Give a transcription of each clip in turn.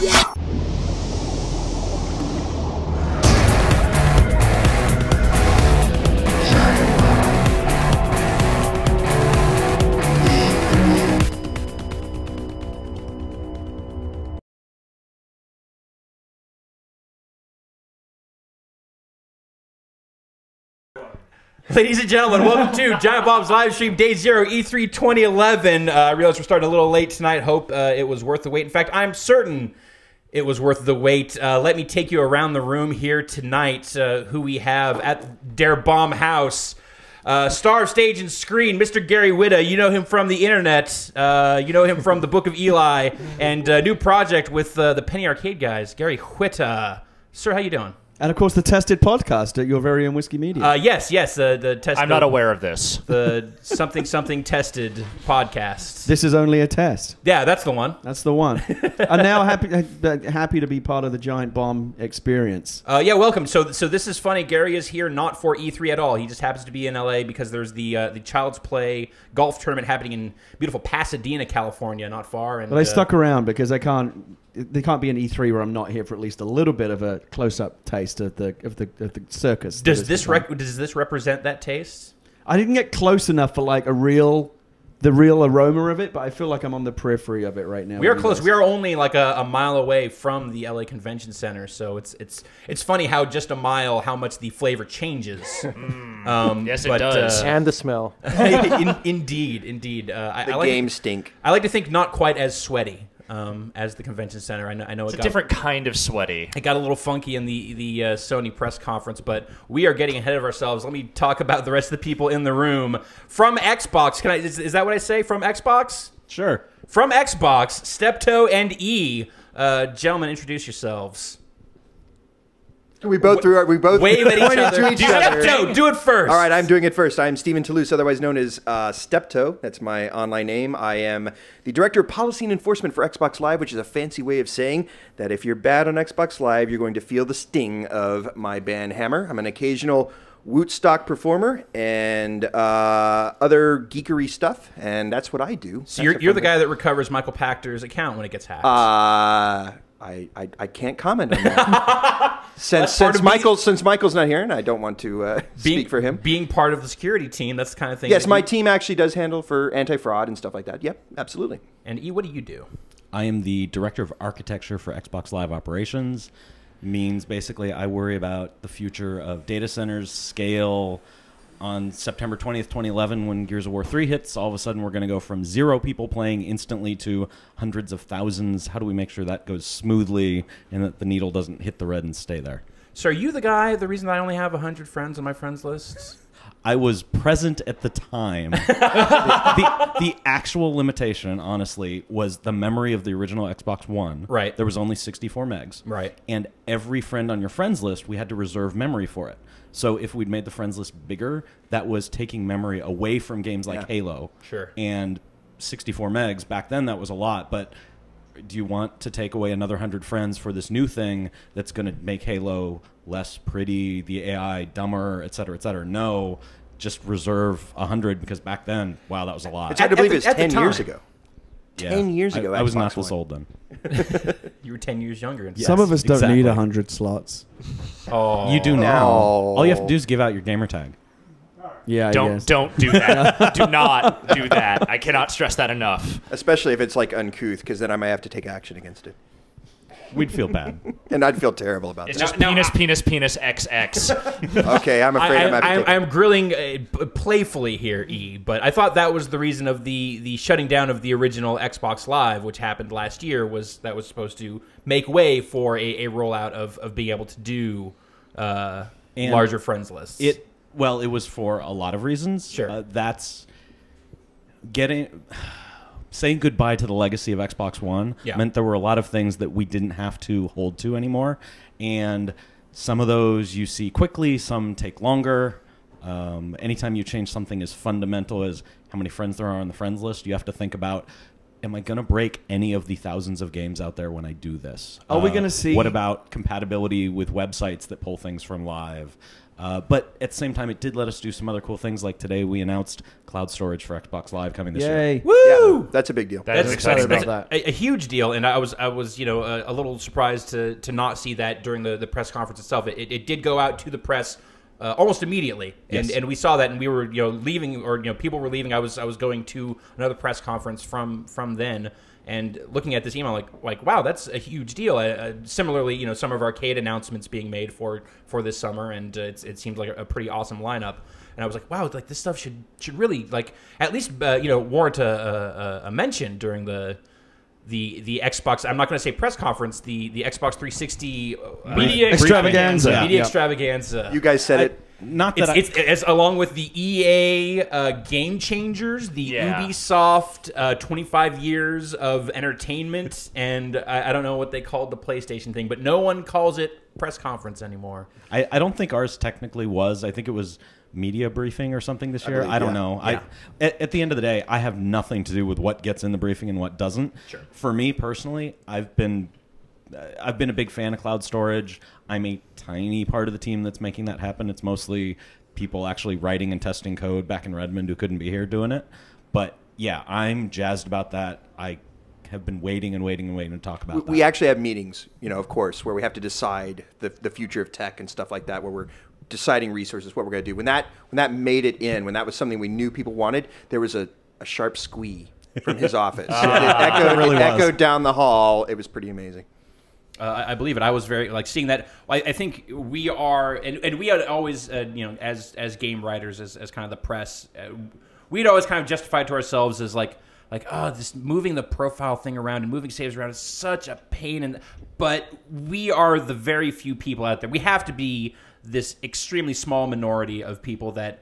Ladies and gentlemen, welcome to Giant Bomb's live stream, Day 0, E3 2011. I realize we're starting a little late tonight. Hope it was worth the wait. In fact, I'm certain it was worth the wait. Let me take you around the room here tonight, who we have at Der Bomb House. Star of stage and screen, Mr. Gary Whitta. You know him from the internet. You know him from the Book of Eli. And a new project with the Penny Arcade guys, Gary Whitta. Sir, how you doing? And, of course, the Tested podcast at your very own Whiskey Media. Yes, the test. I'm not aware of this. The something tested podcast. This is only a test. Yeah, that's the one. That's the one. I'm now happy to be part of the Giant Bomb experience. Yeah, welcome. So this is funny. Gary is here not for E3 at all. He just happens to be in LA because there's the Child's Play golf tournament happening in beautiful Pasadena, California, not far. And but they stuck around because they can't be an E3 where I'm not here for at least a little bit of a close-up taste of the circus. Does this represent that taste? I didn't get close enough for like the real aroma of it, but I feel like I'm on the periphery of it right now. We are close. We are only like a mile away from the LA Convention Center, so it's funny how just a mile, how much the flavor changes. Yes, it does. And the smell. Indeed. The games stink. I like to think not quite as sweaty. As the convention center, I know it's a different kind of sweaty. It got a little funky in the Sony press conference, but we are getting ahead of ourselves. Let me talk about the rest of the people in the room from Xbox. Is that what I say? From Xbox? Sure. From Xbox, Steptoe and E. Gentlemen, introduce yourselves. We both wave at each other. To each other. Steptoe, do it first. All right, I'm doing it first. I'm Stephen Toulouse, otherwise known as Steptoe. That's my online name. I am the Director of Policy and Enforcement for Xbox Live, which is a fancy way of saying that if you're bad on Xbox Live, you're going to feel the sting of my ban hammer. I'm an occasional Wootstock performer and other geekery stuff, and that's what I do. So you're the guy that recovers Michael Pachter's account when it gets hacked. I can't comment on that. since Michael's not here, and I don't want to speak for him. Being part of the security team, that's the kind of thing. Yes, my team actually does handle for anti-fraud and stuff like that. Yep, absolutely. And E, what do you do? I am the Director of Architecture for Xbox Live Operations. Means basically I worry about the future of data centers, scale. On September 20th, 2011, when Gears of War 3 hits, all of a sudden we're going to go from 0 people playing instantly to hundreds of thousands. How do we make sure that goes smoothly and that the needle doesn't hit the red and stay there? So are you the reason I only have 100 friends on my friends list? I was present at the time. the actual limitation, honestly, was the memory of the original Xbox One. Right. There was only 64 megs. Right. And every friend on your friends list, we had to reserve memory for it. So if we'd made the friends list bigger, that was taking memory away from games like Halo. Sure. And 64 megs, back then that was a lot, but do you want to take away another 100 friends for this new thing that's going to make Halo less pretty, the AI dumber, et cetera, et cetera? No, just reserve 100 because back then, wow, that was a lot. It's hard to believe it's 10 years ago. Yeah. 10 years ago. I was not this old then. You were 10 years younger. Yes, Some of us don't exactly. need 100 slots. Oh, you do now. All you have to do is give out your gamer tag. Yeah, don't do that. Do not do that. I cannot stress that enough. Especially if it's like uncouth, because then I might have to take action against it. We'd feel bad. And I'd feel terrible about It's that. just penis, XX. Okay, I'm afraid I'm grilling playfully here, E, but I thought that was the reason of the shutting down of the original Xbox Live, which happened last year, was supposed to make way for a rollout of being able to do larger friends lists. Well, it was for a lot of reasons. Sure. That's saying goodbye to the legacy of Xbox One meant there were a lot of things that we didn't have to hold to anymore. And some of those you see quickly, some take longer. Anytime you change something as fundamental as how many friends there are on the friends list, you have to think about, am I going to break any of the thousands of games out there when I do this? Are we going to see... What about compatibility with websites that pull things from live? But at the same time, it did let us do some other cool things. Like today, we announced cloud storage for Xbox Live coming this year. Yay! Woo! Yeah, that's a big deal. That's exciting. excited about A huge deal, and I was a little surprised to not see that during the press conference itself. It did go out to the press almost immediately, and Yes. and we saw that, and we were leaving, or people were leaving. I was going to another press conference from then. And looking at this email, like wow, that's a huge deal. Similarly, some of arcade announcements being made for this summer, and it seemed like a pretty awesome lineup. And I was like, wow, like this stuff should really at least warrant a mention during the Xbox. I'm not going to say press conference. The Xbox 360 Media extravaganza. Media Yeah. extravaganza. You guys said it. Not that It's along with the EA Game Changers, the Ubisoft 25 years of entertainment, and I don't know what they called the PlayStation thing, but no one calls it press conference anymore. I don't think ours technically was. I think it was media briefing or something this year. believe, I don't yeah. know. Yeah. At the end of the day, I have nothing to do with what gets in the briefing and what doesn't. Sure. For me personally, I've been a big fan of cloud storage. I'm a tiny part of the team that's making that happen. It's mostly people actually writing and testing code back in Redmond who couldn't be here doing it. But yeah, I'm jazzed about that. I have been waiting to talk about that. We actually have meetings, of course, where we have to decide the future of tech and stuff like that, where we're deciding resources, what we're going to do. When that made it in, when that was something we knew people wanted, there was a sharp squee from his office. It echoed down the hall. It was pretty amazing. I believe it. I was very seeing that. I think we are, and we had always, as game writers, as kind of the press, we'd always kind of justified to ourselves as this moving the profile thing around and moving saves around is such a pain. But we are the very few people out there. We have to be this extremely small minority of people that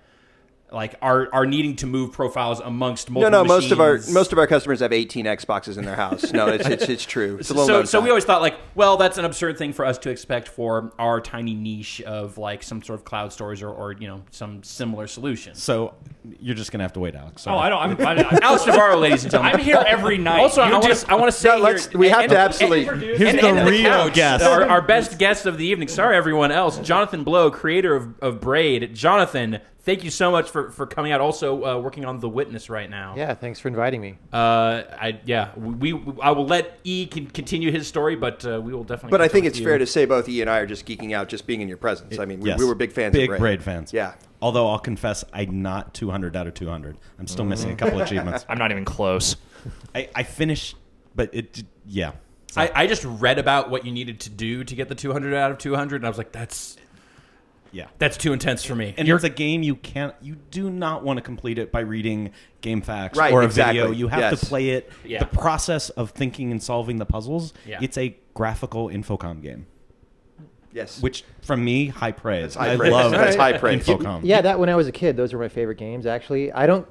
are needing to move profiles amongst multiple machines. most of our customers have 18 Xboxes in their house. No, it's true. It's a little so we always thought that's an absurd thing for us to expect for our tiny niche of some sort of cloud storage or some similar solution. So you're just gonna have to wait, Alex. Oh, I don't. Alex Navarro, ladies and gentlemen. I'm here every night. Also, I want to say we have to absolutely. Here's the real guest. Our best guest of the evening. Sorry, everyone else. Jonathan Blow, creator of Braid. Jonathan, thank you so much for coming out. Also working on The Witness right now. Yeah, thanks for inviting me. I will let E continue his story, but we will definitely. But I think it's fair to say both E and I are just geeking out just being in your presence. I mean, we were big fans of Braid. Braid fans. Yeah. Although I'll confess, I'm not 200 out of 200. I'm still missing a couple achievements. I'm not even close. I finished, but yeah. So, I just read about what you needed to do to get the 200 out of 200, and I was like, that's too intense for me. and it's a game you do not want to complete it by reading game facts Right, or a exactly. video. You have to play it. Yeah. The process of thinking and solving the puzzles. Yeah. It's a graphical Infocom game. Yes. Which, from me, high praise. high I praise. love That's high praise. Infocom. Yeah, that when I was a kid, those were my favorite games. Actually, I don't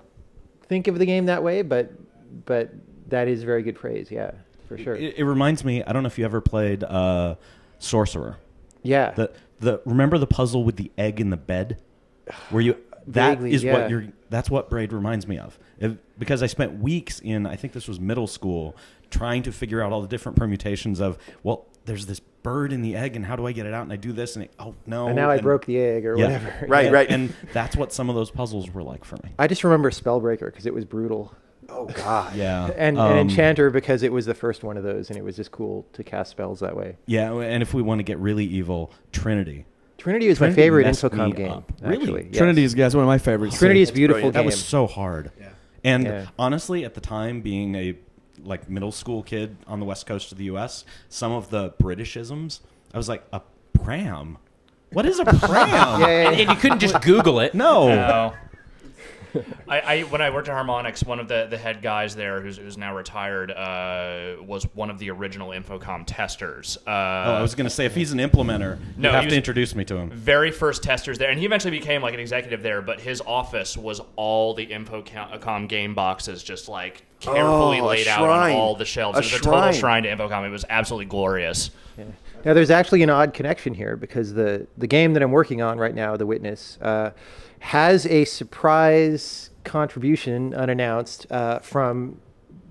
think of the game that way, but that is very good praise. Yeah, for sure. It reminds me. I don't know if you ever played Sorcerer. Yeah. Remember the puzzle with the egg in the bed, where you Vaguely, that's what Braid reminds me of. Because I spent weeks in, I think this was middle school, trying to figure out all the different permutations of, well, there's this bird in the egg, and how do I get it out? And I do this, and no. And now I broke the egg or whatever. Right. And that's what some of those puzzles were like for me. I just remember Spellbreaker because it was brutal. Oh God. Yeah. And Enchanter because it was the first one of those, and it was just cool to cast spells that way. Yeah, and if we want to get really evil, Trinity. Trinity is my Trinity favorite messed Infocom me game. up. Actually. Really? Yes. Trinity is one of my favorites. Trinity is a beautiful brilliant. game. That was so hard. Yeah. And honestly, at the time, being a middle school kid on the west coast of the U.S., some of the Britishisms, I was like, a pram? What is a pram? And you couldn't just Google it. No. No. When I worked at Harmonix, one of the head guys there, who's now retired, was one of the original Infocom testers. I was going to say, if he's an implementer, No, you have he to was- introduce me to him. Very first testers there, and he eventually became an executive there. But his office was all the Infocom game boxes, just carefully a laid out on shrine. all the shelves. A It was a total shrine. shrine to Infocom. It was absolutely glorious. Yeah. Now, there's actually an odd connection here because the game that I'm working on right now, The Witness, has a surprise contribution unannounced from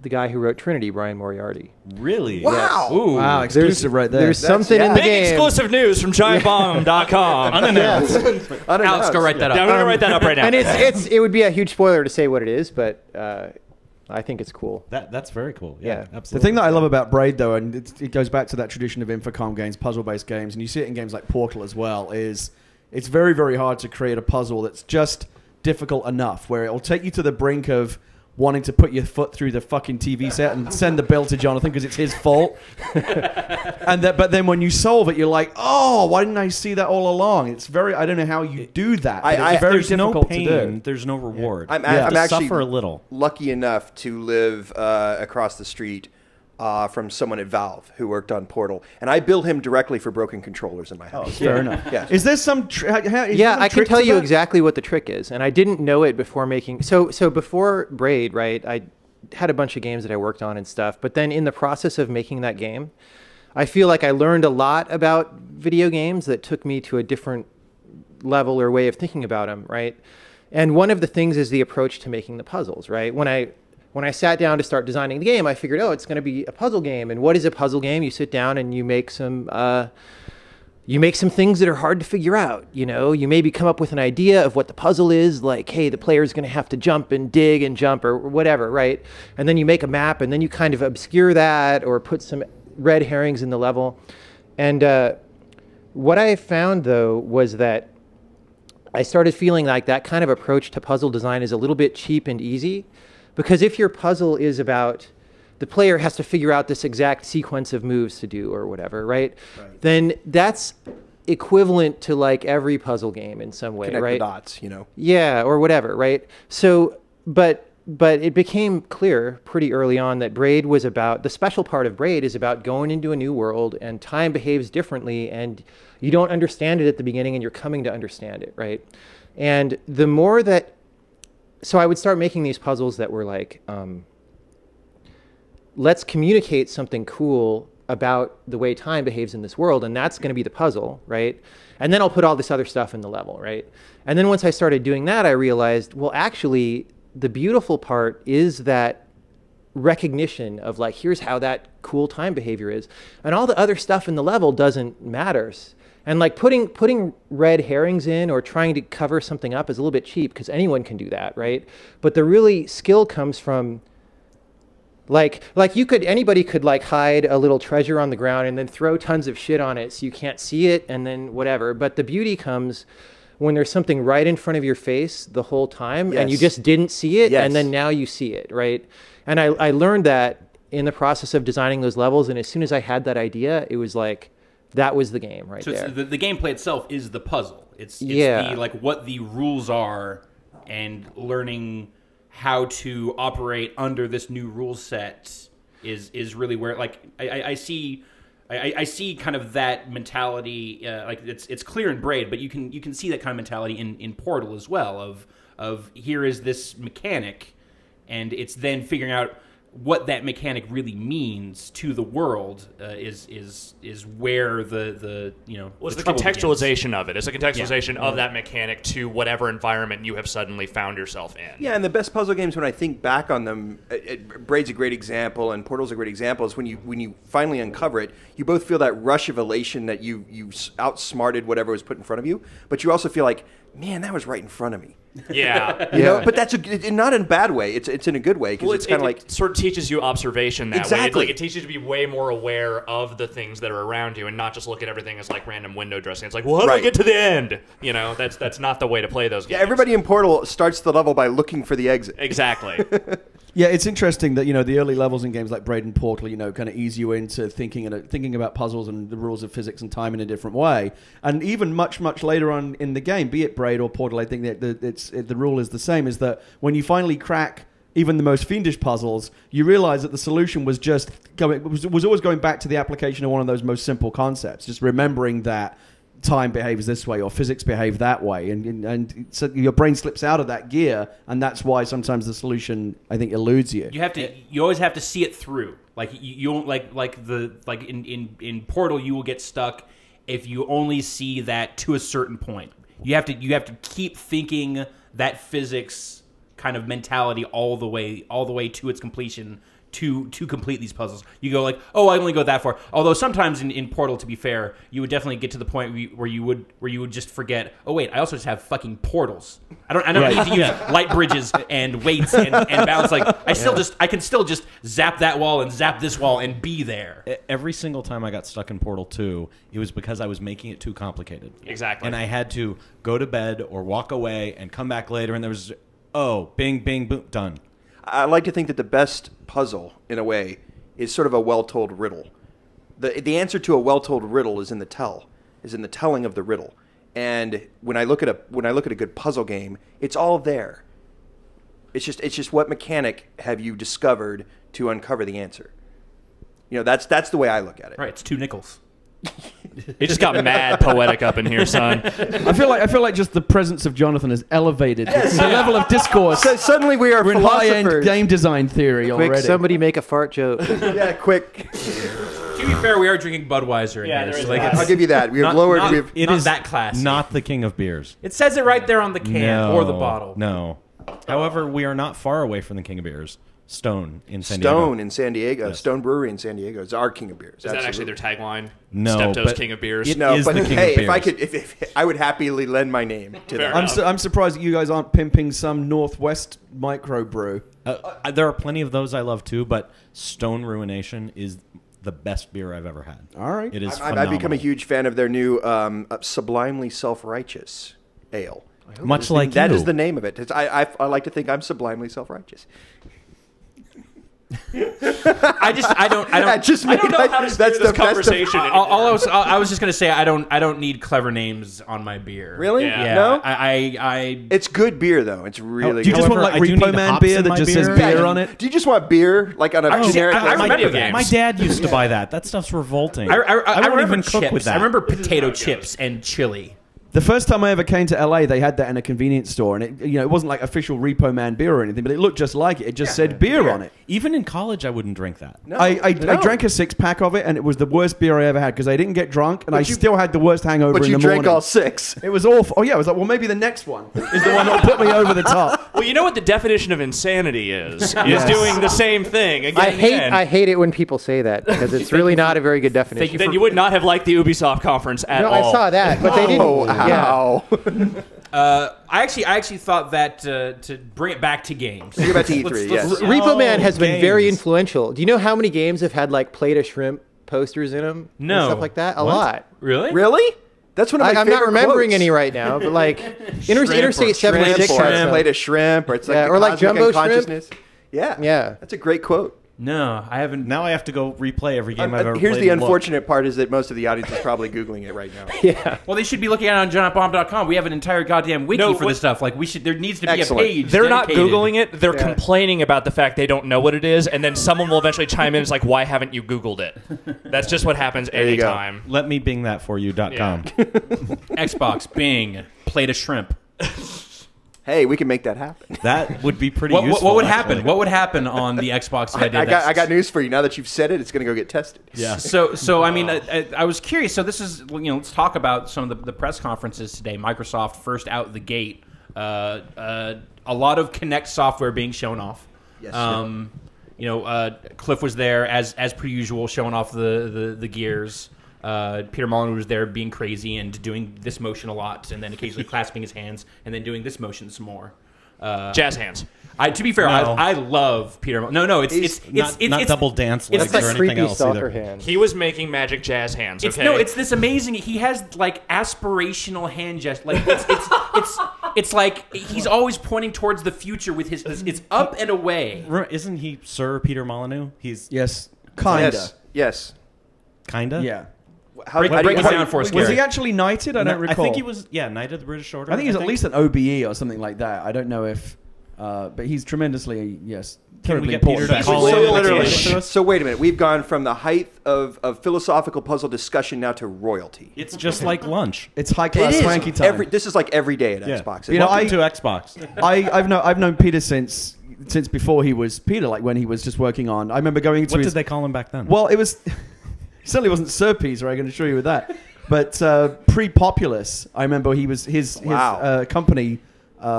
the guy who wrote Trinity, Brian Moriarty. Really? Wow. Ooh. Wow, exclusive right there. There's something in the Big game. exclusive news from GiantBomb.com. Unannounced. Unannounced. Alex, go write that up. I'm going to write that up right now. And it would be a huge spoiler to say what it is, but I think it's cool. That's very cool. Yeah. Yeah, The absolutely. thing that I love about Braid, though, and it goes back to that tradition of Infocom games, puzzle-based games, and you see it in games like Portal as well, is it's very, very hard to create a puzzle that's just difficult enough, where it'll take you to the brink of wanting to put your foot through the fucking TV set and send the bill to Jonathan because it's his fault. But then when you solve it, you're like, oh, why didn't I see that all along? It's very, I don't know how you do that. but it's very there's no difficult pain, to do. there's no reward. I'm, You have I'm to actually suffer a little. lucky enough to live across the street from someone at Valve who worked on Portal, and I bill him directly for broken controllers in my house. Fair enough. Yeah. Is there some... Yeah, I can tell you exactly what the trick is, and I didn't know it before making. So before Braid, right? I had a bunch of games that I worked on and stuff, but then in the process of making that game, I feel like I learned a lot about video games that took me to a different level or way of thinking about them, right? And one of the things is the approach to making the puzzles, right? When I sat down to start designing the game, I figured, oh, it's going to be a puzzle game. And what is a puzzle game? You sit down and you make some things that are hard to figure out. You know, you maybe come up with an idea of what the puzzle is, like, hey, the player's going to have to jump and dig and jump or whatever, right? And then you make a map, and then you kind of obscure that or put some red herrings in the level. And what I found, though, was that I started feeling like that kind of approach to puzzle design is a little bit cheap and easy. Because if your puzzle is about the player has to figure out this exact sequence of moves to do or whatever, right? Then that's equivalent to like every puzzle game in some way, Connect right? the dots, you know. Yeah, or whatever, right? So, but it became clear pretty early on that Braid was about, the special part of Braid is about going into a new world and time behaves differently and you don't understand it at the beginning and you're coming to understand it, right? And the more that, so I would start making these puzzles that were like, let's communicate something cool about the way time behaves in this world, and that's going to be the puzzle, right? And then I'll put all this other stuff in the level, right? And then once I started doing that, I realized, well, actually, the beautiful part is that recognition of like, here's how that cool time behavior is. And all the other stuff in the level doesn't matter. And like putting red herrings in or trying to cover something up is a little bit cheap because anyone can do that, right? But the really skill comes from like anybody could like hide a little treasure on the ground and then throw tons of shit on it so you can't see it and then whatever. But the beauty comes when there's something right in front of your face the whole time and you just didn't see it and then now you see it, right? And I learned that in the process of designing those levels, and as soon as I had that idea, it was like, that was the game right there. So the gameplay itself is the puzzle. It's Yeah. the, like what the rules are and learning how to operate under this new rule set is really where like I see kind of that mentality like it's clear in Braid, but you can see that kind of mentality in Portal as well of here is this mechanic and it's then figuring out what that mechanic really means to the world is where the you know Well, it's the trouble contextualization begins. of it. It's a contextualization of that mechanic to whatever environment you have suddenly found yourself in. Yeah, and the best puzzle games, when I think back on them, Braid's a great example, and Portal's a great example. Is when you finally uncover it, you both feel that rush of elation that you outsmarted whatever was put in front of you, but you also feel like, man, that was right in front of me. Yeah. You know, but that's not in a bad way. It's in a good way because Well, it's kind of like it sort of teaches you observation that way. Exactly. Like it teaches you to be way more aware of the things that are around you and not just look at everything as like random window dressing. It's like, well, how do I Right. get to the end? You know, that's not the way to play those games. yeah. Everybody in Portal starts the level by looking for the exit. Exactly. Yeah, it's interesting that, you know, the early levels in games like Braid and Portal, you know, kind of ease you into thinking about puzzles and the rules of physics and time in a different way. And even much later on in the game, be it Braid or Portal, I think that the rule is the same, is that when you finally crack even the most fiendish puzzles, you realize that the solution was was always going back to the application of one of those most simple concepts, just remembering that time behaves this way or physics behave that way, and so your brain slips out of that gear, and that's why sometimes the solution, I think, eludes you. You always have to see it through. Like you don't like in Portal you will get stuck if you only see that to a certain point. You have to keep thinking that physics kind of mentality all the way to its completion to complete these puzzles. You go like, oh, I only go that far. Although sometimes in Portal, to be fair, you would definitely get to the point where you would just forget. Oh wait, I also just have fucking portals. I don't need to use light bridges and weights and balance. Like I can still just zap that wall and zap this wall and be there. Every single time I got stuck in Portal 2, it was because I was making it too complicated. Exactly. And I had to go to bed or walk away and come back later, and there was, bing, bing, boom, done. I like to think that the best puzzle, in a way, is sort of a well-told riddle. The answer to a well-told riddle is in the telling of the riddle. And when I look at a good puzzle game, it's all there. It's just what mechanic have you discovered to uncover the answer. That's the way I look at it. Right, it's 2 nickels. It just got mad poetic up in here, son. I feel like just the presence of Jonathan has elevated the level of discourse. So suddenly we're in high-end game design theory Quick, already. somebody make a fart joke. Yeah, quick. To be fair, we are drinking Budweiser in here. there is So that. I'll give you that. We have lowered. It is that classy. Not the king of beers. It says it right there on the can or the bottle. No. However, we are not far away from the king of beers. Stone in San Diego. Stone in San Diego. Yes. Stone Brewery in San Diego is our king of beers. Is that actually their tagline? No, Steptoe's but King of Beers. it No, is but the king hey, of if I beers. could, if I would happily lend my name to Fair that. enough. I'm surprised that you guys aren't pimping some Northwest microbrew. There are plenty of those I love too, but Stone Ruination is the best beer I've ever had. All right. It is I've phenomenal. become a huge fan of their new sublimely self-righteous ale. Much like That you. is the name of it. I like to think I'm sublimely self-righteous. I don't Just I don't know how to steer that's this the conversation. I was just gonna say I don't need clever names on my beer. Really? Yeah. No. I It's good beer though. It's really. Do you good. just want However, like I do Repo need Man hops beer in that my just says beer. beer on it? Do you just want beer like on a generic? I remember video games. My dad used to buy that. That stuff's revolting. I won't remember even cook chips. with that. I remember potato chips and chili. The first time I ever came to LA, they had that in a convenience store, and it wasn't like official Repo Man beer or anything, but it looked just like it. It just said beer on it. Even in college, I wouldn't drink that. No, I no. drank a 6-pack of it, and it was the worst beer I ever had because I didn't get drunk, and I still had the worst hangover But in you the drank morning. all 6. It was awful. Oh yeah, I was like, well, maybe the next one is the one that'll put me over the top. Well, you know what the definition of insanity is? Is doing the same thing again and again. I hate it when people say that because it's really not a very good definition. Then you would not have liked the Ubisoft conference at No, all. I saw that, but they didn't. Oh, Yeah. wow. I actually thought that to bring it back to games. Bring it back to E3, yes. Repo Man has been very games. influential. Do you know how many games have had like plate of shrimp posters in them? No. And stuff like that. A lot. Really? Really? That's one of my I'm favorite not remembering quotes. any right now, but like Interstate Shrimp, 76 or has a some. plate of shrimp, or it's like Yeah, the or like cosmic jumbo shrimp. unconsciousness. Yeah. Yeah. That's a great quote. No, I haven't. Now I have to go replay every game I've ever Here's played. the and look. unfortunate part is that most of the audience is probably Googling it right now. Yeah. Well, they should be looking at it on giantbomb.com. We have an entire goddamn wiki No, for this stuff. Like there needs to be Excellent. a page. They're not dedicated. Googling it. They're complaining about the fact they don't know what it is, and then someone will eventually chime in. It's like, why haven't you Googled it? That's just what happens you go. anytime. Let me bing that for you.com. Yeah. Xbox, Bing, plate of shrimp. Hey, we can make that happen. That would be pretty What useful. would actually. happen? What would happen on the Xbox if I did I that? got news for you. Now that you've said it, it's going to go get tested. Yeah. So I mean, I was curious. So this is, let's talk about some of the press conferences today. Microsoft first out the gate, a lot of Kinect software being shown off. Yes. Cliff was there as per usual, showing off the gears. Peter Molyneux was there being crazy and doing this motion a lot, and then occasionally clasping his hands, and then doing this motion some more. Jazz hands. To be fair, No. I love Peter. No, it's Not double dance it's legs That's or like anything creepy else stalker either. hand. He was making magic jazz hands. It's Okay. it's this amazing. He has like aspirational hand gesture. Like it's like he's always pointing towards the future with his. It's up and away. Isn't he Sir Peter Molyneux? He's Yes, kinda. Yes. kinda. Yeah. Break this down for us, Was Gary. he actually knighted? I don't recall. I think he was. Yeah, Knight of the British Order. I think he's at least an OBE or something like that. I don't know if, but he's tremendously Can we terribly get Peter important. to call in? So, and literally, explain it to us? so wait a minute. We've gone from the height of philosophical puzzle discussion now to royalty. It's just like lunch. It's high class swanky time. This is like every day at Yeah. Xbox. You know, Welcome to Xbox. I've known Peter since before he was Peter, like when he was just working on. I remember going to What his. did they call him back then? Well, it was certainly wasn't Sir Peter. I can assure you with that. But pre-Populous, I remember he was his Wow. company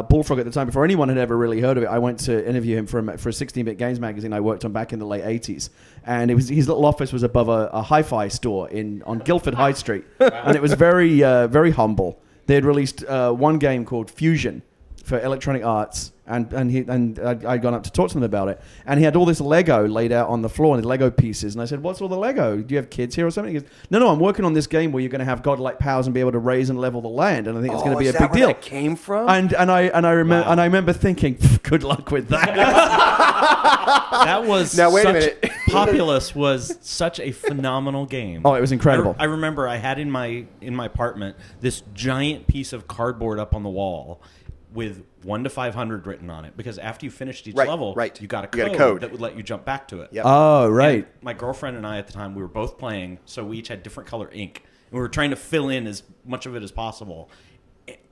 Bullfrog at the time, before anyone had ever really heard of it. I went to interview him for a 16-bit games magazine I worked on back in the late 80s. And his little office was above a hi-fi store on Guildford High Street. And it was very, very humble. They had released one game called Fusion for Electronic Arts, and I'd gone up to talk to them about it, and he had all this Lego laid out on the floor, and the Lego pieces, and I said, "What's all the Lego? Do you have kids here or something?" He goes, "No, I'm working on this game where you're going to have godlike powers and be able to raise and level the land, and I think it's going to be a big deal." That came from? And I remember thinking, "Good luck with that." That was Now, wait a minute. Populous was such a phenomenal game. Oh, it was incredible. I remember I had in my apartment this giant piece of cardboard up on the wall with 1 to 500 written on it, because after you finished each level, you got a code that would let you jump back to it. Yep. Oh, right. And my girlfriend and I at the time, we were both playing, so we each had different color ink, and we were trying to fill in as much of it as possible.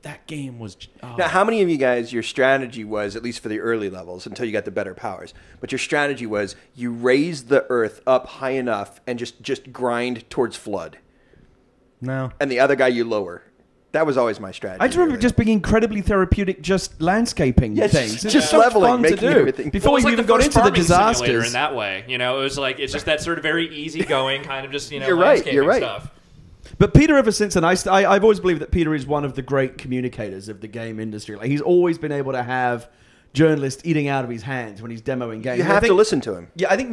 That game was... Now, how many of you guys, your strategy was, at least for the early levels, until you got the better powers, but your strategy was you raised the earth up high enough and just grind towards flood? No. And the other guy you lower. That was always my strategy. I just remember just being incredibly therapeutic, just landscaping things. It's just so leveling, fun to making do. everything. Before Well, you it's even like got the into first the farming simulator disasters. in that way. You know, it was like, it's just that sort of very easygoing kind of just, You're right, landscaping you're right. stuff. But Peter, ever since then, I've always believed that Peter is one of the great communicators of the game industry. Like, he's always been able to have journalists eating out of his hands when he's demoing games. You have to listen to him. Yeah, I think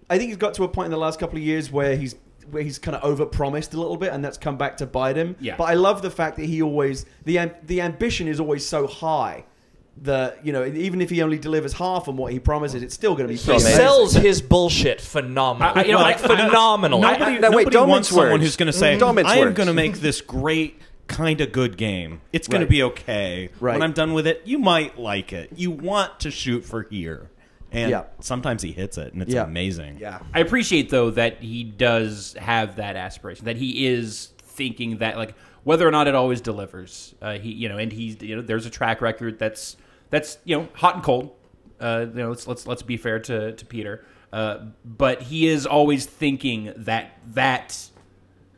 he's got to a point in the last couple of years where he's kind of overpromised a little bit, and that's come back to bite him. Yeah. But I love the fact that he always the ambition is always so high that, even if he only delivers half on what he promises, it's still going to be so He amazing. sells his bullshit phenomenally. Phenomenally. Nobody don't wants mince someone words. who's going to say, Don't mince I am words. going to make this great, kind of good game. It's going Right. to be okay. Right. When I'm done with it, you might like it. You want to shoot for here. And Yeah. sometimes he hits it, and it's Yeah. amazing. Yeah. I appreciate, though, that he does have that aspiration, that he is thinking that, like, whether or not it always delivers, there's a track record that's hot and cold. Let's be fair to Peter, but he is always thinking that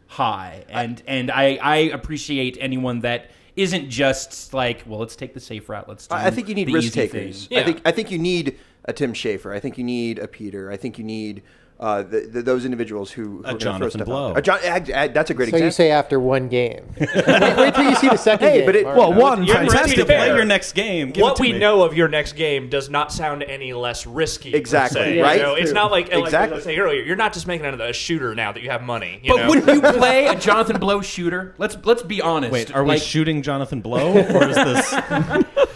high, and I appreciate anyone that isn't just like, well, let's take the safe route. Let's do I think you need the risk easy takers. thing. Yeah. I think you need a Tim Schafer. I think you need a Peter. I think you need those individuals who are gonna throw Jonathan stuff Blow. out there. That's a great So example. you say after one game. wait till you see the second Hey, game. but it- Mark. Well, one You're ready to fantastic play fair. your next game. Give it What to we me. know of your next game does not sound any less risky. per Exactly, se, right? You know? It's not like Exactly. I was saying earlier, you're not just making a shooter now that you have money. But wouldn't you play a Jonathan Blow shooter? Let's be honest. Wait, are we Like, shooting Jonathan Blow, or is this...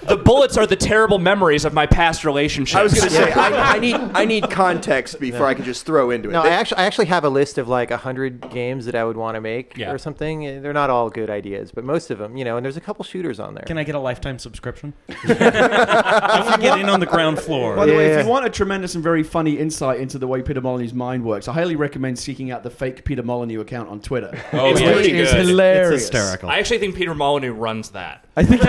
The bullets are the terrible memories of my past relationships. I was going to say I need context before I can just throw into it. No, I actually have a list of like 100 games that I would want to make Yeah. or something. They're not all good ideas, but most of them, and there's a couple shooters on there. Can I get a lifetime subscription? I want to get in on the ground floor. By the way, if Yeah. you want a tremendous and very funny insight into the way Peter Molyneux's mind works, I highly recommend seeking out the fake Peter Molyneux account on Twitter. Oh, It's yeah. pretty It's good. hilarious. It's hysterical. I actually think Peter Molyneux runs that. I think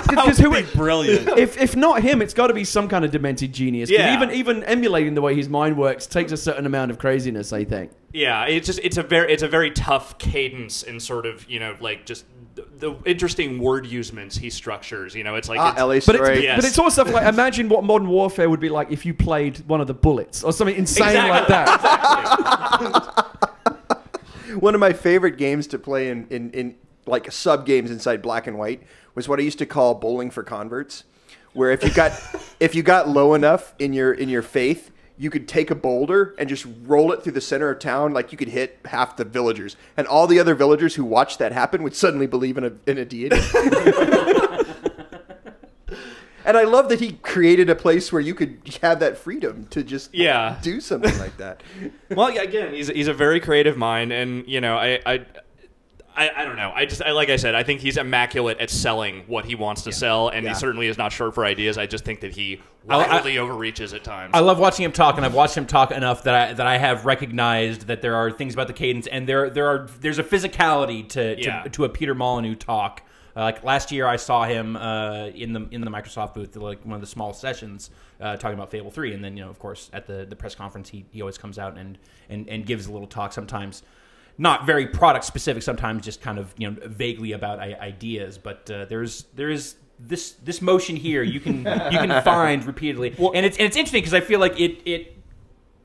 because who? Brilliant. If not him, it's got to be some kind of demented genius. 'Cause Yeah. Even emulating the way his mind works takes a certain amount of craziness, I think. Yeah, it's a very tough cadence and sort of just the interesting word usements he structures. It's like it's, LA But story. Yes. but it's all stuff like, imagine what Modern Warfare would be like if you played one of the bullets or something insane like that. One of my favorite games to play in like sub games inside Black and White was what I used to call bowling for converts, where if you got low enough in your faith, you could take a boulder and just roll it through the center of town, like you could hit half the villagers, and all the other villagers who watched that happen would suddenly believe in a deity. And I love that he created a place where you could have that freedom to just do something like that. Well, yeah, again, he's a very creative mind, and I don't know. Like I said, I think he's immaculate at selling what he wants to sell, and he certainly is not short for ideas. I just think that he wildly overreaches at times. I love watching him talk, and I've watched him talk enough that I have recognized that there are things about the cadence, and there's a physicality to a Peter Molyneux talk. Like last year, I saw him in the Microsoft booth, like one of the small sessions, talking about Fable 3, and then of course at the press conference, he always comes out and gives a little talk. Sometimes not very product specific, sometimes just kind of vaguely about ideas. But there is this motion here you can find repeatedly, and it's interesting because I feel like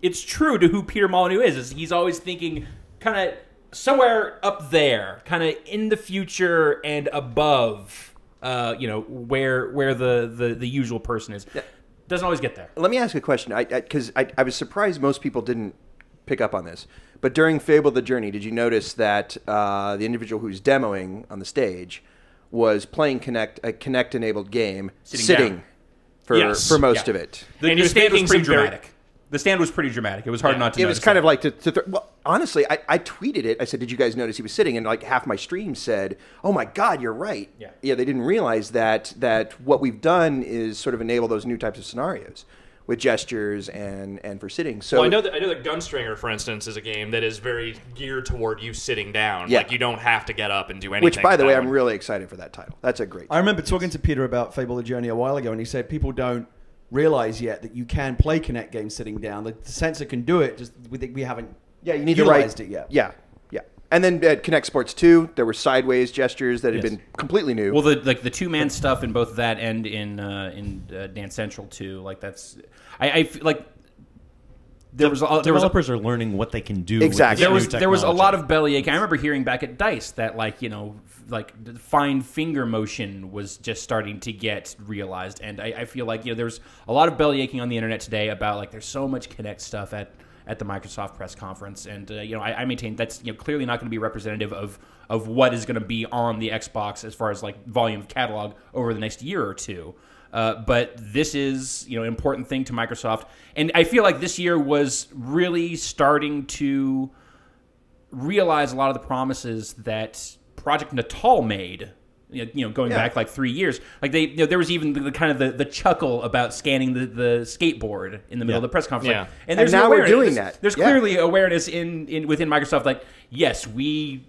it's true to who Peter Molyneux is he's always thinking kind of somewhere up there, kind of in the future and above, where the usual person is. Doesn't always get there. Let me ask a question, because I was surprised most people didn't pick up on this. But during Fable the Journey, did you notice that the individual who's demoing on the stage was playing a Kinect-enabled game, sitting for most of it? The stand was pretty dramatic. The stand was pretty dramatic. It was hard not to. It was kind of like well, honestly, I tweeted it. I said, "Did you guys notice he was sitting?" And like half my stream said, "Oh my God, you're right." Yeah. They didn't realize that what we've done is sort of enable those new types of scenarios with gestures and for sitting. So I know that Gunstringer, for instance, is a game that is very geared toward you sitting down. Yeah. Like you don't have to get up and do anything. Which, by the way, I'm really excited for that title. That's a great title. I remember talking to Peter about Fable the Journey a while ago, and he said people don't realize yet that you can play Kinect games sitting down. The sensor can do it, just we haven't you need utilized it yet. Yeah. And then at Kinect Sports 2, there were sideways gestures that had been completely new. Well, the two-man stuff in both that and in Dance Central 2, like that's I feel like developers are learning what they can do. Exactly. There was a lot of bellyaching. I remember hearing back at DICE that the fine finger motion was just starting to get realized, and I feel like there's a lot of bellyaching on the internet today about there's so much Kinect stuff at the Microsoft press conference, and I maintain that's clearly not going to be representative of what is going to be on the Xbox as far as volume of catalog over the next year or two. But this is an important thing to Microsoft, and I feel like this year was really starting to realize a lot of the promises that Project Natal made. Going back 3 years, there was even the kind of the chuckle about scanning the skateboard in the middle of the press conference. And there's now awareness. we're doing that. There's clearly awareness within Microsoft. Yes, we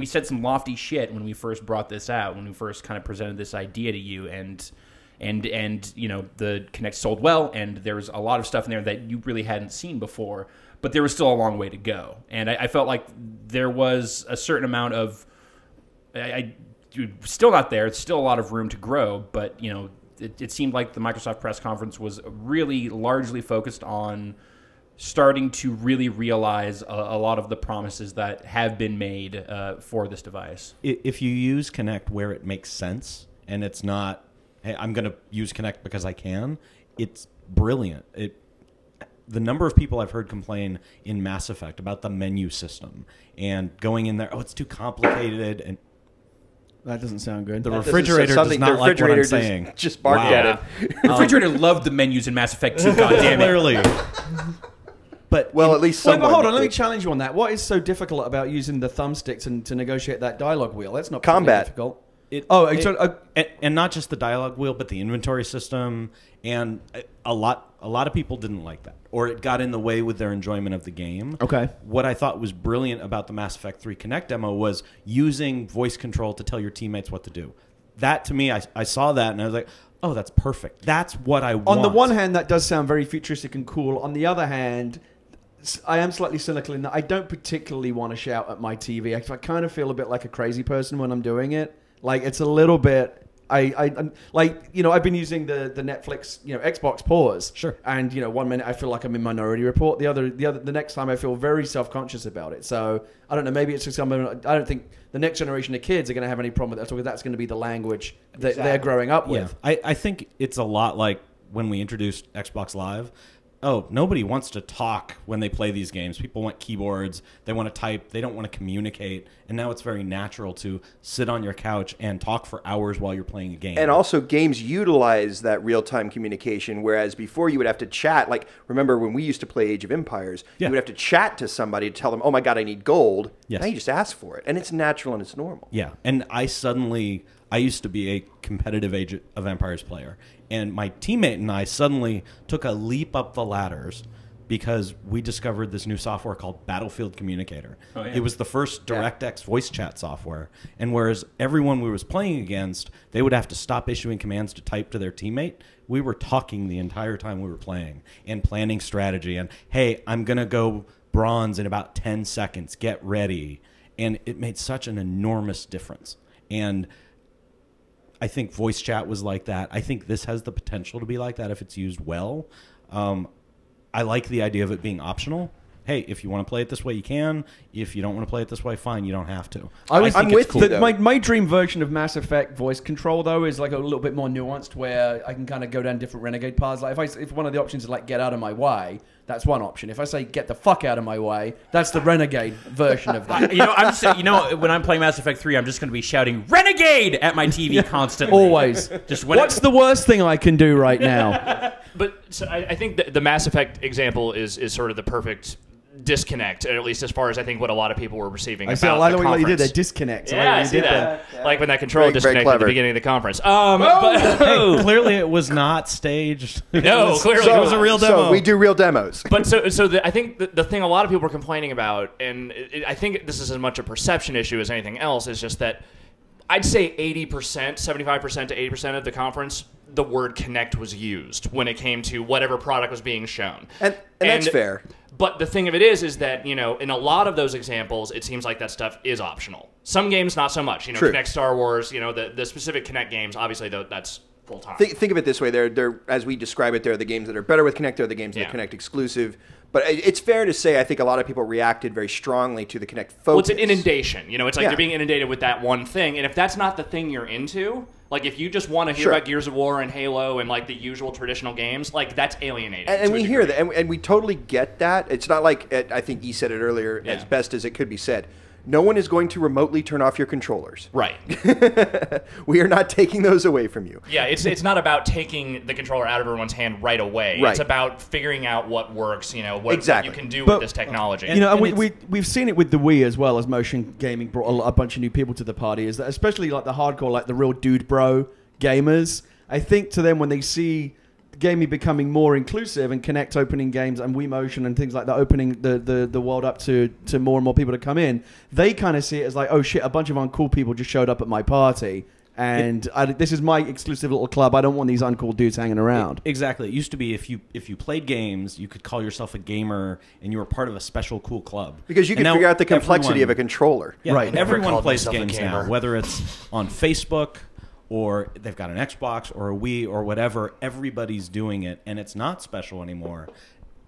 said some lofty shit when we first brought this out, when we first kind of presented this idea to you, and the Kinect sold well, and there was a lot of stuff in there that you really hadn't seen before, but there was still a long way to go. And I felt like there was a certain amount of still not there. It's still a lot of room to grow, but it seemed like the Microsoft press conference was really largely focused on starting to really realize a lot of the promises that have been made for this device. If you use Kinect where it makes sense, and it's not, hey, I'm going to use Kinect because I can, it's brilliant. The number of people I've heard complain in Mass Effect about the menu system and going in there, it's too complicated, and that doesn't sound good. The refrigerator does not like what I'm saying. Just barked at it. The refrigerator loved the menus in Mass Effect 2, goddammit. Clearly. But at least someone... hold on, let me challenge you on that. What is so difficult about using the thumbsticks to negotiate that dialogue wheel? That's not combat. Difficult. And not just the dialogue wheel, but the inventory system, and a lot of people didn't like that, or it got in the way with their enjoyment of the game. Okay. What I thought was brilliant about the Mass Effect 3 Kinect demo was using voice control to tell your teammates what to do. That, to me, I saw that, and I was like, oh, that's perfect. That's what I want. On the one hand, that does sound very futuristic and cool. On the other hand, I am slightly cynical in that I don't particularly want to shout at my TV. I kind of feel a bit like a crazy person when I'm doing it. It's a little bit. I'm I've been using the Netflix, Xbox pause. Sure. And 1 minute I feel like I'm in Minority Report. The next time I feel very self-conscious about it. So I don't know. Maybe it's just I don't think the next generation of kids are going to have any problem with that. So that's going to be the language that they're growing up with. I think it's a lot like when we introduced Xbox Live. Nobody wants to talk when they play these games. People want keyboards. They want to type. They don't want to communicate. And now it's very natural to sit on your couch and talk for hours while you're playing a game. And also, games utilize that real-time communication, whereas before you would have to chat. Remember when we used to play Age of Empires, you would have to chat to somebody to tell them, oh my God, I need gold. Yes. Now you just ask for it. And it's natural and it's normal. Yeah. And I used to be a competitive Age of Empires player. And my teammate and I suddenly took a leap up the ladders because we discovered this new software called Battlefield Communicator. Oh, yeah. It was the first DirectX voice chat software. And whereas everyone we was playing against, they would have to stop issuing commands to type to their teammate, we were talking the entire time we were playing and planning strategy. And, hey, I'm going to go bronze in about 10 seconds. Get ready. And it made such an enormous difference. And I think voice chat was like that. I think this has the potential to be like that if it's used well. I like the idea of it being optional. Hey, if you want to play it this way, you can. If you don't want to play it this way, fine, you don't have to. I'm with you, though. My dream version of Mass Effect voice control, though, is like a little bit more nuanced, where I can kind of go down different renegade paths. Like if one of the options is like get out of my way, that's one option. If I say get the fuck out of my way, that's the renegade version of that. When I'm playing Mass Effect 3, I'm just going to be shouting "Renegade" at my TV constantly. Always. What's the worst thing I can do right now? But so I think the Mass Effect example is sort of the perfect disconnect, at least as far as I think what a lot of people were receiving. I about see. I like the the way you did conference. a disconnect. Yeah, I see that. Like when that controller Very, very disconnected at the clever. beginning of the conference. Hey, clearly it was not staged. No, clearly it was a real demo. So we do real demos. But I think the thing a lot of people were complaining about, and I think this is as much a perception issue as anything else, is just that I'd say 80%, 75% to 80% of the conference, the word Kinect was used when it came to whatever product was being shown. And that's fair. But the thing of it is that, in a lot of those examples, it seems like that stuff is optional. Some games, not so much. True. Kinect Star Wars, the specific Kinect games, obviously, that's full time. Think of it this way: they're as we describe it, they're the games that are better with Kinect. They're the games that are Kinect exclusive. But it's fair to say, I think a lot of people reacted very strongly to the Kinect focus. Well, it's an inundation. It's like they're being inundated with that one thing. And if that's not the thing you're into, like if you just want to hear about Gears of War and Halo and like the usual traditional games, like that's alienating. And we hear that, and we totally get that. It's not like, I think E said it earlier, as best as it could be said. No one is going to remotely turn off your controllers. Right. We are not taking those away from you. Yeah, it's not about taking the controller out of everyone's hand right away. Right. It's about figuring out what works, what Exactly. you can do with this technology. And we've seen it with the Wii as well, as motion gaming brought a bunch of new people to the party, is that especially like the hardcore, like the real dude bro gamers, I think to them when they see gaming becoming more inclusive and Kinect opening games and Wii Motion and things like that opening the world up to more and more people to come in, they kind of see it as like, oh shit, a bunch of uncool people just showed up at my party and this is my exclusive little club. I don't want these uncool dudes hanging around. Exactly. It used to be if you played games, you could call yourself a gamer and you were part of a special cool club. Because you can figure out the complexity of a controller. Yeah, right. Everyone plays myself a games gamer. now, whether it's on Facebook or they've got an Xbox or a Wii or whatever. Everybody's doing it, and it's not special anymore.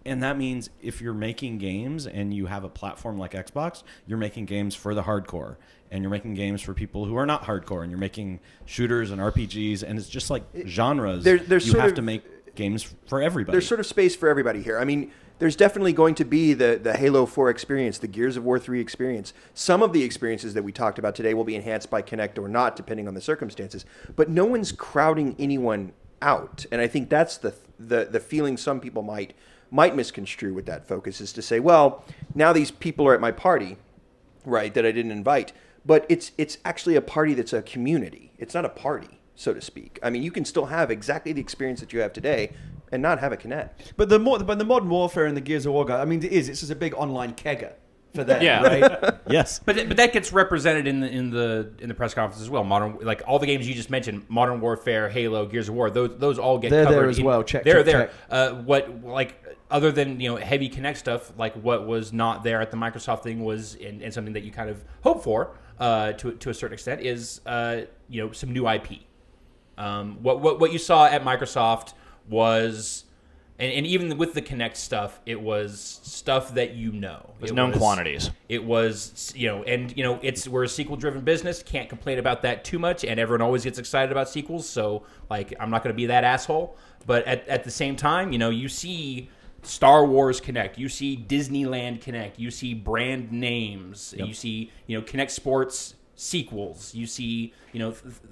And that means if you're making games and you have a platform like Xbox, you're making games for the hardcore, and you're making games for people who are not hardcore, and you're making shooters and RPGs, and it's just like genres. You have to make games for everybody. There's sort of space for everybody here. I mean, there's definitely going to be the Halo 4 experience, the Gears of War 3 experience. Some of the experiences that we talked about today will be enhanced by Kinect or not, depending on the circumstances. But no one's crowding anyone out. And I think that's the feeling some people might misconstrue with that focus, is to say, well, now these people are at my party, right, that I didn't invite. But it's actually a party that's a community. It's not a party, so to speak. I mean, you can still have exactly the experience that you have today and not have a Kinect. But the Modern Warfare and the Gears of War guy, I mean, it's just a big online kegger for them, Yeah. right? Yes. But that gets represented in the press conference as well. Like all the games you just mentioned, Modern Warfare, Halo, Gears of War, those all get They're covered. there as well. Check, they're check, there. Other than heavy Kinect stuff, like what was not there at the Microsoft thing was, and something that you kind of hope for to a certain extent is some new IP. What you saw at Microsoft was, and even with the Kinect stuff, it was stuff that it was known quantities. It was we're a sequel-driven business. Can't complain about that too much, and everyone always gets excited about sequels. So like, I'm not going to be that asshole. But at the same time, you see Star Wars Kinect, you see Disneyland Kinect, you see brand names, you see Kinect Sports sequels, you see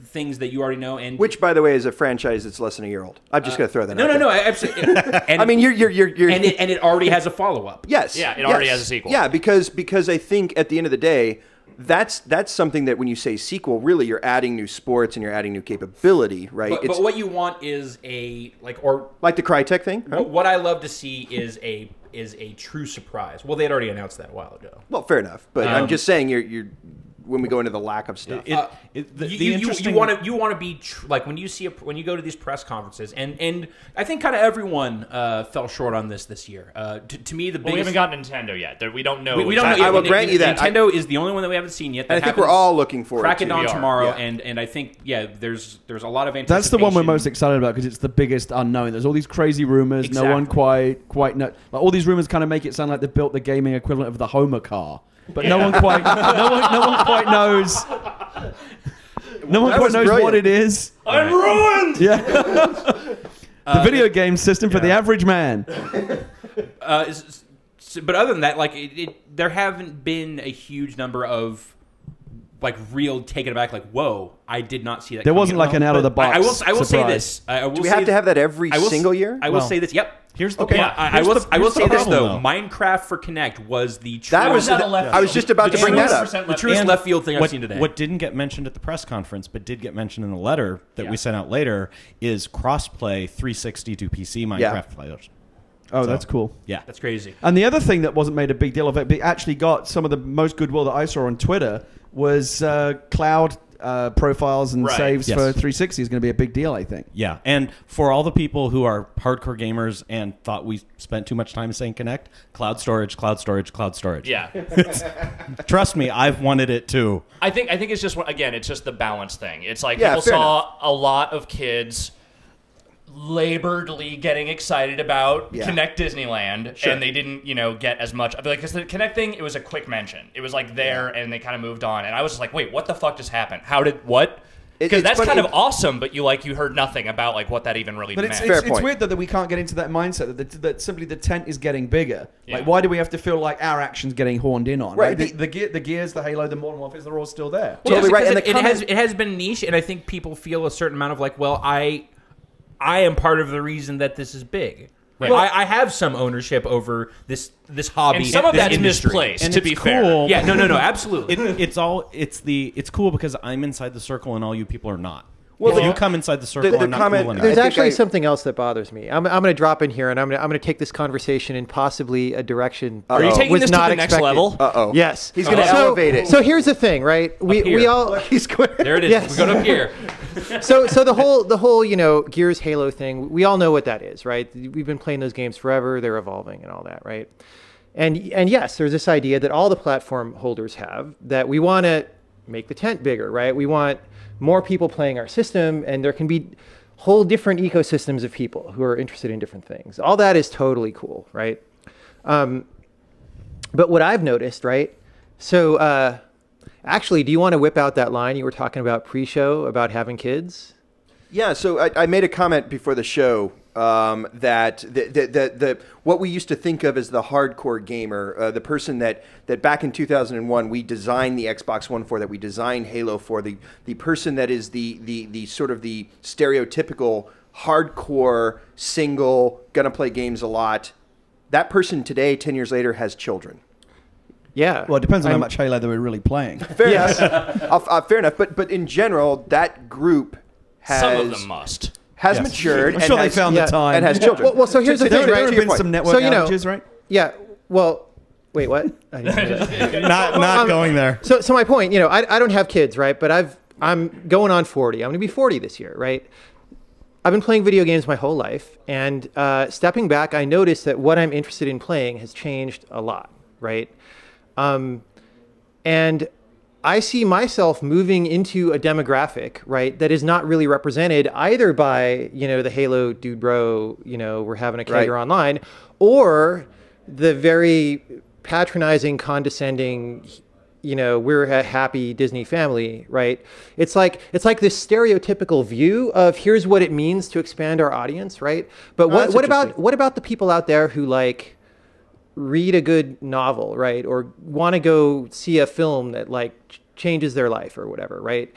things that you already know, and Which, by the way, is a franchise that's less than a year old. I'm just going to throw that out there. no, absolutely. And, I mean, you're and it already has a follow-up. yes, Yeah, it already has a sequel. Yeah, because I think at the end of the day, that's something that when you say sequel, really you're adding new sports and you're adding new capability, right? But what you want is like the Crytek thing. Huh? what I love to see is a true surprise. Well, they had already announced that a while ago. Well, fair enough, but I'm just saying you're when we go into the lack of stuff. You want to be like when you go to these press conferences, and I think kind of everyone fell short on this year. To me, the biggest, we haven't gotten Nintendo yet. We don't know. We don't know. I will grant you that Nintendo is the only one that we haven't seen yet. I think we're all looking for crack it on tomorrow, yeah. and I think there's a lot of anticipation. That's the one we're most excited about because it's the biggest unknown. There's all these crazy rumors. Exactly. No one quite know. Like, all these rumors kind of make it sound like they built the gaming equivalent of the Homer car, but no one quite knows. No one quite knows what it is. I'm ruined. Yeah. The video game system for the average man. But other than that, like there haven't been a huge number of like real taken aback. Like, whoa, I did not see that. There wasn't like an out of the box. I will say this. Do we have to have that every single year? I will say this. Yep. Here's the Okay. I will say this though. though. Minecraft for Kinect was the That was truest, I was just about to bring that up. the truest left field thing I've What, seen today. what didn't get mentioned at the press conference, but did get mentioned in the letter that we sent out later, is crossplay 360 to PC Minecraft players. Oh, So, that's cool. Yeah. That's crazy. And the other thing that wasn't made a big deal of it, but actually got some of the most goodwill that I saw on Twitter, was cloud profiles and saves Yes. for 360 is going to be a big deal, I think. Yeah, and for all the people who are hardcore gamers and thought we spent too much time saying Kinect, cloud storage, cloud storage, cloud storage. Yeah. Trust me, I've wanted it too. I think it's just it's just the balance thing. It's like Yeah, people fair saw a lot of kids laboredly getting excited about Kinect Disneyland, and they didn't, get as much. I feel like because the Kinect thing, it was a quick mention. It was like there, and they kind of moved on. And I was just like, wait, what the fuck just happened? What? Because that's kind of awesome, but you heard nothing about like what that even really But meant. it's weird though that we can't get into that mindset that simply the tent is getting bigger. Yeah. Like, why do we have to feel like our action's getting horned in on? Right. Like, the gears, the Halo, the Modern Warfare, they're all still there. Totally right. And it has been niche, and I think people feel a certain amount of like, well, I am part of the reason that this is big. Right. Well, I have some ownership over this hobby. and some of this that's industry. misplaced, And to it's be cool. fair. Yeah, no, absolutely. It's cool because I'm inside the circle and all you people are not. Well, if the- you come inside the circle, the I'm not comment- cool enough. There's I think actually something else that bothers me. I'm going to drop in here, and I'm going to take this conversation in possibly a direction. Are you taking was this to not the next expected. level? Uh-oh. Yes. He's going to elevate it. So here's the thing, right? We here. all He's going. There it is. Yes. We got up here. so the whole Gears Halo thing, we all know what that is, right? We've been playing those games forever. They're evolving and all that, right? And yes, there's this idea that all the platform holders have that we want to make the tent bigger, right? We want more people playing our system, and there can be whole different ecosystems of people who are interested in different things. All that is totally cool, right? But what I've noticed, right? So actually, do you want to whip out that line you were talking about pre-show about having kids? Yeah, so I made a comment before the show that the what we used to think of as the hardcore gamer, the person that back in 2001 we designed the Xbox One for, that we designed Halo for, the person that is the sort of the stereotypical hardcore single, gonna play games a lot. That person today, 10 years later, has children. Yeah. Well, it depends on how much Halo they were really playing. Fair enough. Fair enough. But in general, that group has Some of them must. has matured. I'm sure and they has, found the time. and has children. Well, so here's the there thing, right? have To your been point. some network So, outages, right? Yeah. Well, wait, what? I didn't hear that. not going there. So my point, I don't have kids, right? But I'm going on 40. I'm going to be 40 this year, right? I've been playing video games my whole life, and stepping back, I noticed that what I'm interested in playing has changed a lot, right? And I see myself moving into a demographic, right, that is not really represented either by, the Halo dude bro, we're having a kegger Right. online, or the very patronizing, condescending, we're a happy Disney family, right? It's like this stereotypical view of here's what it means to expand our audience, right? But that's what about interesting. the people out there who read a good novel, right? Or want to go see a film that changes their life or whatever, right?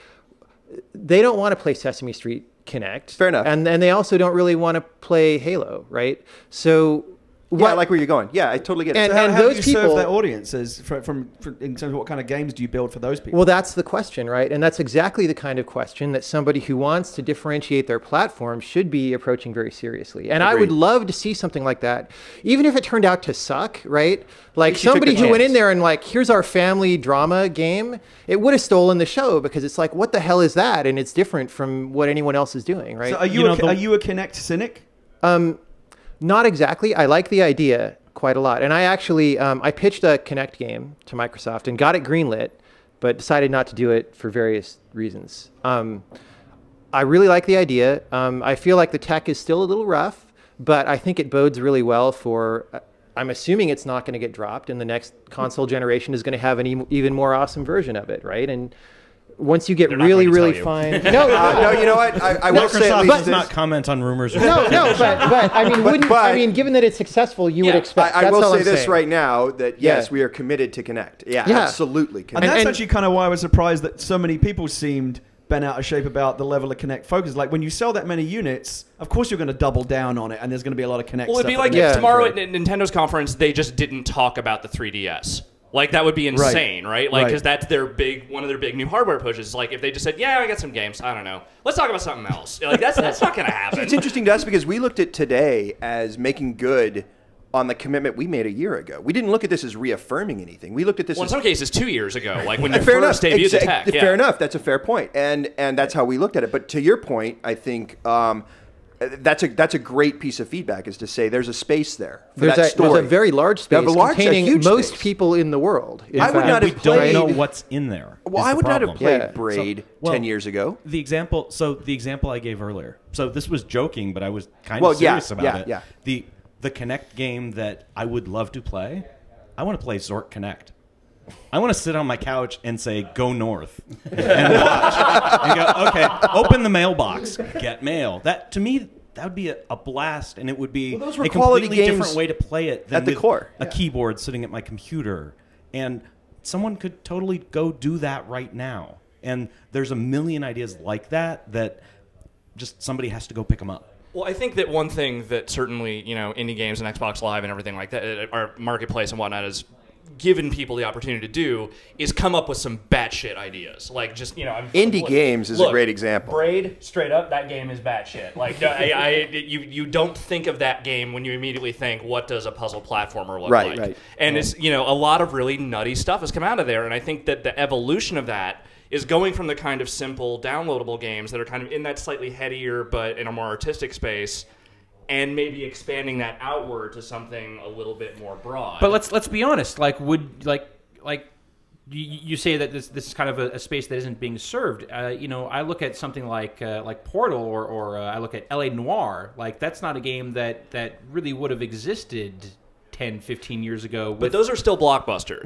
They don't want to play Sesame Street Kinect. Fair enough. And they also don't really want to play Halo, right? So Yeah, I like where you're going. Yeah, I totally get it. And- So How do those you people- serve that audience in terms of what kind of games do you build for those people? Well, that's the question, right? And that's exactly the kind of question that somebody who wants to differentiate their platform should be approaching very seriously. And I would love to see something like that, even if it turned out to suck, right? Like least you took somebody the who went in chance. there and like, here's our family drama game, it would have stolen the show because it's like, what the hell is that? And it's different from what anyone else is doing, right? So are you, are you a Kinect cynic? Not exactly. I like the idea quite a lot. And I actually, I pitched a Kinect game to Microsoft and got it greenlit, but decided not to do it for various reasons. I really like the idea. I feel like the tech is still a little rough, but I think it bodes really well for, I'm assuming it's not going to get dropped and the next console generation is going to have an even more awesome version of it, right? And once you get They're not really, going to really tell you. fine. No, you know what? I will say at Microsoft least does not comment on rumors. No, but I mean, But- I mean, given that it's successful, you would expect. I That's will all say I'm this saying. right now that yes, Yeah. we are committed to Kinect. Yeah, Yeah. absolutely And committed. that's and- actually kind of why I was surprised that so many people seemed bent out of shape about the level of Kinect focus. Like when you sell that many units, of course you're going to double down on it, and there's going to be a lot of Kinect. Well, it'd be stuff like that Yeah. if makes tomorrow sense, at Nintendo's conference they just didn't talk about the 3DS. Like that would be insane, right? Like because that's their one of their big new hardware pushes. Like if they just said, "Yeah, I got some games. I don't know. Let's talk about something else." Like that's not going to happen. It's interesting to us because we looked at today as making good on the commitment we made a year ago. We didn't look at this as reaffirming anything. We looked at this Well, in as some cases, 2 years ago, like when you fair first enough. debuted the tech. Yeah. Fair enough. That's a fair point, and that's how we looked at it. But to your point, I think that's a great piece of feedback is to say there's a space there for that There's story. a very large They space have a containing huge most space. people in the world. in I would fact. not we have don't played- know what's in there. Well, is I the would not have problem. played Yeah. Braid well, 10 years ago. The example I gave earlier. So this was joking, but I was kind Well, of yeah, serious about yeah, it. yeah. The Kinect game that I would love to play, I want to play Zork Kinect. I want to sit on my couch and say, "Go north," and watch, and go, "Okay, open the mailbox, get mail." That to me, that would be a blast, and it would be those were a quality completely games different way to play it than at the with core. a Yeah. keyboard sitting at my computer. And someone could totally go do that right now. And there's a million ideas like that just somebody has to go pick them up. Well, I think that one thing that certainly, indie games and Xbox Live and everything like that, our marketplace and whatnot, has given people the opportunity to do is come up with some batshit ideas. Like just, Indie games is a great example. Braid, straight up, that game is batshit. Like, you don't think of that game when you immediately think, what does a puzzle platformer look Right, like? right. And it's, a lot of really nutty stuff has come out of there. And I think that the evolution of that is going from the kind of simple downloadable games that are kind of in that slightly headier but in a more artistic space, and maybe expanding that outward to something a little bit more broad. But let's be honest. Like, you say that this is kind of a space that isn't being served. I look at something like Portal or I look at LA Noire. Like that's not a game that really would have existed 10, 15 years ago. But those are still blockbusters.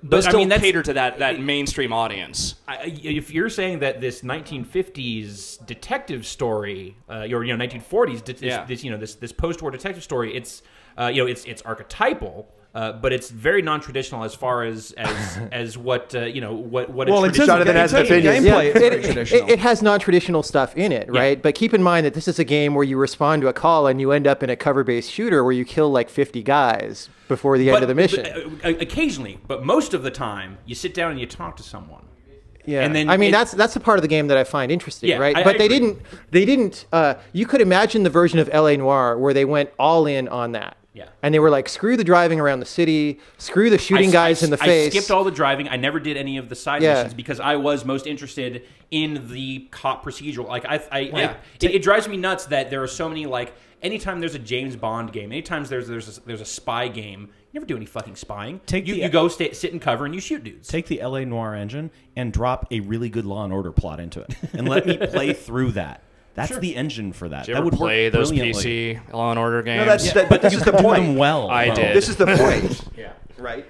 Those still cater to that mainstream audience. If you're saying that this 1950s detective story, or 1940s, this post-war detective story, it's archetypal. But it's very non-traditional as far as what what Well, in it's terms of Jonathan has an opinion. gameplay, it's very traditional. It has non-traditional stuff in it, right? But keep in mind that this is a game where you respond to a call and you end up in a cover-based shooter where you kill like 50 guys before the end of the mission. Occasionally, but most of the time, you sit down and you talk to someone. Yeah, And then I mean that's the part of the game that I find interesting, Yeah, right? I But they agree. didn't. You could imagine the version of LA Noire where they went all in on that. Yeah. And they were like, screw the driving around the city, screw the shooting guys in the face. I skipped all the driving. I never did any of the side Yeah. missions because I was most interested in the cop procedural. Like it drives me nuts that there are so many like. Anytime there's a James Bond game, anytime there's a spy game, you never do any fucking spying. You go sit in cover and you shoot dudes. Take the LA Noire engine and drop a really good Law and Order plot into it, and let me play through that. That's the engine for that. Did you that ever would play work those brilliantly. PC Law and Order games? No, but this is the Do them point. well. I though. did. This is the point. Yeah. Right?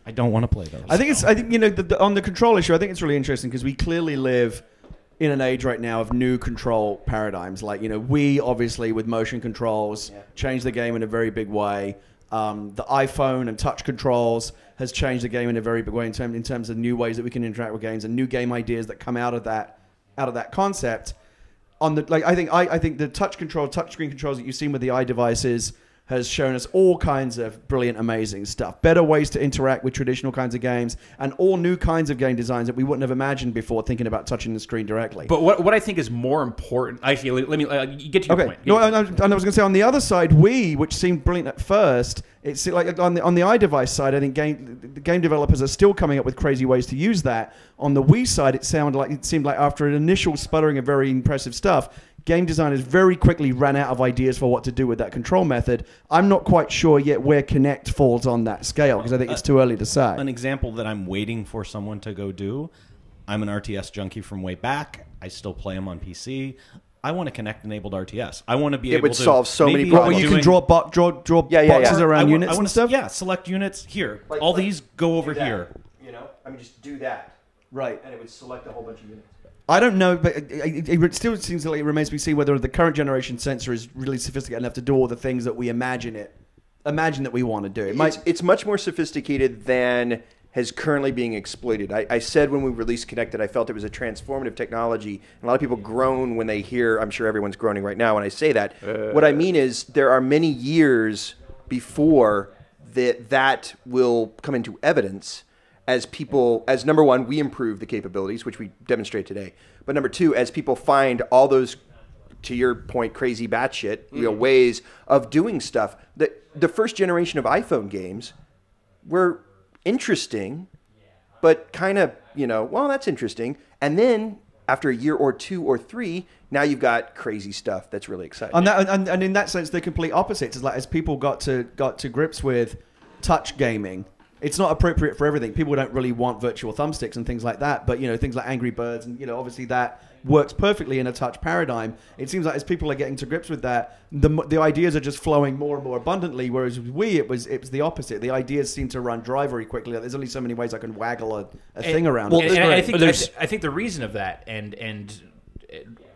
I don't want to play those. I think on the control issue, I think it's really interesting because we clearly live in an age right now of new control paradigms. Like, we obviously with motion controls changed the game in a very big way. The iPhone and touch controls has changed the game in a very big way in terms of new ways that we can interact with games and new game ideas that come out of that concept. I think the touchscreen controls that you've seen with the iDevices has shown us all kinds of brilliant, amazing stuff. Better ways to interact with traditional kinds of games, and all new kinds of game designs that we wouldn't have imagined before thinking about touching the screen directly. But what I think is more important, actually, let me get to your point. No, I was going to say on the other side, Wii, which seemed brilliant at first, it's like on the iDevice side, I think the game developers are still coming up with crazy ways to use that. On the Wii side, it seemed like after an initial sputtering of very impressive stuff, game designers very quickly ran out of ideas for what to do with that control method. I'm not quite sure yet where Kinect falls on that scale, because I think it's too early to say. An example that I'm waiting for someone to go do, I'm an RTS junkie from way back. I still play them on PC. I want a Kinect-enabled RTS. I want to be able to... It would solve so many Well, problems. you can draw boxes around units and stuff? Yeah, select units here. All these go over here. You know? I mean, just do that. Right. And it would select a whole bunch of units. I don't know, but it still seems like it remains to be seen whether the current generation sensor is really sophisticated enough to do all the things that we imagine that we want to do. It's much more sophisticated than has currently being exploited. I said when we released Kinect that I felt it was a transformative technology, and a lot of people groan when they hear, I'm sure everyone's groaning right now when I say that. What I mean is there are many years before that will come into evidence as number one, we improve the capabilities, which we demonstrate today. But number two, as people find all those, to your point, crazy batshit ways of doing stuff. The first generation of iPhone games were interesting, but kind of, well, that's interesting. And then after a year or two or three, now you've got crazy stuff that's really exciting. And in that sense, the complete opposite is like as people got to grips with touch gaming. It's not appropriate for everything. People don't really want virtual thumbsticks and things like that. But things like Angry Birds and obviously that works perfectly in a touch paradigm. It seems like as people are getting to grips with that, the ideas are just flowing more and more abundantly. Whereas with Wii, it was the opposite. The ideas seem to run dry very quickly. Like, there's only so many ways I can waggle a thing around. Well, and I think the reason of that, and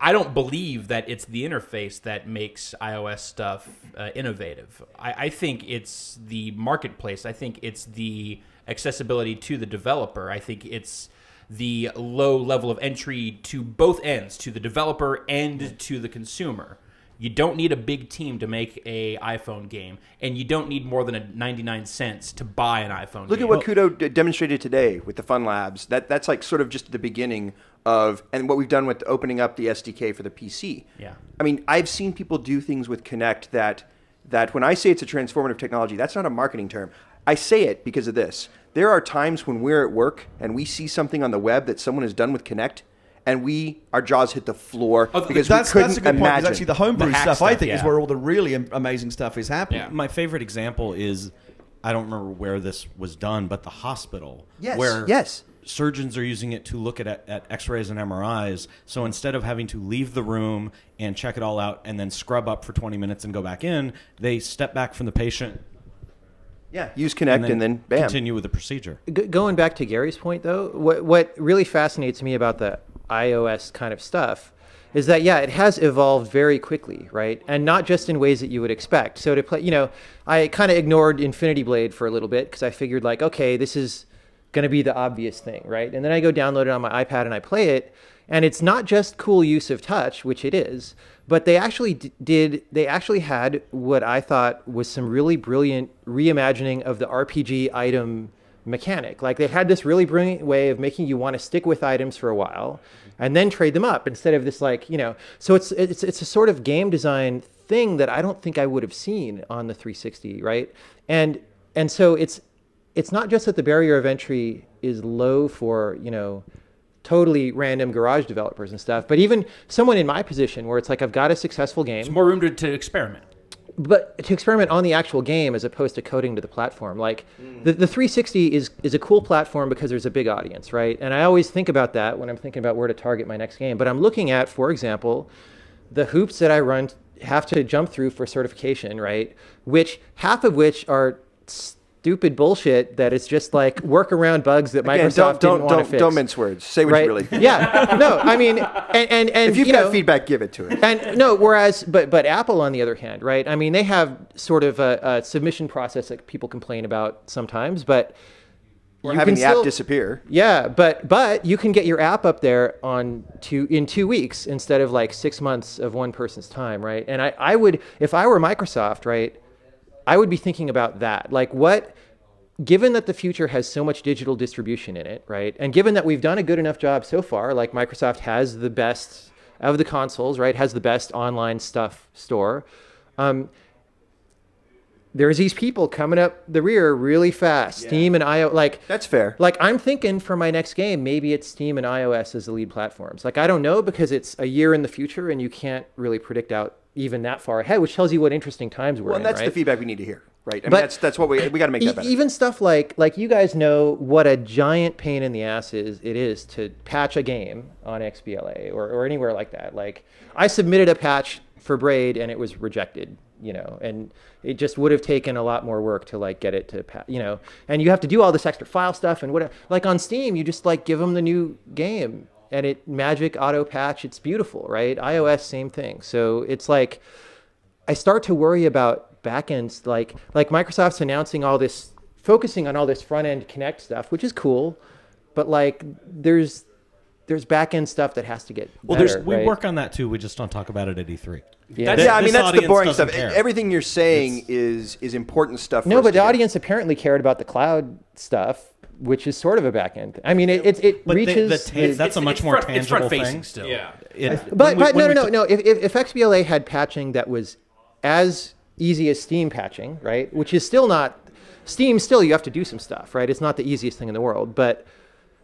I don't believe that it's the interface that makes iOS stuff innovative. I think it's the marketplace. I think it's the accessibility to the developer. I think it's the low level of entry to both ends, to the developer and to the consumer. You don't need a big team to make a iPhone game, and you don't need more than 99 cents to buy an iPhone game. Look at what Kudo demonstrated today with the Fun Labs. That's like sort of just the beginning of, and what we've done with opening up the SDK for the PC. Yeah. I mean, I've seen people do things with Kinect that when I say it's a transformative technology, that's not a marketing term. I say it because of this. There are times when we're at work and we see something on the web that someone has done with Kinect, and our jaws hit the floor because that's we couldn't a good imagine. point. Actually, the homebrew stuff, I think, yeah, is where all the really amazing stuff is happening. Yeah. My favorite example is, I don't remember where this was done, but the hospital. Yes. Where yes. surgeons are using it to look at X-rays and MRIs. So instead of having to leave the room and check it all out and then scrub up for 20 minutes and go back in, they step back from the patient. Yeah, use Kinect and then bam. Continue with the procedure. Going back to Gary's point, though, what really fascinates me about the iOS kind of stuff is that, yeah, it has evolved very quickly, right? And not just in ways that you would expect. So to play, I kind of ignored Infinity Blade for a little bit because I figured like, okay, this is going to be the obvious thing, right? And then I go download it on my iPad and I play it, and it's not just cool use of touch, which it is, but they actually they actually had what I thought was some really brilliant reimagining of the RPG item mechanic. Like they had this really brilliant way of making you want to stick with items for a while and then trade them up instead of this so it's a sort of game design thing that I don't think I would have seen on the 360, right? And so it's not just that the barrier of entry is low for, totally random garage developers and stuff, but even someone in my position where it's like I've got a successful game. There's more room to experiment. But to experiment on the actual game as opposed to coding to the platform. Like the 360 is a cool platform because there's a big audience, right? And I always think about that when I'm thinking about where to target my next game. But I'm looking at, for example, the hoops that I have to jump through for certification, right? Half of which are stupid bullshit that it's just like work around bugs that Microsoft didn't want to fix. Don't mince words. Say what you really think. Yeah. No, I mean, and if you've got feedback, give it to it. And no, whereas, but Apple on the other hand, right? I mean, they have sort of a submission process that people complain about sometimes, but or having the app disappear. Yeah, but you can get your app up there in 2 weeks instead of like 6 months of one person's time, right? And I would, if I were Microsoft, right, I would be thinking about that. Like what, given that the future has so much digital distribution in it, right? And given that we've done a good enough job so far, like Microsoft has the best of the consoles, right? Has the best online stuff store. There's these people coming up the rear really fast. Yeah. Steam and iOS, like that's fair. Like I'm thinking for my next game, maybe it's Steam and iOS as the lead platforms. Like I don't know because it's a year in the future and you can't really predict out even that far ahead, which tells you what interesting times we're in. Well, that's right? the feedback we need to hear, right? I mean, that's what we got to make that better. Even stuff like you guys know what a giant pain in the ass it is to patch a game on XBLA or anywhere like that. Like I submitted a patch for Braid and it was rejected. And it just would have taken a lot more work to like get it to, and you have to do all this extra file stuff and whatever. Like on Steam, you just like give them the new game and it magic auto patch. It's beautiful, right? iOS, same thing. So it's like, I start to worry about backends, like Microsoft's announcing all this, focusing on all this front end Kinect stuff, which is cool, but like there's back-end stuff that has to get better. We work on that too. We just don't talk about it at E3. Yeah, I mean, that's the boring stuff. Everything you're saying is important stuff. No, but the audience apparently cared about the cloud stuff, which is sort of a back-end. I mean, it reaches... That's a much more tangible thing. Still. Yeah. But no. If XBLA had patching that was as easy as Steam patching, right, which is still not... Steam still, you have to do some stuff, right? It's not the easiest thing in the world, but...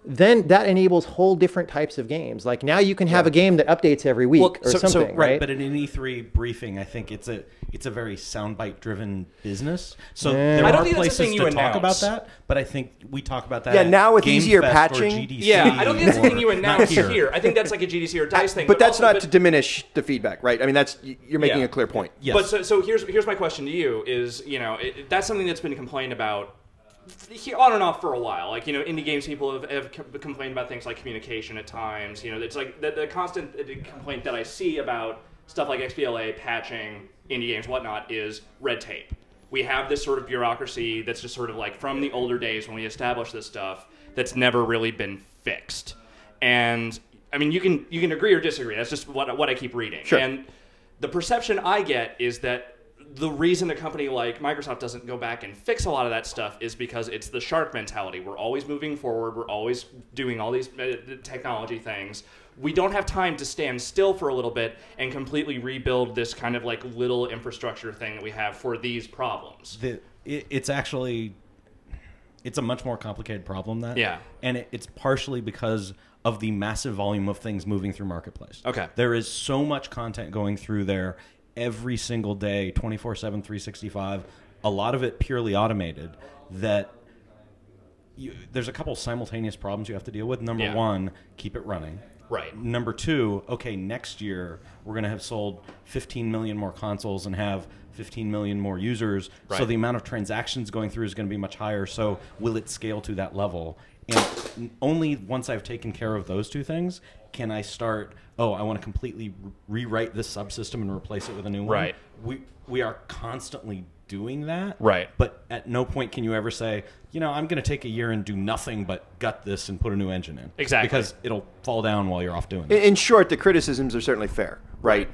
then that enables whole different types of games. Like now you can have a game that updates every week or something, right? But in an E3 briefing, I think it's a very soundbite driven business. So there I don't are think places that's to talk about that, but I think we talk about that. Yeah, now with Game easier Fest patching. or GDC. Yeah, I don't think that's a thing you announce here. here. I think that's like a GDC or DICE thing. But that's not to diminish the feedback, right? I mean, you're making a clear point. Yes. But so here's my question to you: is that's something that's been complained about on and off for a while. Like, indie games people have complained about things like communication at times. It's like the constant complaint that I see about stuff like XBLA, patching, indie games, whatnot, is red tape. We have this sort of bureaucracy that's just sort of like from the older days when we established this stuff that's never really been fixed. And, I mean, you can agree or disagree. That's just what I keep reading. Sure. And the perception I get is that the reason a company like Microsoft doesn't go back and fix a lot of that stuff is because it's the shark mentality. We're always moving forward. We're always doing all these technology things. We don't have time to stand still for a little bit and completely rebuild this kind of like little infrastructure thing that we have for these problems. It's a much more complicated problem than that. Yeah. And it's partially because of the massive volume of things moving through Marketplace. Okay. There is so much content going through there every single day, 24/7, 365, a lot of it purely automated, that there's a couple simultaneous problems you have to deal with. Number one, keep it running. Right. Number two, okay, next year we're going to have sold 15 million more consoles and have 15 million more users, so the amount of transactions going through is going to be much higher, so will it scale to that level? And only once I've taken care of those two things can I start, I want to completely rewrite this subsystem and replace it with a new one. Right. We are constantly doing that. Right. But at no point can you ever say, I'm going to take a year and do nothing but gut this and put a new engine in. Exactly. Because it'll fall down while you're off doing it. In short, the criticisms are certainly fair, right?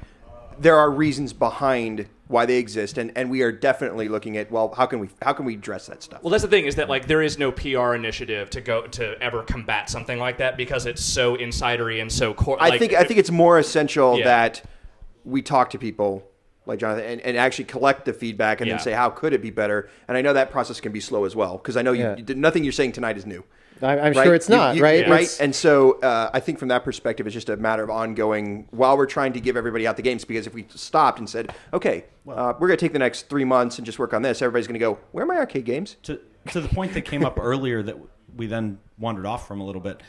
There are reasons behind why they exist, and we are definitely looking at, well, how can we address that stuff? Well, that's the thing, is that like there is no PR initiative to ever combat something like that because it's so insidery and so core. I think it's more essential that we talk to people like Jonathan and actually collect the feedback and then say, how could it be better? And I know that process can be slow as well, because I know nothing you're saying tonight is new. I'm sure it's not, right? Right? And so I think from that perspective, it's just a matter of ongoing while we're trying to give everybody out the games, because if we stopped and said, okay, we're going to take the next 3 months and just work on this, everybody's going to go, where are my arcade games? To the point that came up earlier that we then wandered off from a little bit,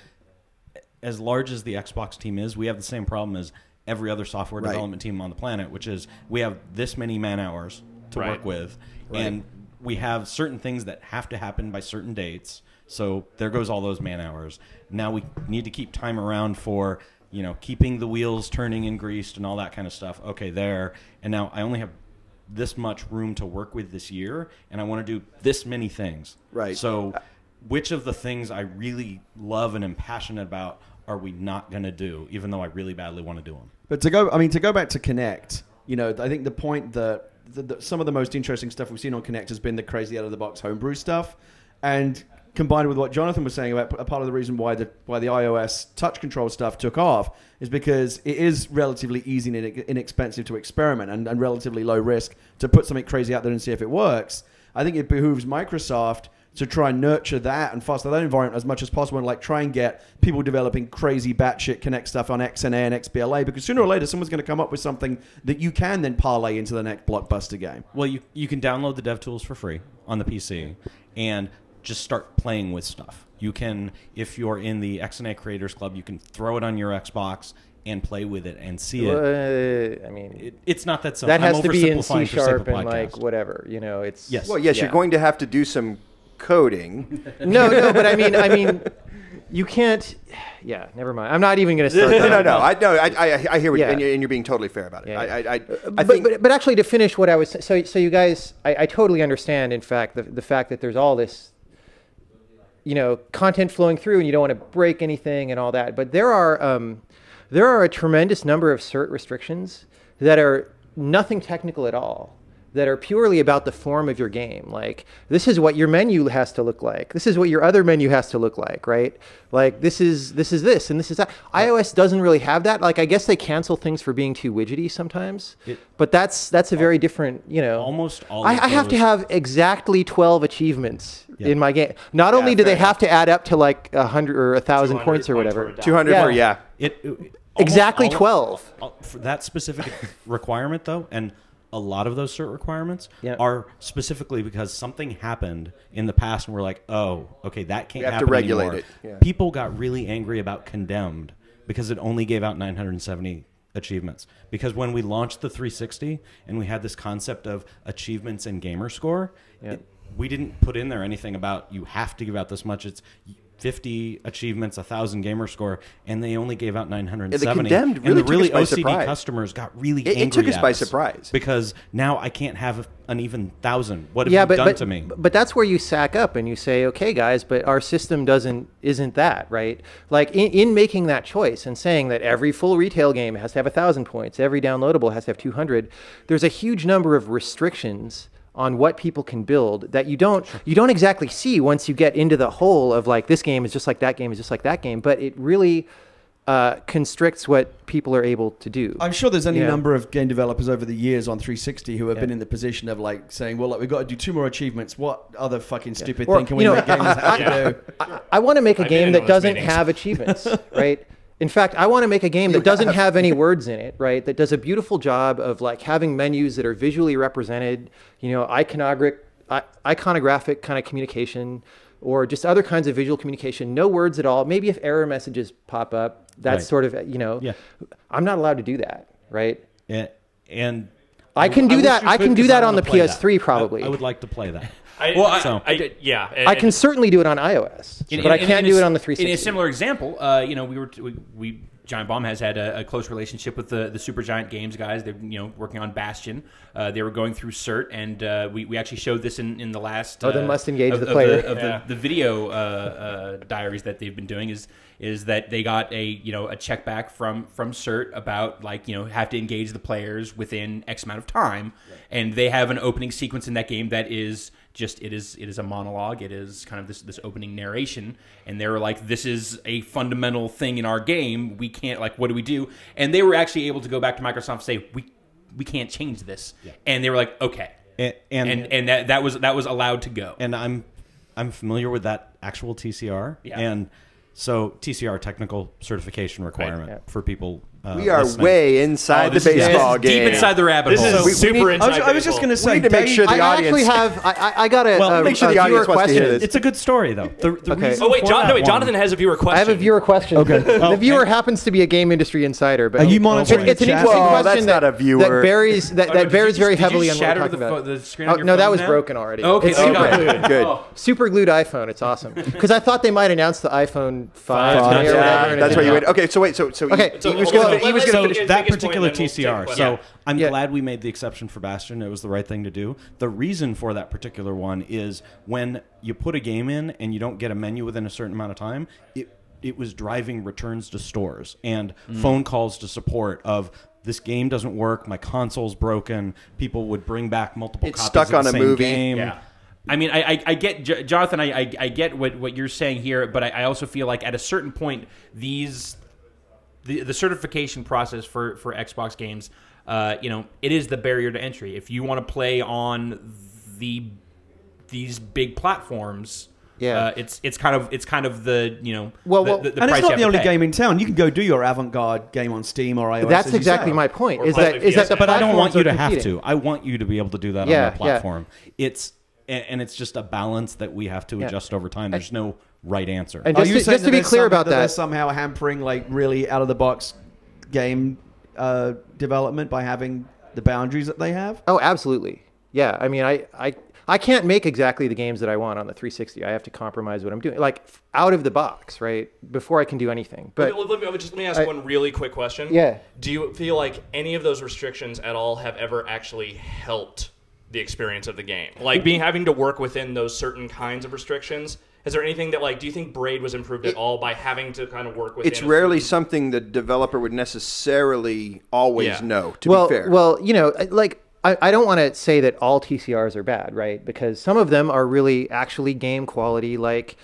as large as the Xbox team is, we have the same problem as every other software development team on the planet, which is we have this many man hours to work with, and we have certain things that have to happen by certain dates. So there goes all those man hours. Now we need to keep time around for, keeping the wheels turning and greased and all that kind of stuff. Okay, there. And now I only have this much room to work with this year, and I want to do this many things. Right. So which of the things I really love and am passionate about are we not going to do, even though I really badly want to do them? But to go back to Kinect, I think the point that some of the most interesting stuff we've seen on Kinect has been the crazy out-of-the-box homebrew stuff. And combined with what Jonathan was saying about a part of the reason why the iOS touch control stuff took off is because it is relatively easy and inexpensive to experiment and relatively low risk to put something crazy out there and see if it works. I think it behooves Microsoft to try and nurture that and foster that environment as much as possible, and like try and get people developing crazy batshit Kinect stuff on XNA and XBLA, because sooner or later someone's going to come up with something that you can then parlay into the next blockbuster game. Well, you can download the dev tools for free on the PC and just start playing with stuff. You can, if you're in the XNA Creators Club, you can throw it on your Xbox and play with it and see it. I mean, it's not that simple. That has to be in oversimplifying C# for sake of and podcast. like whatever, you know. It's Yes. Well, yes, Yeah. you're going to have to do some coding. no, but I mean, you can't. Yeah, never mind. I'm not even going to start. No. I hear what Yeah. and you're being totally fair about it. Yeah. I think. But actually, to finish what I was so you guys, I totally understand. In fact, the fact that there's all this, you know, content flowing through, and you don't want to break anything and all that. But there are a tremendous number of cert restrictions that are nothing technical at all, that are purely about the form of your game. Like, this is what your menu has to look like. This is what your other menu has to look like, right? Like, this is this and this is that. iOS doesn't really have that. Like, I guess they cancel things for being too widgety sometimes, but that's a very different, you know. Almost all I of have to those- have exactly 12 achievements Yeah. in my game. Not only do fair they have to add up to like 100 or 1,000 points or whatever. 200 Yeah. for, yeah. Exactly almost 12. For that specific requirement, though, and a lot of those cert requirements Yeah. are specifically because something happened in the past and we're like, oh, okay, that can't We have to happen regulate anymore. it, yeah. People got really angry about Condemned because it only gave out 970 achievements. Because when we launched the 360 and we had this concept of achievements and gamer score, we didn't put in there anything about you have to give out this much. It's 50 achievements, 1,000 gamer score, and they only gave out 970. The Condemned really and the took really us by OCD surprise. customers got really angry It took us at by surprise. because now I can't have an even 1,000. What have Yeah, you done but to me? But that's where you sack up and you say, okay, guys, but our system isn't that, right? Like in making that choice and saying that every full retail game has to have 1,000 points, every downloadable has to have 200, there's a huge number of restrictions on what people can build that you don't exactly see once you get into the whole of like this game is just like that game is just like that game, but it really constricts what people are able to do. I'm sure there's any Yeah. number of game developers over the years on 360 who have been in the position of like saying, well, look, we've got to do 2 more achievements. What other fucking stupid Or, thing can we you know, make games have to do? I want to make a I've been game in that those doesn't meetings. have achievements, right? In fact, I want to make a game that doesn't have any words in it, right? That does a beautiful job of like having menus that are visually represented, you know, iconographic kind of communication, or just other kinds of visual communication. No words at all. Maybe if error messages pop up, that's Right. sort of, you know, Yeah. I'm not allowed to do that, right? And I can do wish that. you I could can do 'cause that I on the wanna play that. PS3 probably. I would like to play that. Well, Yeah. I can certainly do it on iOS, but I can't do it on the 360. In a similar example, you know, we Giant Bomb has had a close relationship with the Supergiant Games guys. They're working on Bastion. They were going through CERT, and we actually showed this in the last. Oh, they must engage of the player. The video diaries that they've been doing is that they got a check back from CERT about have to engage the players within X amount of time, and they have an opening sequence in that game that is. It is a monologue. It is kind of this opening narration, and they were like, "This is a fundamental thing in our game. We can't what do we do?" And they were actually able to go back to Microsoft and say, "We can't change this." Yeah. And they were like, "Okay," and that was allowed to go. And I'm familiar with that actual TCR, and so TCR technical certification requirement for people. We are listening. way inside the baseball game. Deep inside the rabbit This hole. is super inside. I was just going to say, We need to make sure the I audience. actually have. I got a, make sure a the audience viewer wants to hear question. this. It's a good story though. The Okay. reason Oh wait, for that one- Jonathan has a viewer question. I have a viewer question. Okay. The viewer happens to be a game industry insider, but Are you monitoring It's the an chat? interesting Well, question that's not a viewer. that bears that Did bears you- very did you heavily on what we're shatter talking about. the screen on your No, that phone was now? broken already. Okay, It's thank super, God. Good. super glued iPhone. It's awesome because I thought they might announce the iPhone 5 today or whatever. Yeah, and that's it why you didn't. went. Okay, so wait. So Okay, he was well, going to So finish. that biggest point, particular and then we'll take TCR. questions. So I'm Yeah. glad we made the exception for Bastion. It was the right thing to do. The reason for that particular one is when you put a game in and you don't get a menu within a certain amount of time, it was driving returns to stores and phone calls to support of this game doesn't work, my console's broken, people would bring back multiple It's copies stuck of on the a same movie. game. Yeah. I mean, I get, Jonathan, I get what you're saying here, but I also feel like at a certain point, the certification process for Xbox games, it is the barrier to entry. If you want to play on these big platforms, it's kind of the the and price it's not you the have only to pay. game in town. You can go do your avant-garde game on Steam or iOS. That's as you exactly say. my point. Or Is that Fiesta. the But I don't want platforms you are to have competing. to. I want you to be able to do that on Yeah, that platform. It's just a balance that we have to adjust over time. There's no right answer. And Are just you to, saying just to that be there's clear some- about that they're that, somehow hampering like really out of the box game development by having the boundaries that they have? oh, absolutely. Yeah, I mean, I can't make exactly the games that I want on the 360. I have to compromise what I'm doing, like out of the box, right? Before I can do anything. But Let me ask one really quick question. Yeah. Do you feel like any of those restrictions at all have ever actually helped the experience of the game? Like having to work within those certain kinds of restrictions? Is there anything that, do you think Braid was improved at all by having to kind of work within? It's rarely something the developer would necessarily always know, to well, be fair. Well, I don't want to say that all TCRs are bad, right? Because some of them are really actually game quality, like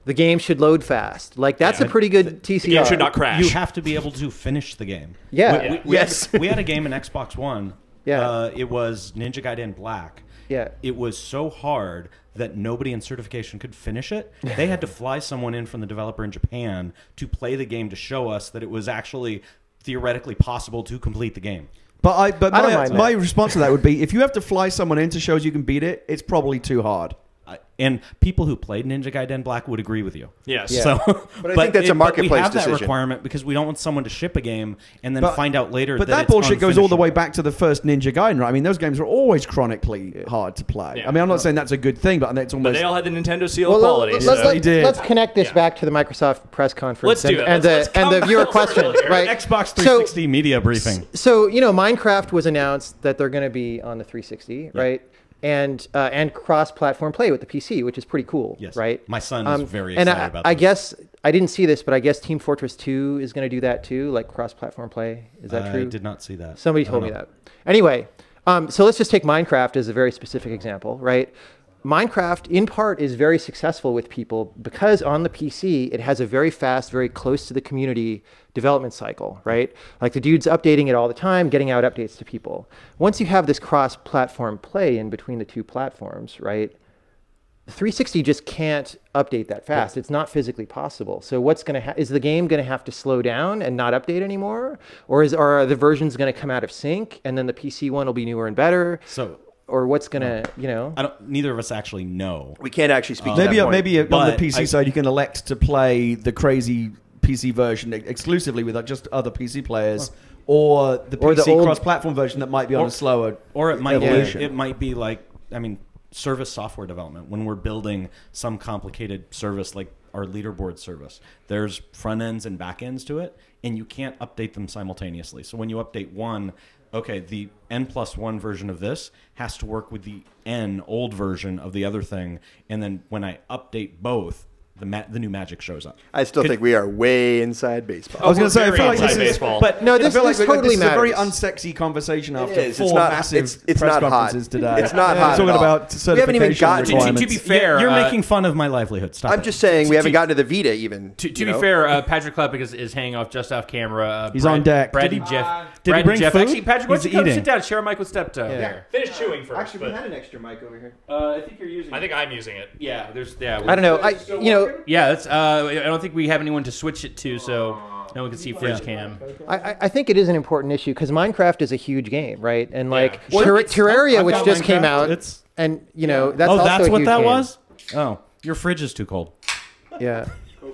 the game should load fast. Like that's a pretty good TCR. The game should not crash. You have to be able to finish the game. Yeah. We had a game in Xbox One. Yeah. It was Ninja Gaiden Black. Yeah. It was so hard that nobody in certification could finish it. They had to fly someone in from the developer in Japan to play the game to show us that it was actually theoretically possible to complete the game. But I don't mind my that. response to that would be, if you have to fly someone in to show us you can beat it, it's probably too hard. And people who played Ninja Gaiden Black would agree with you. Yes. Yeah. So, But I think that's a marketplace we have decision. that requirement because we don't want someone to ship a game and then But- find out later But that that it's bullshit goes all the unfinishable. way back to the first Ninja Gaiden, right? I mean, those games are always chronically hard to play. Yeah. I mean, I'm not saying that's a good thing, but it's But almost... they all had the Nintendo seal Well, of quality. let's connect this back to the Microsoft press conference Let's do it. and Let's the come viewer full questions, circle here. right? Xbox 360 media briefing. So Minecraft was announced that they're going to be on the 360, right? And cross-platform play with the PC, which is pretty cool, Yes. right? My son is very and excited about I this. guess I didn't see this, but I guess Team Fortress 2 is going to do that too, like cross-platform play. Is that true? I did not see that. Somebody I told don't me know. that. Anyway, so let's just take Minecraft as a very specific example, right? Minecraft, in part, is very successful with people because on the PC, it has a very fast, very close to the community development cycle, right? Like the dude's updating it all the time, getting out updates to people. Once you have this cross-platform play in between the two platforms, right? 360 just can't update that fast. It's not physically possible. So what's going to is the game going to have to slow down and not update anymore, or are the versions going to come out of sync and then the PC one will be newer and better? So, Or what's going to, neither of us actually know. we can't actually speak to that point. Maybe on the But PC side, you can elect to play the crazy PC version exclusively with just other PC players, or the Or the PC old- cross-platform version that might be on a slower Or it might evolution. it might be like, service software development. When we're building some complicated service like our leaderboard service, there's front ends and back ends to it, and you can't update them simultaneously. So when you update one, okay, the N+1 version of this has to work with the N old version of the other thing, and then when I update both, the new magic shows up. I still think we are way inside baseball. I was going to say, I very feel like this inside is, baseball. but No, I this- feel this like totally this is a very matters. unsexy conversation after is. four It's not- massive it's press not hot. conferences today. It's not hot Talking at all. about We haven't even certification gotten to- requirements. To be fair, You're making fun of my livelihood. Stop I'm it. just saying we haven't gotten to the Vita even. To you be know? fair, Patrick Klepek is hanging off just off camera. He's on deck. Brad Did and he- Jeff. did he Brad bring and Jeff. food? Actually, Patrick, why don't He's you come eating. sit down, share a mic with Steptoe? Yeah. Finish chewing first. Actually, we but had an extra mic over here. I think you're using. I think I'm using it. Yeah, I don't know. Yeah, that's. I don't think we have anyone to switch it to, so no one can see Fridge Cam. I think it is an important issue because Minecraft is a huge game, right? And like Well, Terraria, I've which got just came Minecraft. out, It's- and that's also that's a what huge that game. was? Oh, your fridge is too cold. Yeah, Oh,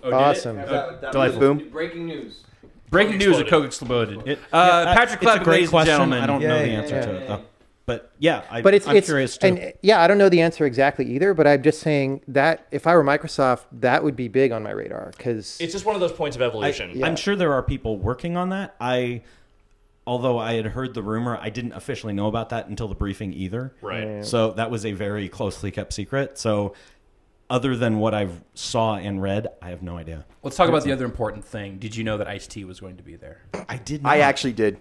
did it? awesome. Delightful. Boom. Breaking news. Breaking news: a exploded. Coke exploded. Yeah, Patrick it's a Klepek, great ladies and question. gentlemen. I don't know the Yeah, answer yeah, to it yeah. though. But yeah, But it's I'm curious too. and yeah, I don't know the answer exactly either. But I'm just saying that if I were Microsoft, that would be big on my radar because It's just one of those points of evolution. Yeah. I'm sure there are people working on that. Although I had heard the rumor, I didn't officially know about that until the briefing either. Right. Yeah. So that was a very closely kept secret. So other than what I've saw and read, I have no idea. Let's talk about the other important thing. Did you know that Ice-T was going to be there? I did not. I actually did.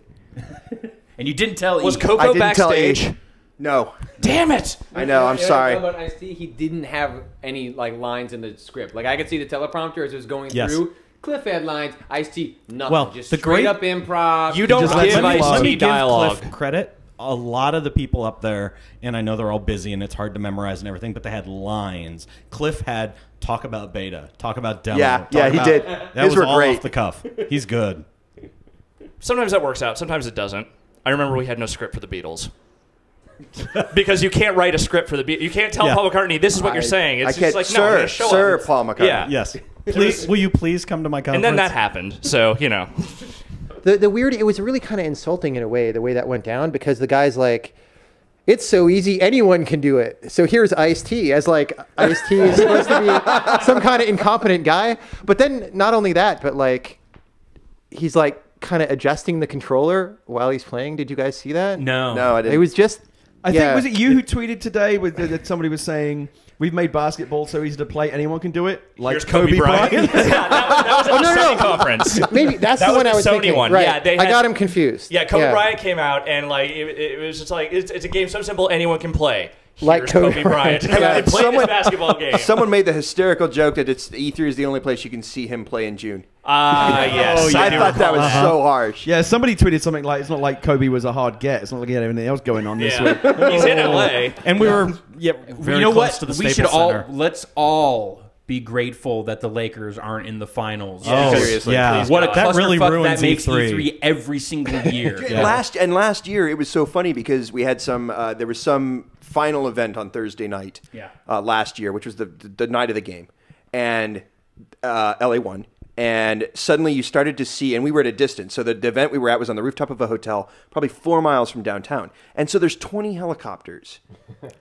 And you didn't tell Was E. Coco I didn't tell backstage? H. No. Damn it! I know. I'm sorry. About Ice-T, he didn't have any like lines in the script. Like I could see the teleprompter as it was going Yes. through. Cliff had lines. Ice-T, nothing. Well, just the straight great- up improv. You don't just give let me- Let me Ice-T give dialogue. Cliff credit. A lot of the people up there, and I know they're all busy and it's hard to memorize and everything, but they had lines. Cliff had talk about beta, talk about demo. Yeah, talk yeah, he about- did. That His was were all great. off the cuff. He's good. Sometimes that works out. Sometimes it doesn't. I remember we had no script for the Beatles. Because you can't write a script for the Beatles. You can't tell Yeah. Paul McCartney, this is what you're saying. It's I can't, just like, no, I'm sir, gonna show sir, up. Paul McCartney. Yeah. Yes. Please, will you please come to my conference? And then that happened. So, you know. The weird, it was really kind of insulting in a way, the way that went down, because the guy's like, it's so easy, anyone can do it. So here's Ice-T, as like, Ice-T is supposed to be some kind of incompetent guy. But then, not only that, but like, he's like kind of adjusting the controller while he's playing. Did you guys see that? No. No, I didn't. It was just, I yeah. think, was it you who tweeted today that somebody was saying, we've made basketball so easy to play, anyone can do it? Like Here's Kobe Bryant? Yeah, that was at the Sony conference. Maybe that's That the was one I the was Sony thinking. one. Right. Yeah, they I had- got him confused. Yeah, Kobe Bryant came out, and like it was just like, it's a game so simple, anyone can play. Like Here's Kobe Kobe Bryant. Bryant. Yeah, play Someone- this basketball game. Someone made the hysterical joke that E3 is the only place you can see him play in June. Yes. Oh, yeah. I do thought that was recall so harsh. Yeah, somebody tweeted something like, it's not like Kobe was a hard get. It's not like he had anything else going on this week. Yeah. He's in LA. And we were very You know close what? to the We Staples should all Center. let's all be grateful that the Lakers aren't in the finals. Oh, Seriously, yeah. please What a God. That really clusterfuck ruins that makes E3. E3 every single year. Yeah. Last year it was so funny because we had some there was some final event on Thursday night last year, which was the night of the game, and LA won. And suddenly you started to see, and we were at a distance. So the event we were at was on the rooftop of a hotel, probably 4 miles from downtown. And so there's 20 helicopters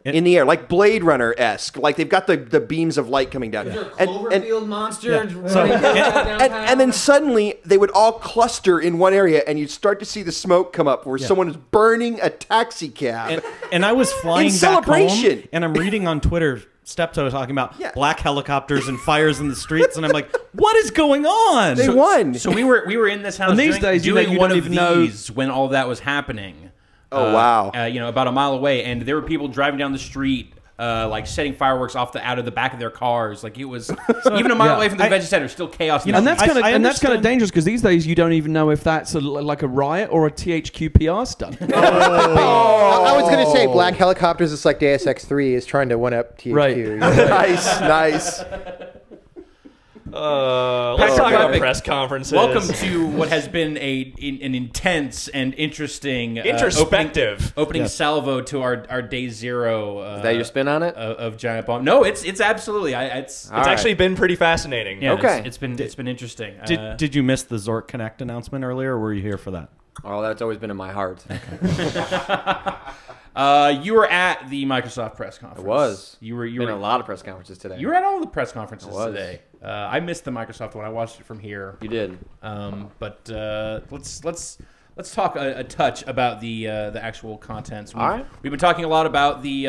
in the air, like Blade Runner-esque. Like they've got the beams of light coming down. Cloverfield monster. And then suddenly they would all cluster in one area, and you'd start to see the smoke come up where someone is burning a taxi cab. And I was flying In back celebration. home, and I'm reading on Twitter Steptoe talking about Yeah. black helicopters and fires in the streets, and I'm like, what is going on? They won. So we were in this house And these doing, days, you know, doing you one don't of even know- these when all that was happening. Oh, wow. About a mile away, and there were people driving down the street, like setting fireworks out of the back of their cars. Like it was even a mile away from the convention center, still chaos. And that's I- kind of I and that's kind of understand- dangerous because these days you don't even know if that's like a riot or a THQ PR stunt. I was going to say Black Helicopters is like Deus Ex 3 is trying to one-up THQ. Right. nice. Let's talk about press conferences. Welcome to what has been an intense and interesting Introspective. opening salvo to our day zero. Is that your spin on it? Of Giant Bomb? No, it's absolutely. It's All right. actually been pretty fascinating. yeah, Okay. It's been interesting. Did you miss the Zork Connect announcement earlier, or were you here for that? Oh, that's always been in my heart. You were at the Microsoft press conference. I was. You were. Been in a lot of press conferences today. You were at all the press conferences I was. today. I missed the Microsoft one. I watched it from here. You did. But let's talk a touch about the actual contents. All right. We've been talking a lot about the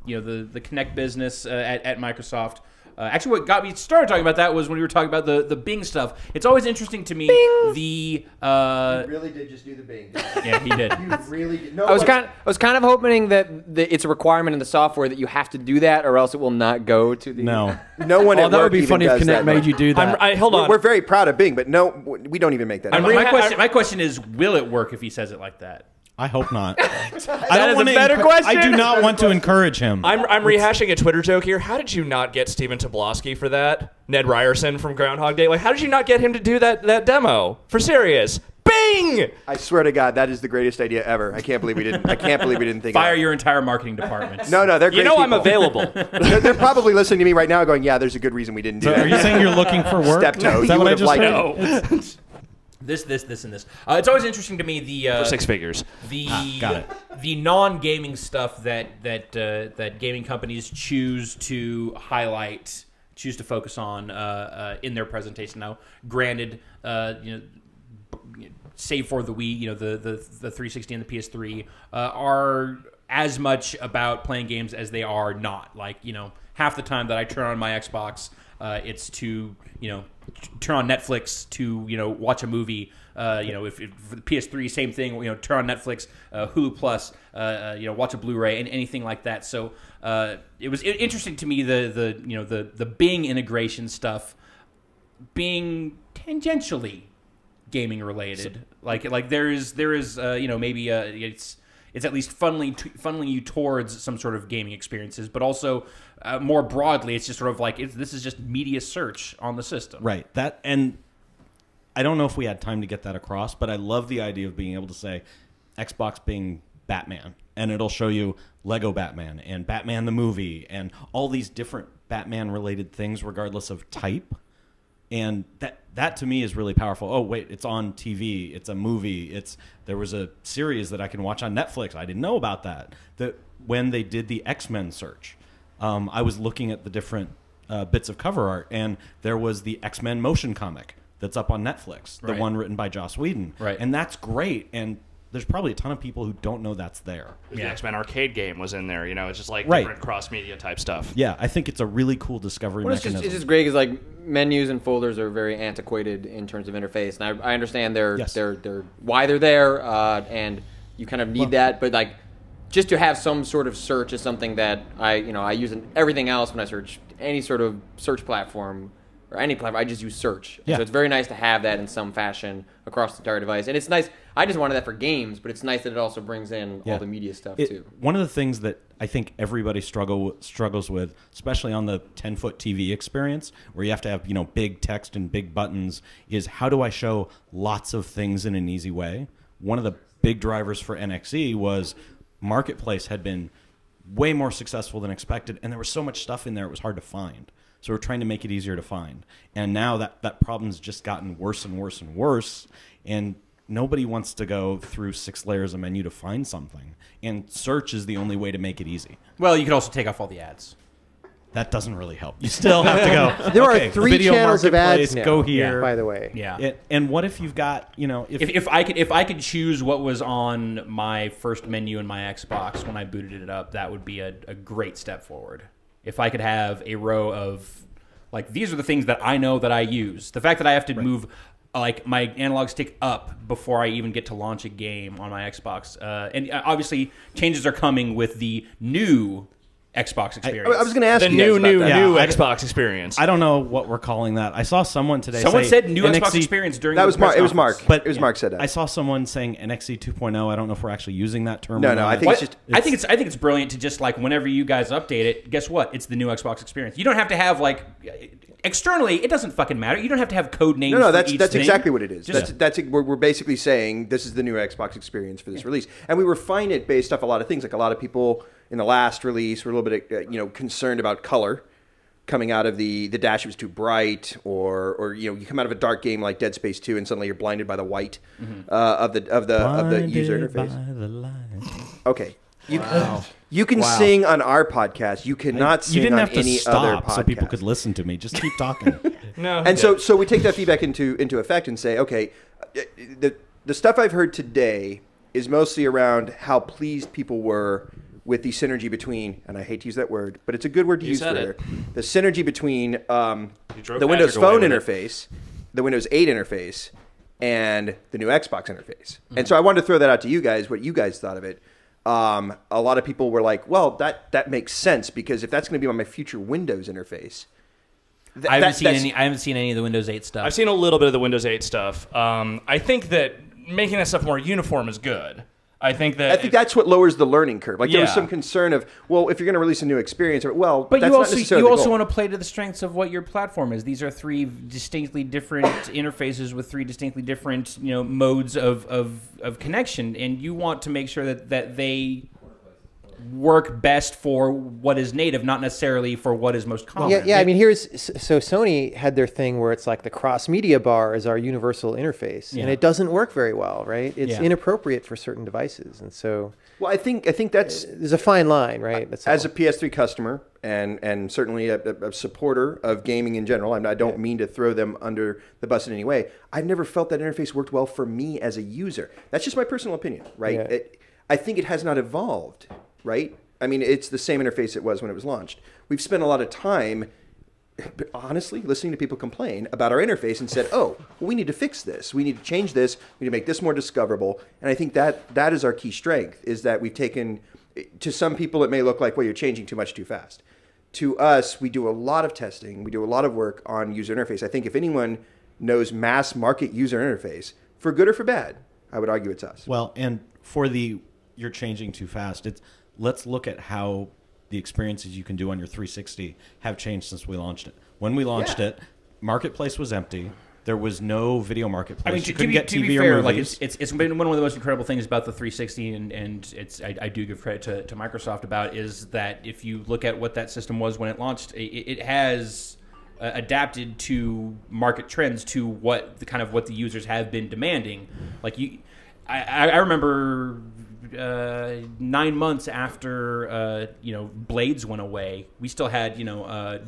Kinect business at Microsoft. Actually, what got me started talking about that was when we were talking about the Bing stuff. It's always interesting to me. You really did just do the Bing. Yeah, he did. You really did. No, I was kind of hoping that it's a requirement in the software that you have to do that, or else it will not go to the. No. no one Oh, at that work would be even funny if does Kinect that. made you do that. Hold on. We're very proud of Bing, but no, we don't even make that. My question is, will it work if he says it like that? I hope not. That is a better question. I do not want to encourage him. I'm rehashing a Twitter joke here. How did you not get Steven Tobolowsky for that? Ned Ryerson from Groundhog Day. Like, how did you not get him to do that demo? For serious. Bing! I swear to God, that is the greatest idea ever. I can't believe we didn't. think. Fire of it. your entire marketing department. No, they're great. You know I'm people. available. They're probably listening to me right now, going, "Yeah, there's a good reason we didn't do So that." are you saying you're looking for work? Steptoe, Is that you what I would've just liked heard? it. No. This, and this. It's always interesting to me For six figures. Got it. The non-gaming stuff that gaming companies choose to highlight, choose to focus on in their presentation. Now, granted, save for the Wii, the 360 and the PS3 are as much about playing games as they are not. Like, half the time that I turn on my Xbox, it's to turn on Netflix to watch a movie. If for the PS3, same thing. Turn on Netflix, Hulu Plus, watch a Blu-ray, and anything like that. So it was interesting to me the Bing integration stuff being tangentially gaming related. Like there is maybe it's at least funneling you towards some sort of gaming experiences, but also more broadly, it's just sort of like this is just media search on the system. Right. That, and I don't know if we had time to get that across, but I love the idea of being able to say Xbox being Batman, and it'll show you Lego Batman and Batman the movie and all these different Batman related things regardless of type. And that to me is really powerful. Oh wait, it's on TV. It's a movie. There was a series that I can watch on Netflix. I didn't know about that. That when they did the X-Men search, I was looking at the different bits of cover art, and there was the X-Men motion comic that's up on Netflix, the one written by Joss Whedon, right? And that's great. And there's probably a ton of people who don't know that's there. The X-Men arcade game was in there. It's just like different cross-media type stuff. Yeah, I think it's a really cool discovery mechanism. It's just great because like menus and folders are very antiquated in terms of interface, and I understand they're why they're there, and you kind of need that. But like, just to have some sort of search is something that I use in everything else when I search any sort of search platform. Or any platform, I just use search. Yeah. So it's very nice to have that in some fashion across the entire device. And it's nice. I just wanted that for games, but it's nice that it also brings in all the media stuff, too. One of the things that I think everybody struggles with, especially on the 10-foot TV experience, where you have to have big text and big buttons, is how do I show lots of things in an easy way? One of the big drivers for NXE was Marketplace had been way more successful than expected, and there was so much stuff in there it was hard to find. So we're trying to make it easier to find. And now that problem's just gotten worse and worse and worse. And nobody wants to go through 6 layers of menu to find something. And search is the only way to make it easy. Well, you could also take off all the ads. That doesn't really help. You still have to go. There are 3 channels of ads now, go here. by the way. Yeah. And what if you've got, if I could choose what was on my first menu in my Xbox when I booted it up, that would be a great step forward. If I could have a row of, like, these are the things that I know that I use. The fact that I have to move, like, my analog stick up before I even get to launch a game on my Xbox. And obviously, changes are coming with the new Xbox experience. I was going to ask the you new Xbox experience. I don't know what we're calling that. I saw someone today. Someone say said new NXE, Xbox experience during that was the Mark. press It was Mark. conference. But it was Mark said that. I saw someone saying NXE 2.0. I don't know if we're actually using that term. No, or no. not. I think it's just. I think it's brilliant to just, like, whenever you guys update it, guess what? It's the new Xbox experience. You don't have to have, like, externally, it doesn't fucking matter. You don't have to have code names. No, for that's each that's thing. exactly what it is. Just- We're basically saying this is the new Xbox experience for this release, and we refine it based off a lot of things. Like a lot of people in the last release were a little bit concerned about color coming out of the dash. It was too bright, or you come out of a dark game like Dead Space 2 and suddenly you're blinded by the white of the user interface. By the light. Okay. You can sing on our podcast. You cannot sing You didn't on have to any other stop podcast. so people could listen to me. Just keep talking. No. And so we take that feedback into effect and say, okay, the stuff I've heard today is mostly around how pleased people were with the synergy between, and I hate to use that word, but it's a good word to use for it. The synergy between the Windows Phone interface, the Windows 8 interface, and the new Xbox interface. And so I wanted to throw that out to you guys, what you guys thought of it. A lot of people were like, well, that makes sense, because if that's going to be on my future Windows interface, I haven't seen any of the Windows 8 stuff. I've seen a little bit of the Windows 8 stuff. I think that making that stuff more uniform is good. I think that's what lowers the learning curve. Like there was Yeah. some concern of, well, if you're going to release a new experience, well, But that's you not necessarily the also goal. want to play to the strengths of what your platform is. These are 3 distinctly different interfaces with 3 distinctly different modes of connection, and you want to make sure that they work best for what is native, not necessarily for what is most common. Yeah. I mean, so Sony had their thing where it's like the cross-media bar is our universal interface, and it doesn't work very well, right? It's inappropriate for certain devices, and so. Well, I think that's there's a fine line, right? That's as all. a PS3 customer and certainly a supporter of gaming in general. I don't mean to throw them under the bus in any way. I've never felt that interface worked well for me as a user. That's just my personal opinion, right? Yeah. I think it has not evolved, right? I mean, it's the same interface it was when it was launched. We've spent a lot of time, honestly, listening to people complain about our interface and said, oh, well, we need to fix this. We need to change this. We need to make this more discoverable. And I think that is our key strength, is that we've taken, to some people it may look like, well, you're changing too much too fast. To us, we do a lot of testing. We do a lot of work on user interface. I think if anyone knows mass market user interface, for good or for bad, I would argue it's us. Well, and for the you're changing too fast, let's look at how the experiences you can do on your 360 have changed since we launched it. When we launched it, Marketplace was empty. There was no video marketplace. I mean, you couldn't get to TV be or fair, movies. like it's been one of the most incredible things about the 360, and I do give credit to Microsoft about, is that if you look at what that system was when it launched, it has adapted to market trends, to what the users have been demanding. Like I remember 9 months after Blades went away, we still had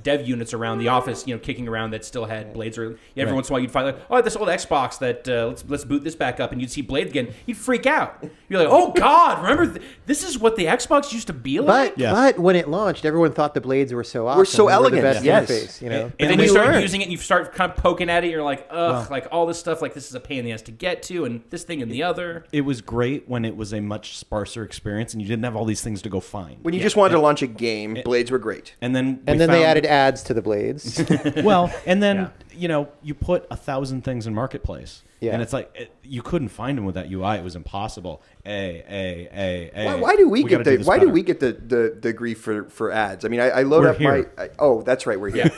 dev units around the office kicking around that still had Blades. Or every once in a while you'd find like, oh, this old Xbox that let's boot this back up, and you'd see Blades again. You'd freak out. You're like, oh God, remember this is what the Xbox used to be like. But when it launched, everyone thought the Blades were so awesome. We're so elegant. The best interface, But then you start using it, and you start kind of poking at it. You're like, ugh, like all this stuff. Like this is a pain in the ass to get to, and this thing and the other. It was great when it was a much sparser experience and you didn't have all these things to go find. When you just wanted to launch a game, Blades were great. And then they added ads to the Blades. Well, and then you put 1,000 things in Marketplace. Yeah. And it's like you couldn't find them with that UI. It was impossible. Why do we get the grief for ads? I mean, I load up my. Oh, that's right, we're here.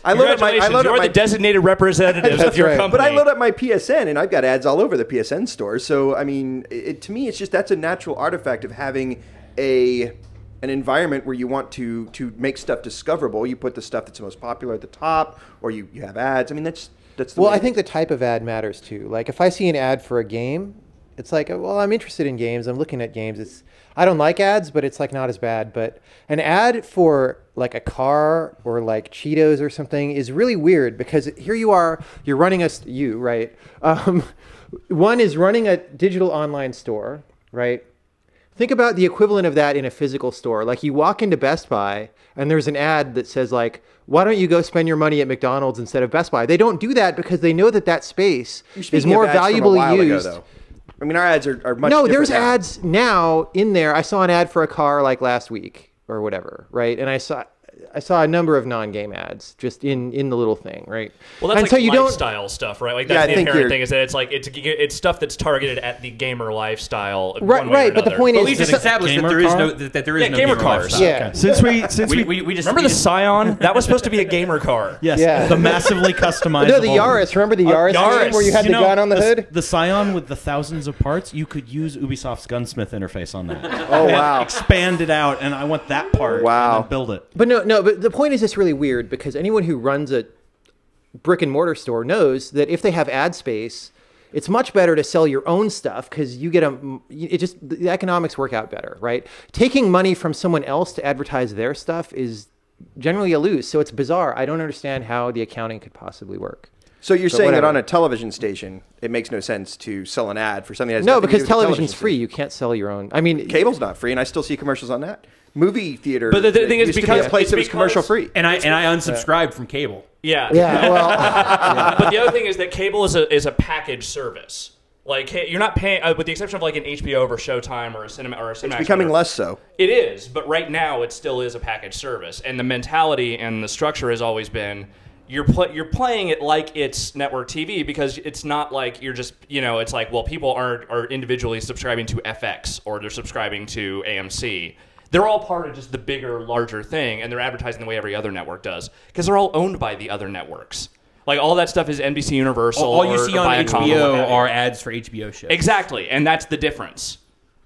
I load up my. You're the designated representatives of your company. But I load up my PSN, and I've got ads all over the PSN store. So I mean, to me, it's just that's a natural artifact of having an environment where you want to make stuff discoverable. You put the stuff that's most popular at the top, or you have ads. I mean, that's the way I think the type of ad matters too. Like if I see an ad for a game, it's like, well, I'm interested in games. I'm looking at games. I don't like ads, but it's like not as bad. But an ad for like a car or like Cheetos or something is really weird, because here you are, you're running right? One is running a digital online store, right? Think about the equivalent of that in a physical store. Like you walk into Best Buy and there's an ad that says like, why don't you go spend your money at McDonald's instead of Best Buy? They don't do that because they know that space is more valuably used. I mean, our ads are much different. No, there's ads now in there. I saw an ad for a car like last week or whatever, right? And I saw a number of non-game ads just in the little thing, right? Well, that's like lifestyle stuff, right? Like that's the inherent thing, is that it's like it's stuff that's targeted at the gamer lifestyle. Right. But the point is, we just established that there is no gamer cars. Yeah. Since we just remember the Scion, that was supposed to be a gamer car. Yes. Yeah. The massively customizable. No, the Yaris. Remember the Yaris game where you had the gun on the hood? The Scion with the thousands of parts. You could use Ubisoft's Gunsmith interface on that. Oh wow! Expand it out, and I want that part. Wow. And then build it. But no. But the point is, it's really weird because anyone who runs a brick and mortar store knows that if they have ad space, it's much better to sell your own stuff because you get the economics work out better, right? Taking money from someone else to advertise their stuff is generally a lose. So it's bizarre. I don't understand how the accounting could possibly work. So you're saying that on a television station, it makes no sense to sell an ad for something that's no, because television's free. You can't sell your own. I mean, cable's not free, and I still see commercials on that. Movie theater, but the thing is, because a place that was commercial free, and I unsubscribed from cable. Yeah. Well, but the other thing is that cable is a package service. Like you're not paying, with the exception of like an HBO or Showtime or a Cinemax. It's becoming less so. It is, but right now it still is a package service, and the mentality and the structure has always been. You're playing it like it's network TV, because it's not like you're just, it's like, well, people are individually subscribing to FX or they're subscribing to AMC. They're all part of just the bigger, larger thing, and they're advertising the way every other network does, because they're all owned by the other networks. Like, all that stuff is NBC Universal. All you see on HBO are ads for HBO shows. Exactly, and that's the difference.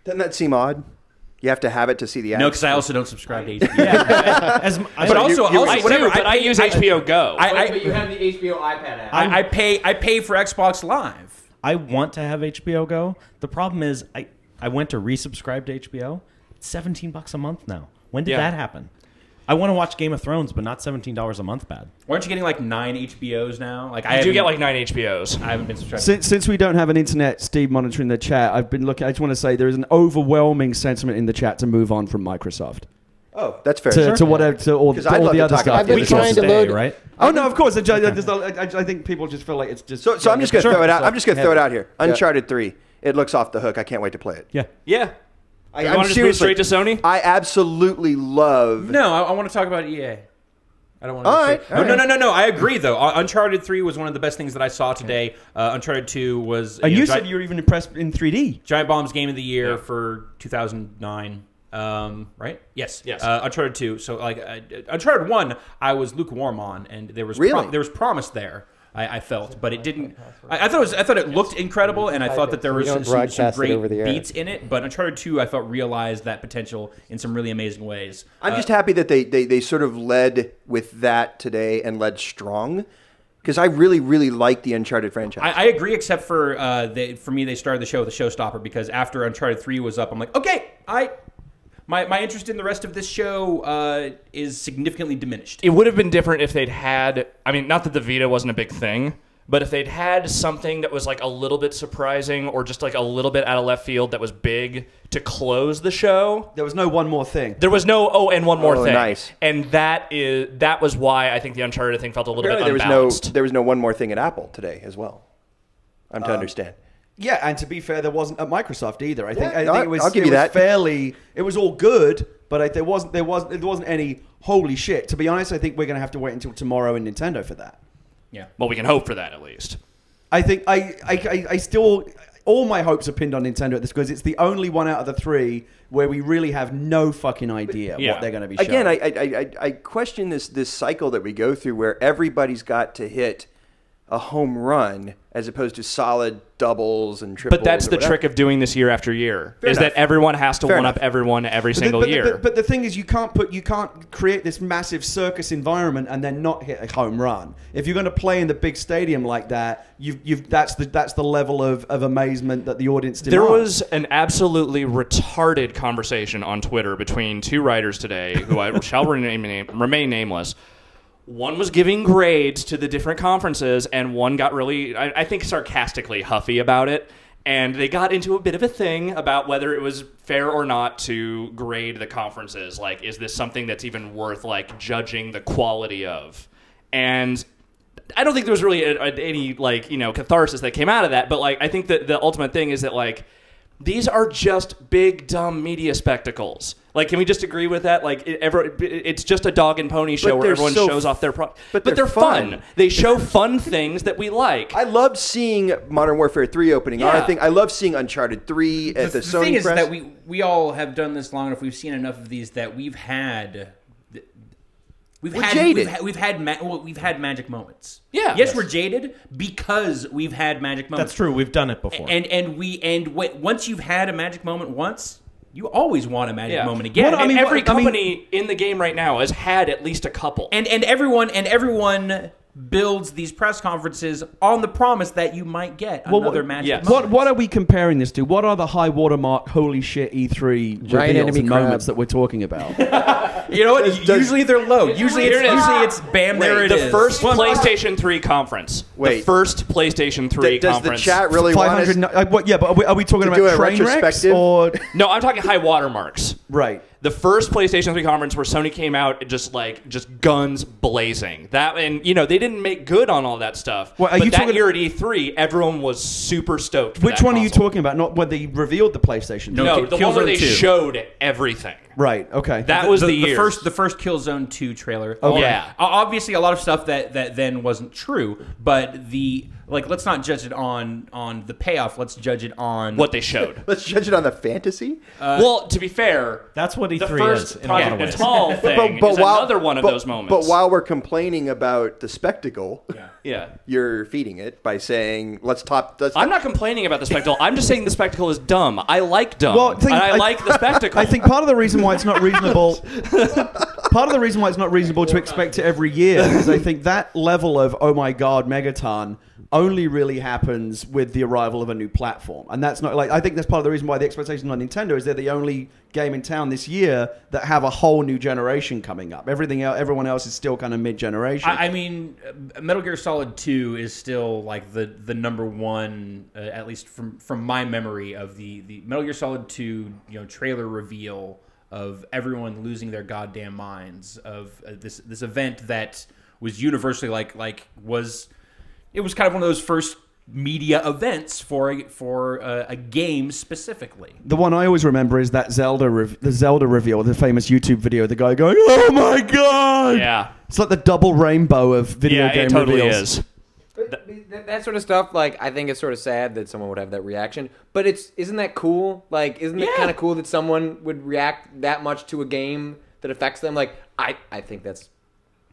Doesn't that seem odd? You have to have it to see the ads. No, because I also don't subscribe to HBO. But I use HBO Go. But you have the HBO iPad app. I pay for Xbox Live. I want to have HBO Go. The problem is, I went to resubscribe to HBO. It's $17 a month now. When did that happen? I want to watch Game of Thrones, but not $17 a month bad. Aren't you getting like 9 HBOs now? Like I do get like 9 HBOs. I haven't been subscribed. Since we don't have an internet, Steve monitoring the chat, I've been looking. I just want to say there is an overwhelming sentiment in the chat to move on from Microsoft. Oh, that's fair. To whatever, to all the I'd love other to talk stuff. about I've been trying to load. Right? Oh no, of course. I think people just feel like it's just. So I'm just going to throw it out. I'm just going to throw it out here. Uncharted 3. It looks off the hook. I can't wait to play it. Yeah. Yeah. I'm want to just move straight to Sony? I absolutely love. No, I want to talk about EA. I don't want to. All right. No. I agree though. Uncharted 3 was one of the best things that I saw today. Uncharted 2 was. And you said you were even impressed in 3D. Giant Bomb's Game of the Year for 2009. Right? Yes. Uncharted 2. So like Uncharted 1, I was lukewarm on, and there was there was promise there. I felt, but it didn't. I thought it looked incredible, and I thought that there was some great beats in it. But Uncharted 2, I felt realized that potential in some really amazing ways. I'm just happy that they sort of led with that today and led strong, because I really, really like the Uncharted franchise. I agree, except for for me, they started the show with a showstopper, because after Uncharted 3 was up, I'm like, okay, My interest in the rest of this show is significantly diminished. It would have been different if they'd had, I mean, not that the Vita wasn't a big thing, but if they'd had something that was like a little bit surprising or just like a little bit out of left field that was big to close the show. There was no one more thing. There was no, and one more thing. Nice. And that was why I think the Uncharted thing felt a little bit unbalanced. There was no one more thing at Apple today as well. I'm to understand. Yeah, and to be fair, there wasn't at Microsoft either. I think it was. I'll give you that. It was all good, but there wasn't any holy shit. To be honest, I think we're going to have to wait until tomorrow in Nintendo for that. Yeah. Well, we can hope for that at least. I think I still all my hopes are pinned on Nintendo at this, because it's the only one out of the 3 where we really have no fucking idea what they're going to be showing. Again, I question this cycle that we go through where everybody's got to hit a home run as opposed to solid doubles and triples. But that's the trick of doing this year after year, that everyone has to one-up everyone every single year. But the thing is, you can't create this massive circus environment and then not hit a home run. If you're going to play in the big stadium like that, that's the level of amazement that the audience demands. There was an absolutely retarded conversation on Twitter between 2 writers today, who I shall remain nameless. One was giving grades to the different conferences, and one got really, I think, sarcastically huffy about it. And they got into a bit of a thing about whether it was fair or not to grade the conferences. Like, is this something that's even worth, like, judging the quality of? And I don't think there was really any, like, catharsis that came out of that. But, like, I think that the ultimate thing is that, like, these are just big, dumb media spectacles. Like, can we just agree with that? Like, it's just a dog and pony show where everyone shows off their product. But they're fun. They show fun things that we like. I loved seeing Modern Warfare 3 opening. Yeah. I love seeing Uncharted 3 at the Sony press. The thing is that we all have done this long enough. We've seen enough of these that we've had magic moments. Yeah. Yes, we're jaded because we've had magic moments. That's true. We've done it before. Once you've had a magic moment once, you always want a magic moment again. Well, every company in the game right now has had at least a couple. And everyone builds these press conferences on the promise that you might get another magic moment. What are we comparing this to? What are the high watermark, holy shit, E3 reveals and moments that we're talking about? You know what? Usually they're low. Usually it's bam, there it is. The first PlayStation 3 conference. Wait. The first PlayStation 3 Does conference. the chat really want us but are we talking do about a train wrecks retrospective? or No, I'm talking high watermarks. right? The first PlayStation 3 conference where Sony came out just guns blazing. That, and they didn't make good on all that stuff. Well, but that year at E3, everyone was super stoked. Which one are you talking about? Not when they revealed the PlayStation? No, the one where they showed everything. Right. Okay. That was the year. The first Killzone 2 trailer. Okay. Yeah. Obviously, a lot of stuff that then wasn't true, but let's not judge it on the payoff. Let's judge it on what they showed. Let's judge it on the fantasy. Well, to be fair, that's what E3 the first is in a lot of Project ways. Natal thing is another one of those moments. But while we're complaining about the spectacle, yeah, you're feeding it by saying, let's top. I'm not complaining about the spectacle. I'm just saying the spectacle is dumb. I like dumb. Well, I like the spectacle. I think part of the reason why it's not reasonable. Part of the reason why it's not reasonable to expect it every year is I think that level of oh my god megaton only really happens with the arrival of a new platform. And that's not like, I think that's part of the reason why the expectation on Nintendo is they're the only game in town this year that have a whole new generation coming up. Everyone else is still kind of mid-generation. I mean, Metal Gear Solid 2 is still like the number one, at least from my memory of the Metal Gear Solid 2, trailer reveal of everyone losing their goddamn minds, of this event that was universally it was kind of one of those first media events for a game specifically. The one I always remember is that the Zelda reveal, the famous YouTube video, the guy going, "Oh my god!" Yeah, it's like the double rainbow of video game it totally reveals. is. That sort of stuff, I think it's sort of sad that someone would have that reaction. But isn't that cool? Isn't it kind of cool that someone would react that much to a game that affects them? I think that's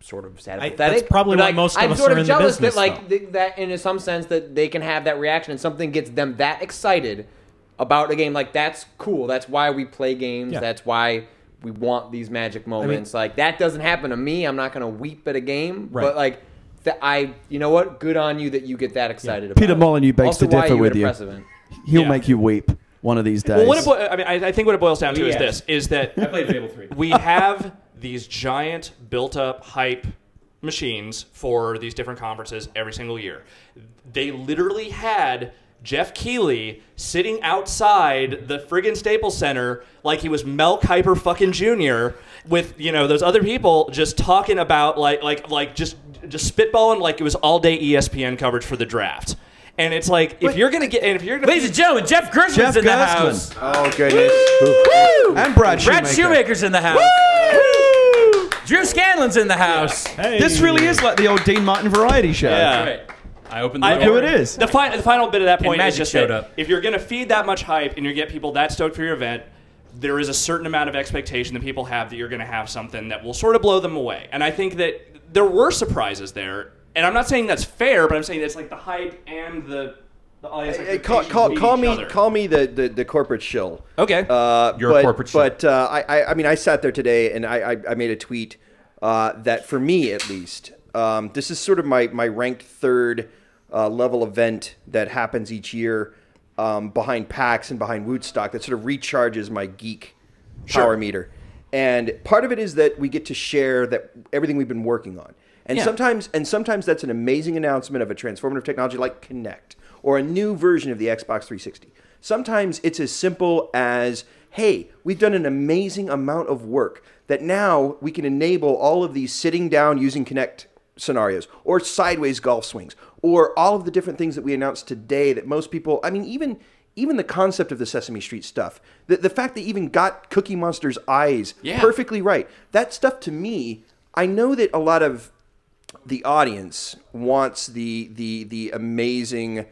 sort of sad. That's probably why most of us are in the business. I'm sort of jealous that in some sense that they can have that reaction and something gets them that excited about a game. That's cool. That's why we play games. Yeah. That's why we want these magic moments. That doesn't happen to me. I'm not going to weep at a game. Right. But you know what? Good on you that you get that excited about Peter it. Molyneux begs Also, to why differ you with at a you. press event? He'll make you weep one of these days. Well, I think what it boils down to is this: is that I played Fable 3. we have these giant built-up hype machines for these different conferences every single year. They literally had Jeff Keighley sitting outside the friggin' Staples Center like he was Mel Kiper fucking Jr. with those other people just talking about just spitballing like it was all day ESPN coverage for the draft. And it's if you're gonna Ladies and gentlemen, Jeff Gershman's in the house. Oh, goodness. Woo! And Brad Shoemaker's in the house. Drew Scanlon's in the house. Yeah. Hey. This really is like the old Dean Martin variety show. Yeah. Right. I opened the Look door. who it is. The final bit of that point is Magic just showed that up. if you're going to feed that much hype and you get people that stoked for your event, there is a certain amount of expectation that people have that you're going to have something that will sort of blow them away. And I think that there were surprises there. And I'm not saying that's fair, but I'm saying that's the hype and the audience expectations Call me the corporate shill. Okay. You're a corporate shill. But I sat there today and I made a tweet that for me at least, this is sort of my ranked third level event that happens each year behind PAX and behind Woodstock that sort of recharges my geek power meter. And part of it is that we get to share everything we've been working on. And sometimes that's an amazing announcement of a transformative technology like Kinect or a new version of the Xbox 360. Sometimes it's as simple as, hey, we've done an amazing amount of work that now we can enable all of these sitting down using Kinect scenarios or sideways golf swings or all of the different things that we announced today that most people, even the concept of the Sesame Street stuff, the fact they even got Cookie Monster's eyes perfectly right, that stuff to me, I know that a lot of the audience wants the amazing,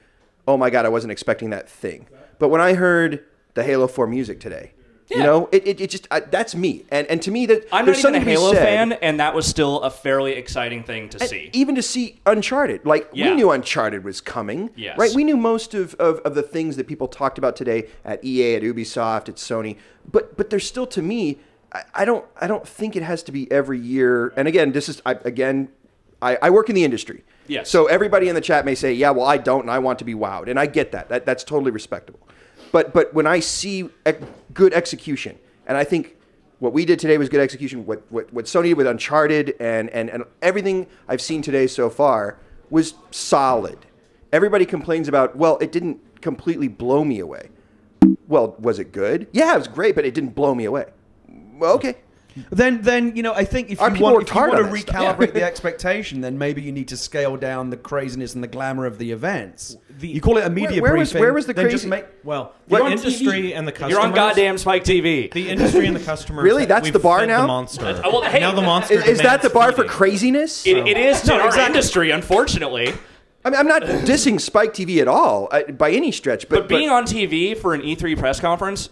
oh my God, I wasn't expecting that thing. But when I heard the Halo 4 music today, it just that's me, and to me that I'm not even a Halo fan, and that was still a fairly exciting thing to see. Even to see Uncharted, we knew Uncharted was coming, right? We knew most of the things that people talked about today at EA, at Ubisoft, at Sony, but there's still, to me, I don't think it has to be every year. And again, I work in the industry, so everybody in the chat may say, yeah, well, I don't, and I want to be wowed, and I get that. That's totally respectable. But when I see good execution, and I think what we did today was good execution, what Sony did with Uncharted and everything I've seen today so far was solid. Everybody complains about, well, it didn't completely blow me away. Well, was it good? Yeah, it was great, but it didn't blow me away. Well, okay. Then I think if you want to recalibrate the expectation, then maybe you need to scale down the craziness and the glamour of the events. You call it a media briefing. Where was the crazy? The industry and the customers. You're on goddamn Spike TV. The industry and the customers. Really? That's the bar now? The monster. Well, hey, now the monster is that the bar feeding. for craziness? It is in our industry, unfortunately. I'm not dissing Spike TV at all by any stretch, but being on TV for an E3 press conference,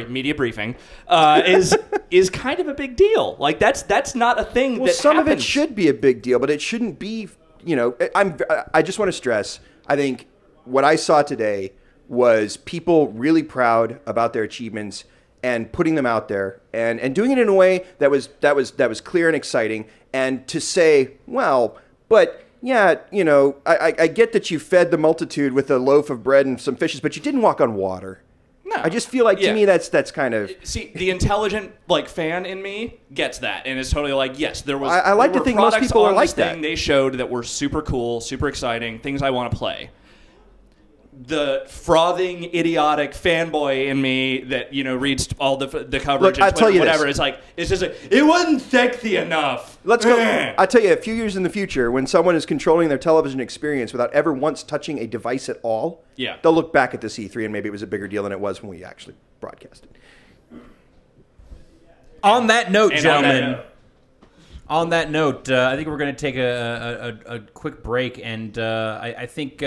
media briefing, is kind of a big deal. That's not a thing. Well, some of it should be a big deal, but it shouldn't be. I just want to stress. I think what I saw today was people really proud about their achievements and putting them out there and doing it in a way that was clear and exciting. And to say, well, but yeah, you know, I get that you fed the multitude with a loaf of bread and some fishes, but you didn't walk on water. No. I just feel like, to me, that's kind of... See, the intelligent fan in me gets that, and it's totally like, yes, there was... I like to think most people are like that. They showed that were super cool, super exciting, things I want to play. The frothing, idiotic fanboy in me that, reads all the coverage and Twitter, whatever, it's like, it's just like, it wasn't sexy enough. Let's go. I tell you, a few years in the future, when someone is controlling their television experience without ever once touching a device at all, they'll look back at this E3 and maybe it was a bigger deal than it was when we actually broadcasted. On that note, gentlemen, on that note, I think we're going to take a quick break, and I think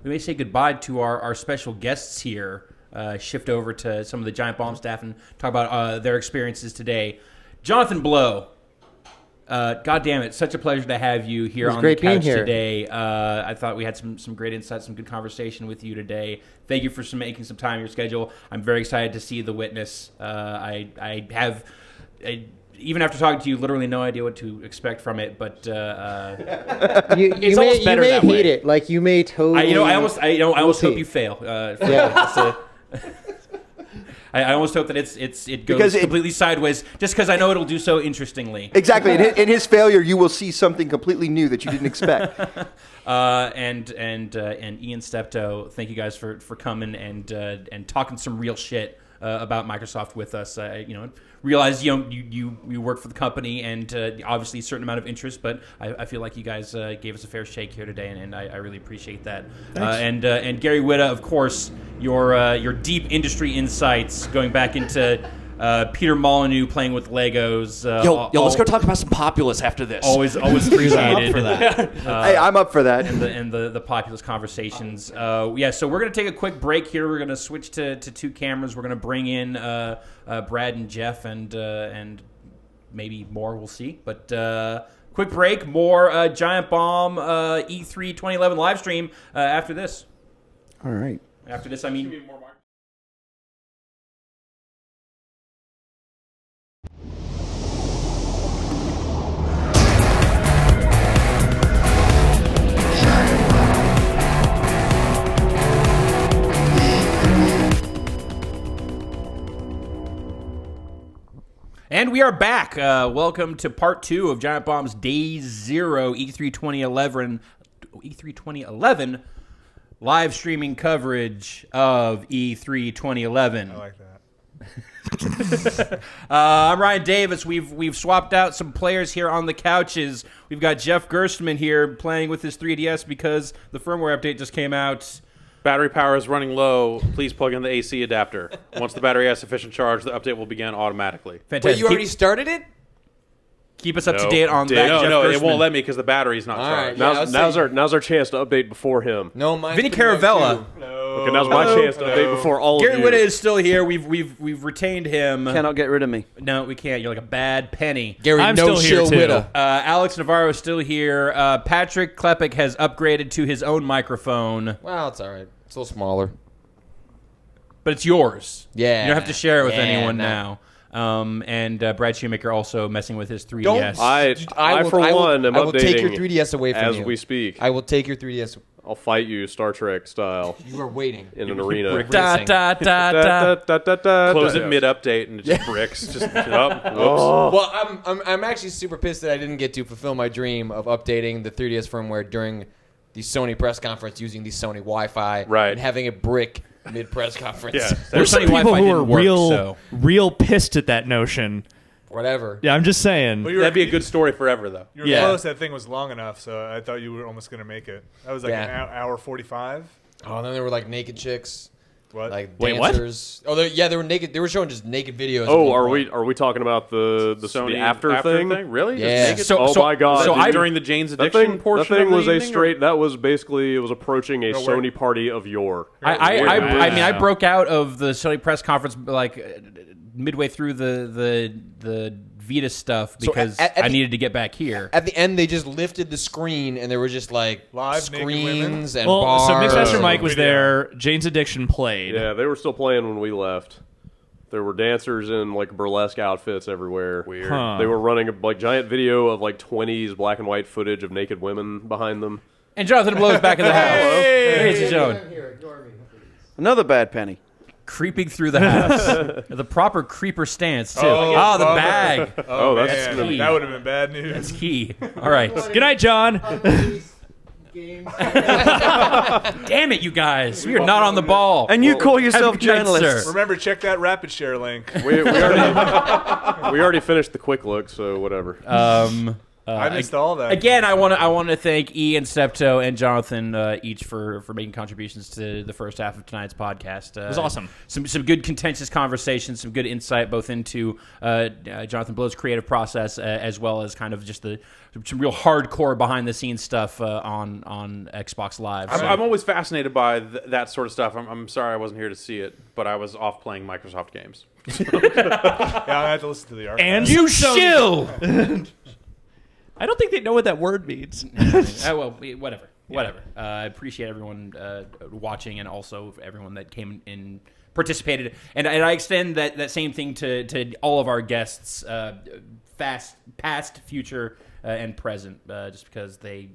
we may say goodbye to our special guests here, shift over to some of the Giant Bomb staff and talk about their experiences today. Jonathan Blow, God damn it, such a pleasure to have you here on the couch today. I thought we had some great insights, some good conversation with you today. Thank you for making some time in your schedule. I'm very excited to see The Witness. I have... even after talking to you, literally no idea what to expect from it, but you may hate it. Like, you may totally. I almost hope you fail. I almost hope that it goes completely sideways, just because I know it'll do so interestingly. Exactly. In his failure, you will see something completely new that you didn't expect. And Ian Steptoe, thank you guys for coming and talking some real shit about Microsoft with us. Realize you work for the company, and obviously a certain amount of interest, but I feel like you guys gave us a fair shake here today, and I really appreciate that. And Gary Whitta, of course, your deep industry insights going back into Peter Molyneux playing with Legos. Let's go talk about some Populous after this. Always appreciated for that. Hey, I'm up for that. And the Populous conversations. So we're going to take a quick break here. We're going to switch to two cameras. We're going to bring in Brad and Jeff and maybe more. We'll see. But quick break. More Giant Bomb E3 2011 live stream after this. All right. After this, I mean... And we are back. Welcome to part 2 of Giant Bomb's Day Zero E3 2011 live streaming coverage of E3 2011. I like that. I'm Ryan Davis. We've swapped out some players here on the couches. We've got Jeff Gerstmann here playing with his 3DS because the firmware update just came out. Battery power is running low. Please plug in the AC adapter. Once the battery has sufficient charge, the update will begin automatically. Fantastic. Wait, you already started it? Keep us up to date on that. No, it won't let me because the battery's not charged. Now's our chance to update before him. No, mine's Vinny Caravella. Okay, now's my chance to update before all Gary of you. Whitta is still here. We've retained him. Cannot get rid of me. No, we can't. You're like a bad penny. Gary, I'm still here too. Whitta. Alex Navarro is still here. Patrick Klepek has upgraded to his own microphone. Well, it's all right. It's a little smaller. But it's yours. Yeah. You don't have to share it with anyone now. And Brad Shoemaker also messing with his 3DS. I will take your 3DS away from you. as we speak. I will take your 3DS. I'll fight you Star Trek style. You are waiting. In an arena. Close it mid-update and it just bricks. Just up. Well, I'm actually super pissed that I didn't get to fulfill my dream of updating the 3DS firmware during the Sony press conference using the Sony Wi-Fi and having it brick mid-press conference. Yeah. There's some people who are real pissed at that notion. Whatever. Yeah, I'm just saying. That'd be a good story forever, though. You were close. That thing was long enough, so I thought you were almost going to make it. That was like an hour 45. Oh, and then there were like naked chicks. What? Like Wait, dancers. What? Oh, they were naked. They were showing just naked videos. Oh, are we talking about the Sony after thing? Really? Yeah. My God! During the Jane's Addiction portion, that thing was a straight. That was basically it was approaching a Sony party of yore. I mean, I broke out of the Sony press conference like midway through the Vita stuff because I needed to get back here. At the end, they just lifted the screen and there were just like live screens and bars. So Mixmaster Mike was there. Jane's Addiction played. Yeah, they were still playing when we left. There were dancers in like burlesque outfits everywhere. Weird. They were running a like giant video of like 20s black and white footage of naked women behind them. And Jonathan Blow's back in the house. Hey, ladies and gentlemen. Another bad penny. Creeping through the house. The proper creeper stance, too. The bag. Oh, that's key. That would have been bad news. That's key. All right. Good night, John. Damn it, you guys. We are not on the ball. And you call yourself Have a good night, journalists. sir. Remember, check that rapid share link. We already finished the quick look, so whatever. I missed all that. Again, I want to thank E and Steptoe and Jonathan each for making contributions to the first half of tonight's podcast. It was awesome. Some good contentious conversations, some good insight both into Jonathan Blow's creative process as well as kind of just some real hardcore behind the scenes stuff on Xbox Live. I'm always fascinated by that sort of stuff. I'm sorry I wasn't here to see it, but I was off playing Microsoft games. Yeah, I had to listen to the archive. And you shill. I don't think they know what that word means. Well, whatever. Whatever. I appreciate everyone watching and also everyone that came in, participated. And I extend that same thing to all of our guests, past, future, and present, just because they,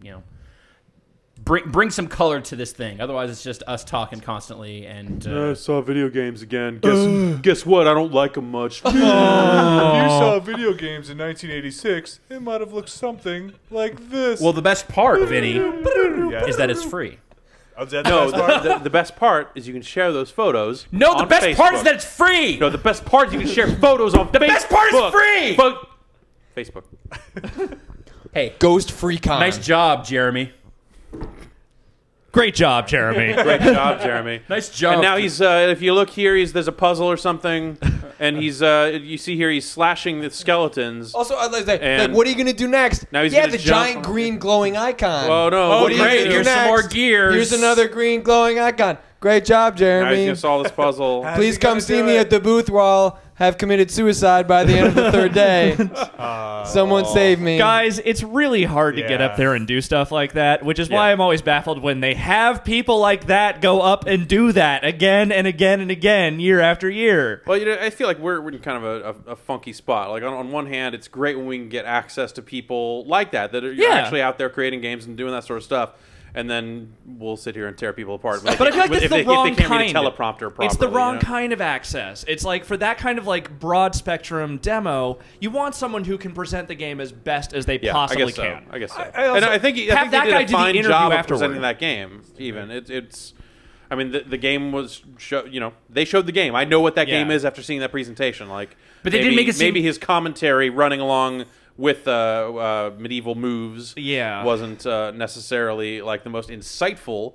bring some color to this thing. Otherwise, it's just us talking constantly. And I saw video games again. Guess what? I don't like them much. If you saw video games in 1986, it might have looked something like this. Well, the best part, Vinny, is that it's free. Oh, is that No, the best part? the best part is you can share those photos. No, the on best part is Facebook. that it's free. No, the best part is you can share photos on Facebook. The best part is free. Facebook. Hey, Ghost Freecon. nice job, Jeremy. Great job, Jeremy. Great job, Jeremy. Nice job. And now he's, if you look here, there's a puzzle or something, and he's, you see here, he's slashing the skeletons. Also, I'd like to say, And what are you going to do next? now he's yeah, gonna the jump. giant green glowing icon. Oh, no. Oh, What are you great. gonna do Here's some next? more gears. Here's another green glowing icon. Great job, Now he's Jeremy. going to solve this puzzle. How's Please he gonna come see do me it? at the booth where I'll have committed suicide by the end of the third day. Someone save me. Guys, it's really hard to get Yeah. up there and do stuff like that, which is Yeah. why I'm always baffled when they have people like that go up and do that again and again and again, year after year. Well, I feel like we're in kind of a funky spot. Like, on one hand, it's great when we can get access to people like that are Yeah. actually out there creating games and doing that sort of stuff. And then we'll sit here and tear people apart. But I feel like that's the wrong if they can't kind. read a teleprompter properly. It's the wrong you know? kind of access. It's like for that kind of like broad spectrum demo, you want someone who can present the game as best as they Yeah, possibly I guess can. so. I guess so. also- I think Have they that did guy a do the fine interview job of afterward. presenting that game. Even it's. I mean, the game was they showed the game. I know what that Yeah. game is after seeing that presentation. Like, But they didn't make it seem- maybe his commentary running along with medieval moves Yeah. wasn't necessarily like the most insightful,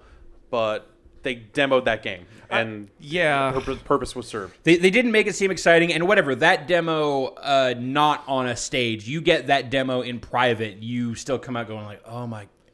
but they demoed that game and Yeah. purpose was served. They didn't make it seem exciting, and whatever, that demo, not on a stage. You get that demo in private, you still come out going like,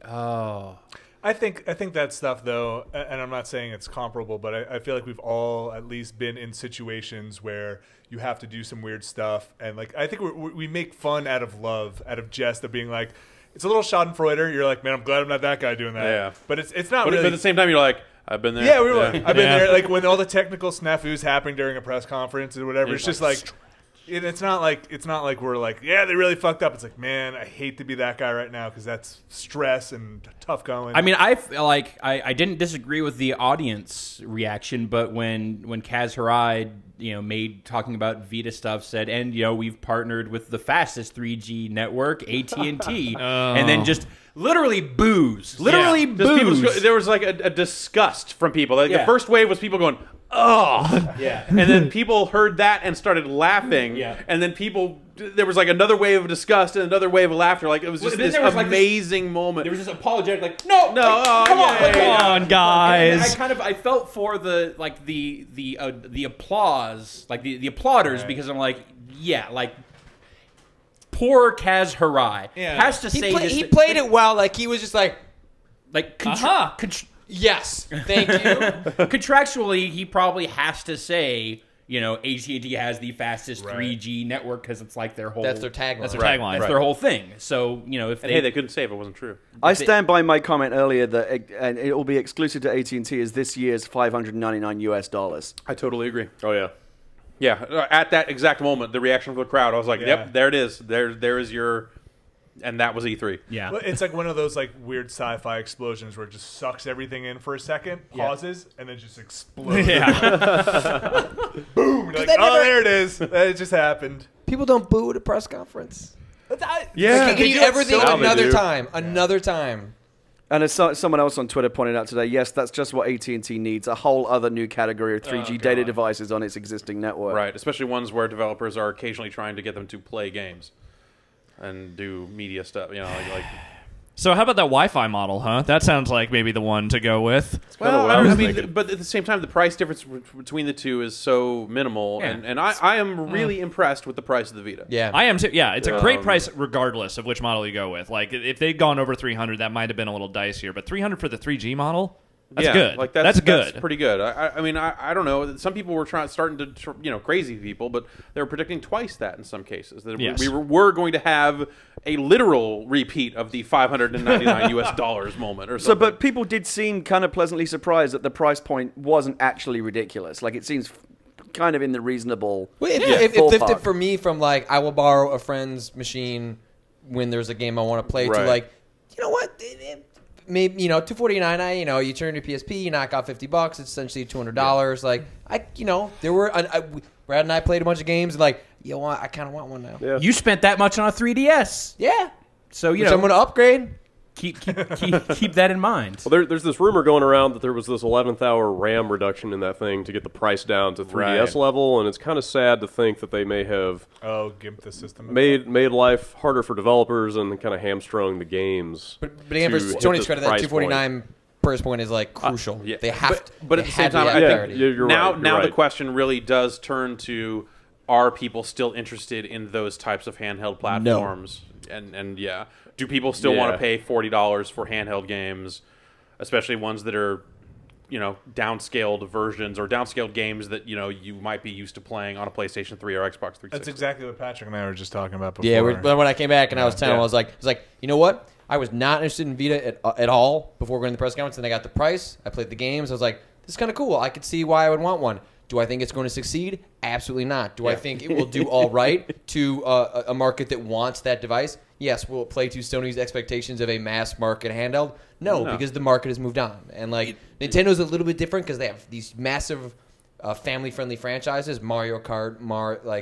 oh. I think that stuff, though, and I'm not saying it's comparable, but I feel like we've all at least been in situations where you have to do some weird stuff, and like I think we make fun out of love, out of jest, of being like, it's a little Schadenfreude. You're like, man, I'm glad I'm not that guy doing that. Yeah. But it's not But really. at the same time, you're like, I've been there. Yeah, we were. I've been Yeah. there. Like when all the technical snafus happening during a press conference or whatever. It's just like. It's not like we're like, yeah, they really fucked up. It's like, man, I hate to be that guy right now because that's stress and tough going. I mean, I feel like I didn't disagree with the audience reaction, but when Kaz Hirai, made talking about Vita stuff, said, and we've partnered with the fastest 3G network, AT&T, and then just literally boos, literally boos. There was like a disgust from people. Like Yeah. the first wave was people going, oh, Yeah. and then people heard that and started laughing. Yeah. And then there was like another wave of disgust and another wave of laughter. Like it was just Well, then this there was, like, this- amazing moment. There was this apologetic, like, no, No, like, come on, yeah, like, yeah, Come on, guys. I felt for the applause, like the applauders, because I'm like, yeah, like poor Kaz Hirai has to say this. He played it well. Like he was just like, yes, thank you. contractually, he probably has to say, AT&T has the fastest 3G network because it's like their whole. That's their tagline. That's their tagline. That's their whole thing. So if And hey, they couldn't say if it wasn't true. I stand by my comment earlier that and it will be exclusive to AT&T as this year's $599 US. I totally agree. Oh yeah. Yeah, at that exact moment, the reaction of the crowd, I was like, "Yep, there it is. There is your," and that was E3. Yeah, well, it's like one of those like weird sci-fi explosions where it just sucks everything in for a second, pauses, and then just explodes. Yeah, boom! Like, there it is. It just happened. People don't boo at a press conference. Yeah, Like, can you ever think Now they another do. time? Another time. And as someone else on Twitter pointed out today, yes, that's just what AT&T needs, a whole other new category of 3G data devices on its existing network. Right, especially ones where developers are occasionally trying to get them to play games and do media stuff. You know, like So how about that Wi-Fi model, huh? That sounds like maybe the one to go with. well, I mean, but at the same time, the price difference between the two is so minimal, Yeah. and I am really impressed with the price of the Vita. Yeah. I am too. Yeah, it's a great price regardless of which model you go with. Like if they'd gone over 300, that might have been a little dicier. But 300 for the 3G model, that's good. Like that's good. That's pretty good. I mean, I don't know. Some people were starting to, crazy people, but they were predicting twice that in some cases. That Yes. we were going to have a literal repeat of the $599 US moment or something. So, but people did seem kind of pleasantly surprised that the price point wasn't actually ridiculous. Like, it seems kind of in the reasonable Well, it lifted ballpark. for me from like I will borrow a friend's machine when there's a game I want to play to Right. like, you know what? Maybe $249. You turn your PSP, you knock out $50. It's essentially $200. Like there were Brad and I played a bunch of games and like I kind of want one now. Yeah. you spent that much on a 3DS, Yeah. so Which I'm going to upgrade. keep that in mind. Well, there's this rumor going around that there was this 11th hour RAM reduction in that thing to get the price down to 3DS Right. level, and it's kind of sad to think that they may have Gimp the system. made life harder for developers and kind of hamstrung the games. But again, for to hit Sony's this credit, that price 249 price point is like crucial. Yeah. They have but at they the same had to time, have I think parity. you're now right, you're the right. question really does turn to: are people still interested in those types of handheld platforms? And yeah, do people still want to pay $40 for handheld games, especially ones that are, downscaled versions or downscaled games that you might be used to playing on a PlayStation 3 or Xbox 360? That's exactly what Patrick and I were just talking about before. Yeah, when I came back and I was telling him, I was like, you know what? I was not interested in Vita at all before going to the press conference. And I got the price. I played the games. I was like, this is kind of cool. I could see why I would want one. Do I think it's going to succeed? Absolutely not. Do I think it will do all right to a market that wants that device? Yes. Will it play to Sony's expectations of a mass market handheld? No, because the market has moved on. And like Nintendo's a little bit different because they have these massive family-friendly franchises, Mario Kart,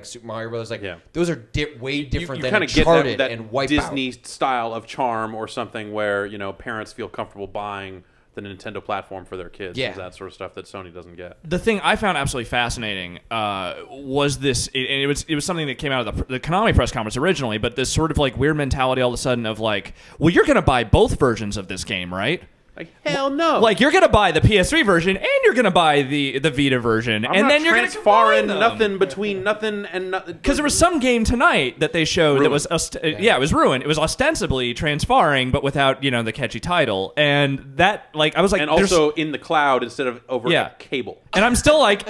Super Mario Bros. Those are way different you than kind of get Uncharted that and Wipeout. Disney style of charm or something where parents feel comfortable buying the Nintendo platform for their kids. Yeah. Is that sort of stuff that Sony doesn't get. The thing I found absolutely fascinating was this, and it was something that came out of the Konami press conference originally, but this sort of like weird mentality all of a sudden of like, well, you're going to buy both versions of this game, right? Like, hell no. Like, you're going to buy the PS3 version and you're going to buy the Vita version. I'm and not then you're going to transferring nothing between nothing and nothing. Because there was some game tonight that they showed that was, it was Ruin. It was ostensibly transferring, but without, the catchy title. And that, like, I was like... And also in the cloud instead of over a cable. And I'm still like,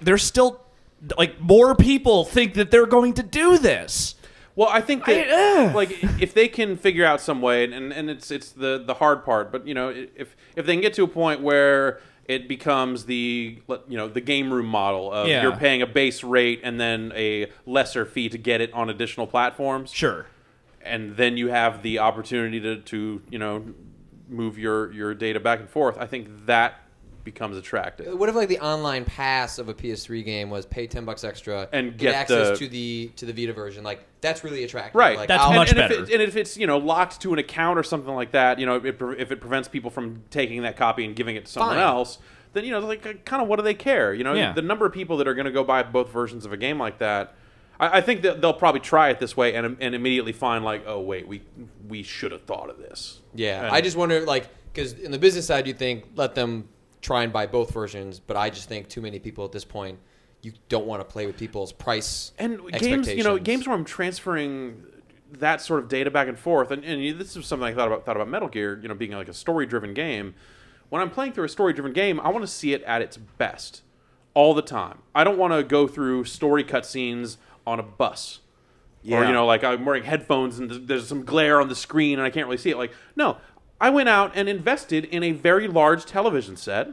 there's still, like, more people think that they're going to do this. Well, I think that if they can figure out some way, and it's the hard part, but if they can get to a point where it becomes the game room model of you're paying a base rate and then a lesser fee to get it on additional platforms, sure, and then you have the opportunity to move your data back and forth. I think that becomes attractive. What if like the online pass of a PS3 game was pay $10 extra and get access to the Vita version? Like that's really attractive. Right, like, that's much better. And if it's locked to an account or something like that, if it prevents people from taking that copy and giving it to someone else, then like kind of what do they care? The number of people that are going to go buy both versions of a game like that. I think that they'll probably try it this way and immediately find like, oh wait, we should have thought of this. Yeah, I just wonder because in the business side you think let them try and buy both versions, but I just think too many people at this point, you don't want to play with people's price and expectations. games where I'm transferring that sort of data back and forth, and this is something I thought about Metal Gear, being like a story-driven game. When I'm playing through a story-driven game, I want to see it at its best all the time. I don't want to go through story cutscenes on a bus. Or, like I'm wearing headphones and there's some glare on the screen and I can't really see it. Like, no, I went out and invested in a very large television set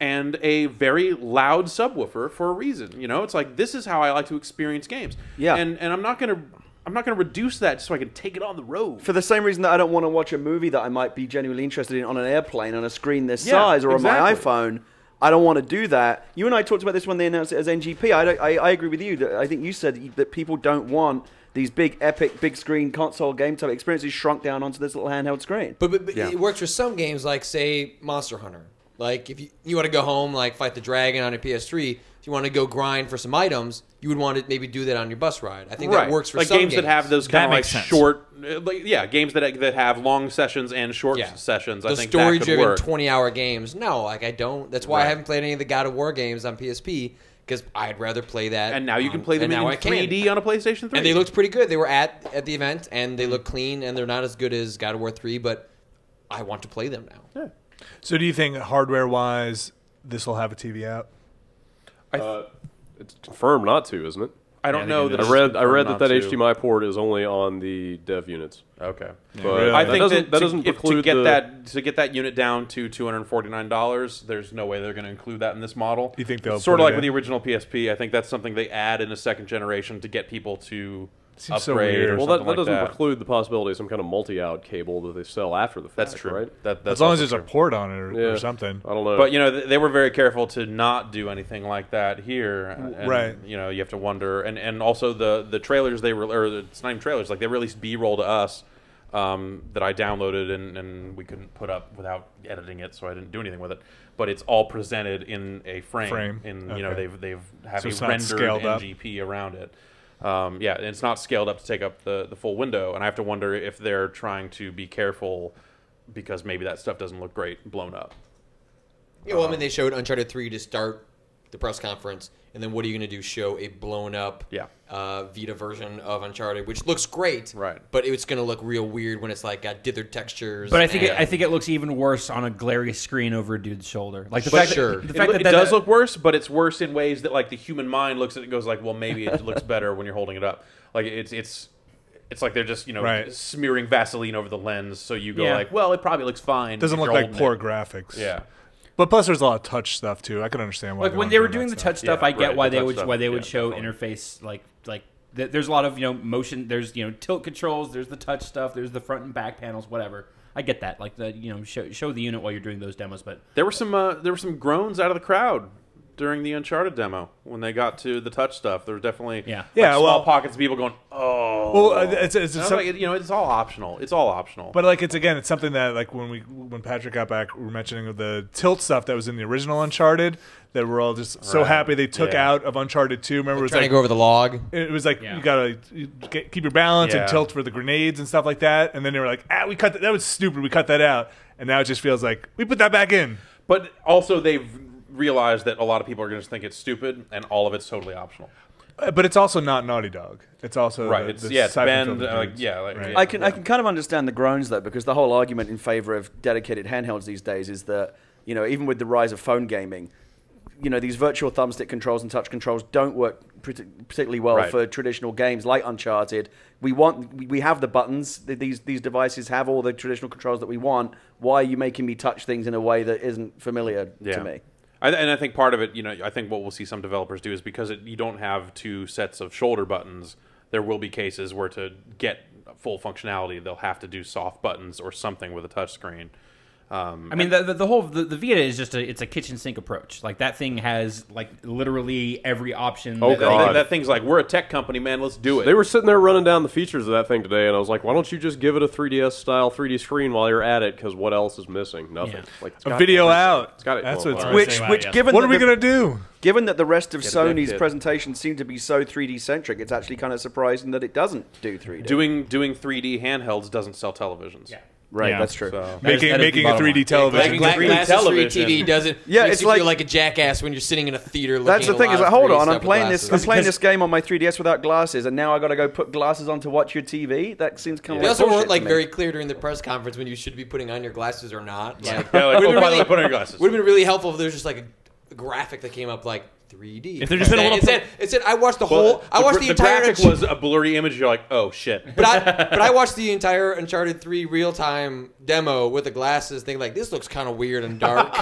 and a very loud subwoofer for a reason. You know, it's like, this is how I like to experience games. Yeah. And I'm not gonna reduce that just so I can take it on the road. For the same reason that I don't want to watch a movie that I might be genuinely interested in on an airplane on a screen this size or on my iPhone. I don't want to do that. You and I talked about this when they announced it as NGP. I agree with you. I think you said that people don't want these big, epic, big screen console game type experiences shrunk down onto this little handheld screen. But it works for some games, like, say, Monster Hunter. Like, if you want to go home, like, fight the dragon on your PS3, if you want to go grind for some items, you would want to maybe do that on your bus ride. I think that works for some games that have those kind of like short, games that have long sessions and short sessions. I think story-driven 20-hour games. No, like I don't. That's why I haven't played any of the God of War games on PSP because I'd rather play that. And now you can play them in 3D on a PlayStation 3. And they looked pretty good. They were at the event and they look clean and they're not as good as God of War 3, but I want to play them now. Yeah. So do you think hardware-wise this will have a TV out? It's confirmed not to, isn't it? I don't know. I read that HDMI port is only on the dev units. Okay, but I think that doesn't preclude to get that unit down to $249. There's no way they're going to include that in this model. You think they'll sort of like with the original PSP? I think that's something they add in a second generation to get people to upgrade. So weird. Well, that doesn't preclude the possibility of some kind of multi-out cable that they sell after the fact. That's true, right? That's as long as there's a port on it or something. I don't know. But you know, they were very careful to not do anything like that here. And, right. You know, you have to wonder, and also the trailers it's not even trailers. Like they released B-roll to us that I downloaded and we couldn't put up without editing it, so I didn't do anything with it. But it's all presented in a frame. You know, they've have a rendered NGP around it. And it's not scaled up to take up the full window, and I have to wonder if they're trying to be careful because maybe that stuff doesn't look great blown up. Yeah, well, I mean, they showed Uncharted 3 to start the press conference, and then what are you going to do? Show a blown up Vita version of Uncharted, which looks great, right? But it's going to look real weird when it's like got dithered textures. But I think it looks even worse on a glary screen over a dude's shoulder. Like the fact that it does look worse, but it's worse in ways that like the human mind looks at it and goes like, well, maybe it looks better when you're holding it up. Like it's like they're just smearing Vaseline over the lens, so you go like, well, it probably looks fine. Doesn't look like poor graphics. Yeah. But plus, there's a lot of touch stuff too. I can understand why. Like when they were doing the touch stuff, I get why they would show interface like there's a lot of motion. There's tilt controls. There's the touch stuff. There's the front and back panels. Whatever. I get that. Like the show the unit while you're doing those demos. But there were some groans out of the crowd during the Uncharted demo when they got to the touch stuff. There was definitely small pockets of people going, oh. Well, it's all optional. It's all optional. But like it's something that like when Patrick got back, we were mentioning the tilt stuff that was in the original Uncharted that we're all just so happy they took out of Uncharted 2. Remember, it was trying to go over the log. It was like you gotta keep your balance and tilt for the grenades and stuff like that. And then they were like, we cut that. That was stupid. We cut that out. And now it just feels like we put that back in. But also they've realized that a lot of people are going to think it's stupid, and all of it's totally optional. But it's also not Naughty Dog. It's also it's Ben. Right. I can kind of understand the groans though, because the whole argument in favor of dedicated handhelds these days is that even with the rise of phone gaming, these virtual thumbstick controls and touch controls don't work particularly well for traditional games like Uncharted. We have the buttons. These devices have all the traditional controls that we want. Why are you making me touch things in a way that isn't familiar to me? And I think part of it, I think what we'll see some developers do is because you don't have two sets of shoulder buttons, there will be cases where to get full functionality, they'll have to do soft buttons or something with a touch screen. I mean, the Vita is just it's a kitchen sink approach. Like that thing has like literally every option. Oh God, that thing's like, we're a tech company, man. Let's do it. They were sitting there running down the features of that thing today, and I was like, why don't you just give it a 3DS style 3D screen while you're at it? Because what else is missing? Nothing. Yeah. Like a video out. It's got it. That's what's which given what are we gonna do? Given that the rest of Sony's presentation seemed to be so 3D centric, it's actually kind of surprising that it doesn't do 3D. Doing 3D handhelds doesn't sell televisions. Yeah. Right, that's true. So. Making a 3D television. Glasses 3D TV doesn't. It's you feel like a jackass when you're sitting in a theater. That's the thing. Is like, hold on, I'm playing this game on my 3DS without glasses, and now I got to go put glasses on to watch your TV. That seems kind of. They also weren't like very clear during the press conference when you should be putting on your glasses or not. Like, put on your glasses. Would have been really helpful if there was just like a graphic that came up like 3D. If they're just been a little, it said I watched the whole. I watched the entire. graphic was a blurry image. You're like, oh shit. But I watched the entire Uncharted 3 real time demo with the glasses, thinking like, this looks kind of weird and dark.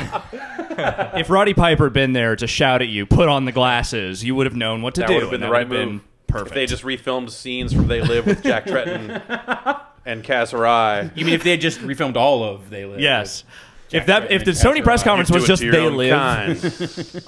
if Roddy Piper had been there to shout at you, put on the glasses, you would have known what to That do. would have been the right move. Perfect. If they just refilmed scenes from They Live with Jack Tretton and Cass Arai. You mean if they had just refilmed all of They Live? Yes. If the Sony press conference was just They Live.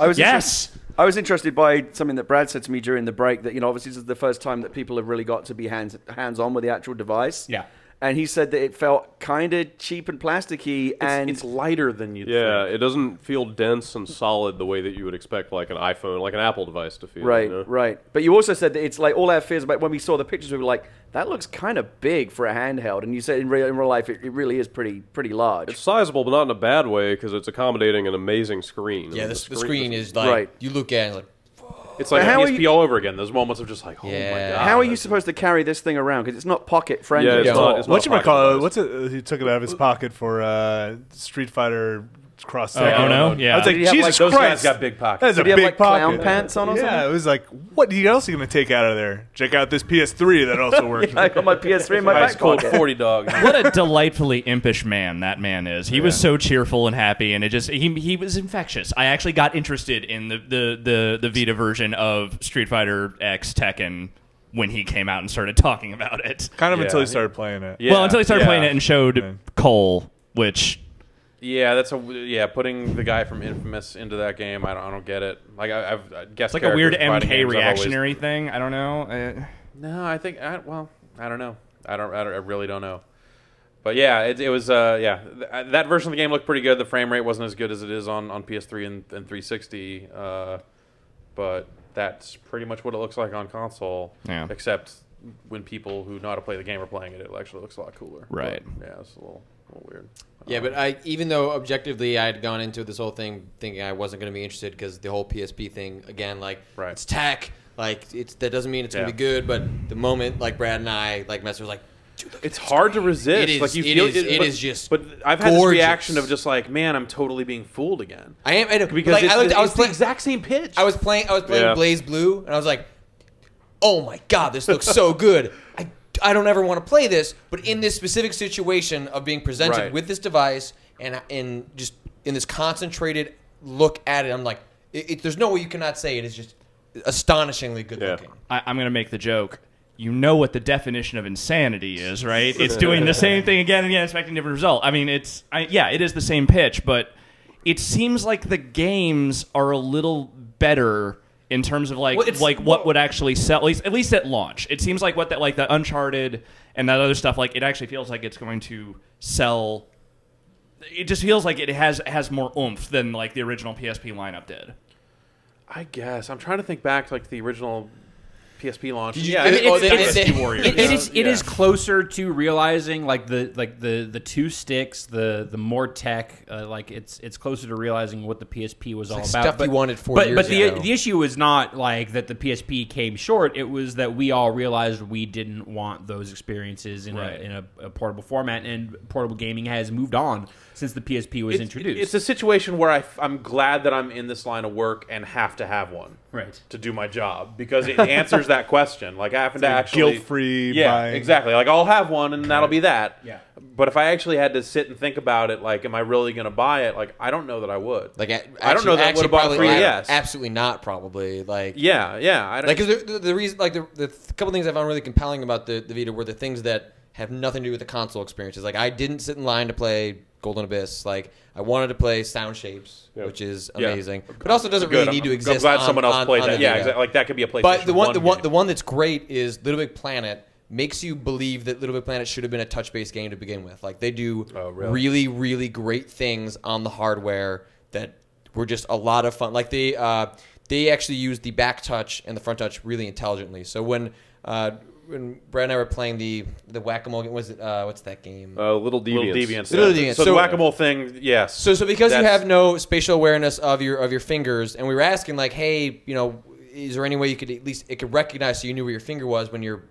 I was interested by something that Brad said to me during the break that, obviously this is the first time that people have really got to be hands-on with the actual device. Yeah. And he said that it felt kind of cheap and plasticky, and it's lighter than you'd Yeah, think. it doesn't feel dense and solid the way that you would expect like an iPhone, like an Apple device to feel. Right, you know? right. But you also said that it's like all our fears about when we saw the pictures, we were like, that looks kind of big for a handheld. And you said in real life, it really is pretty large. It's sizable, but not in a bad way because it's accommodating an amazing screen. Yeah, the screen is like, right. You look at it like, it's like a PSP all over again. Those moments of just like, oh my god. How are you supposed to carry this thing around? Because it's not pocket friendly. Yeah, it's not Whatchamacallit? What's it? He took it out of his pocket for Street Fighter Cross. Oh no! Yeah, I was like, Jesus those Christ, guys got big pockets. That's a Did he big have like pocket. clown pants on or something? Yeah, it was like, what else are you going to take out of there? Check out this PS3 that also works. I got my PS3 in my back Cold pocket. 40 dog. What a delightfully impish man that man is. He was so cheerful and happy, and he was infectious. I actually got interested in the Vita version of Street Fighter X Tekken when he came out and started talking about it. Kind of until he started playing it. Yeah, well, until he started playing it and showed Cole, which. Yeah, putting the guy from Infamous into that game, I don't get it. Like I guess It's like a weird MK reactionary thing. I don't know. No, I think I don't know. I really don't know. But yeah, it was that version of the game looked pretty good. The frame rate wasn't as good as it is on PS3 and 360. But that's pretty much what it looks like on console. Yeah. Except when people who know how to play the game are playing it, it actually looks a lot cooler. Right. But, yeah, it's a little weird. Yeah, but even though objectively I had gone into this whole thing thinking I wasn't going to be interested because the whole PSP thing, again, like, it's tech, like, that doesn't mean it's going to be good, but the moment, like, Brad and I, like, Messer was like, dude, it's hard to resist. It is, like, it is just But I've had this reaction of just like, man, I'm totally being fooled again. I know. Because like, I was playing the exact same pitch. I was playing Blaze Blue, and I was like, oh my god, this looks so good. I don't ever want to play this, but in this specific situation of being presented with this device and just in this concentrated look at it, I'm like, there's no way you cannot say it is just astonishingly good looking. I'm going to make the joke. You know what the definition of insanity is, right? It's doing the same thing again and again, expecting a different result. I mean, it is the same pitch, but it seems like the games are a little better in terms of what would actually sell, at least at launch. It seems like the Uncharted and that other stuff, like, it actually feels like it's going to sell. It just feels like it has more oomph than like the original PSP lineup did. I guess I'm trying to think back to like the original PSP launch. It is closer to realizing like the two sticks, the more tech, like it's closer to realizing what the PSP was all about. Stuff you wanted 4 years ago. But the issue was not like that the PSP came short. It was that we all realized we didn't want those experiences in a portable format, and portable gaming has moved on since the PSP was introduced. It's a situation where I'm glad that I'm in this line of work and have to have one to do my job, because it answers that question. Like, I have to actually guilt-free. buying. Exactly. Like, I'll have one and that'll be that. Yeah. But if I actually had to sit and think about it, like, am I really going to buy it? Like, I don't know that I would. Like, I don't know that I would have bought 3DS. Absolutely not, probably. Like, yeah. I don't, like, because the reason, like, the couple things I found really compelling about the Vita were the things that have nothing to do with the console experiences. Like, I didn't sit in line to play Golden Abyss. Like, I wanted to play Sound Shapes, which is amazing, but also doesn't really need to exist. I'm glad someone else played that. Yeah, exactly. Like, that could be a PlayStation. But the one that's great is Little Big Planet. Makes you believe that Little Big Planet should have been a touch-based game to begin with. Like, they do really, really great things on the hardware that were just a lot of fun. Like, they actually used the back touch and the front touch really intelligently. So when Brad and I were playing the whack-a-mole game, what's that game? Little Deviants. Little Deviants. So the whack-a-mole thing, yes. So because you have no spatial awareness of your fingers, and we were asking, like, hey, is there any way you could at least, it could recognize so you knew where your finger was when you're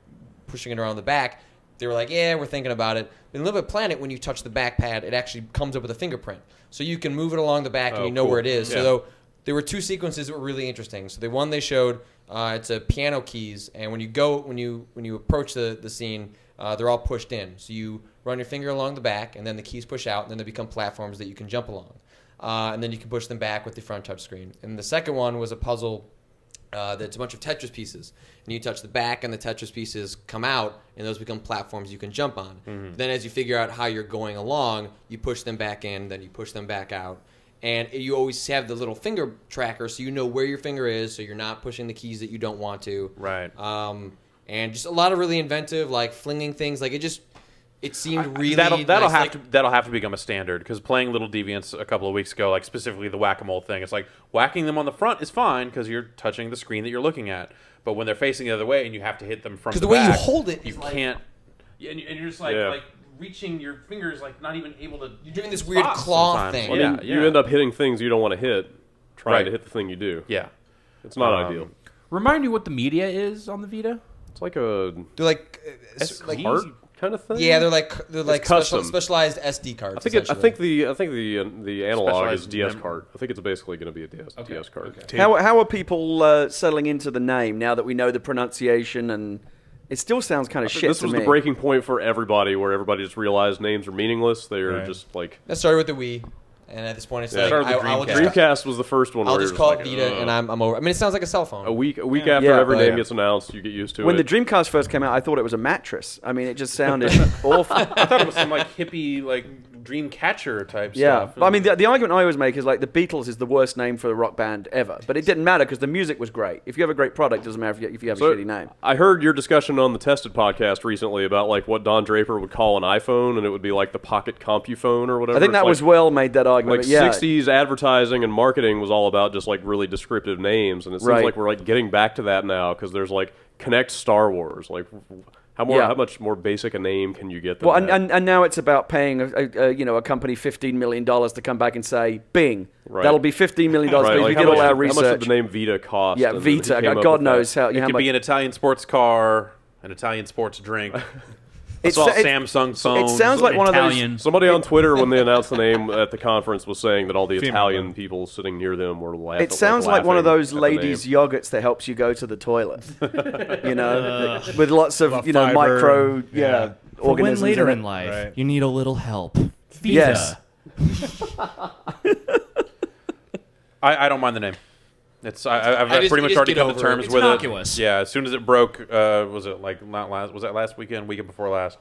pushing it around the back? They were like, yeah, we're thinking about it. In Little Big Planet, when you touch the back pad, it actually comes up with a fingerprint. So you can move it along the back and you know where it is. Yeah. So there were two sequences that were really interesting. So the one they showed, it's a piano keys, and when you approach the scene, they're all pushed in. So you run your finger along the back, and then the keys push out, and then they become platforms that you can jump along. And then you can push them back with the front touchscreen. And the second one was a puzzle that's a bunch of Tetris pieces. And you touch the back, and the Tetris pieces come out, and those become platforms you can jump on. Mm-hmm. Then as you figure out how you're going along, you push them back in, then you push them back out. And you always have the little finger tracker, so you know where your finger is, so you're not pushing the keys that you don't want to. Right. And just a lot of really inventive, like flinging things. Like it seemed really that'll nice. have to become a standard, because playing Little Deviants a couple of weeks ago, like specifically the whack-a-mole thing, it's like whacking them on the front is fine because you're touching the screen that you're looking at, but when they're facing the other way and you have to hit them from the way back, you hold it, you can't. And you're just like reaching your fingers, like not even able to. You're doing this weird claw thing. Well, you end up hitting things you don't want to hit, trying to hit the thing you do. Yeah, it's not ideal. Remind me what the media is on the Vita. It's like a they're like card kind of thing. Yeah, they're like specialized SD cards. I think the analog is DS card. I think it's basically going to be a DS card. Okay. How are people settling into the name now that we know the pronunciation? And it still sounds kind of shit. This was the breaking point for everybody, where everybody just realized names are meaningless. They are just like. That started with the Wii. And at this point, it's Dreamcast was the first one. I'll just call it Vita, and I'm over. I mean, it sounds like a cell phone. A week after every name gets announced, you get used to it. When the Dreamcast first came out, I thought it was a mattress. I mean, it just sounded awful. I thought it was some like hippie like dream catcher type stuff. Yeah, I mean, the argument I always make is like the Beatles is the worst name for a rock band ever, but it didn't matter because the music was great. If you have a great product, it doesn't matter if you have a shitty name. I heard your discussion on the Tested podcast recently about like what Don Draper would call an iPhone, and it would be like the Pocket CompuPhone or whatever. I think that was well made that argument. Like 60s advertising and marketing was all about just like really descriptive names, and it seems like we're like getting back to that now because there's like Kinect Star Wars. Like how much more basic a name can you get than that? And now it's about paying a company $15 million to come back and say Bing. Right. That'll be $15 million because like we did all our research. How much did the name Vita cost? Yeah, Vita. God knows how. It could be an Italian sports car, an Italian sports drink. It's all Samsung phones. It sounds like one of those. Somebody on Twitter, when they announced the name at the conference, was saying that all the Italian people sitting near them were laughing. It sounds like one of those ladies' yogurts that helps you go to the toilet. With lots of micro For when organisms later in in life you need a little help. Vita. Yes. I don't mind the name. I've pretty much already come to terms with it. Yeah, as soon as it broke, was it like not last? Was that last weekend before last?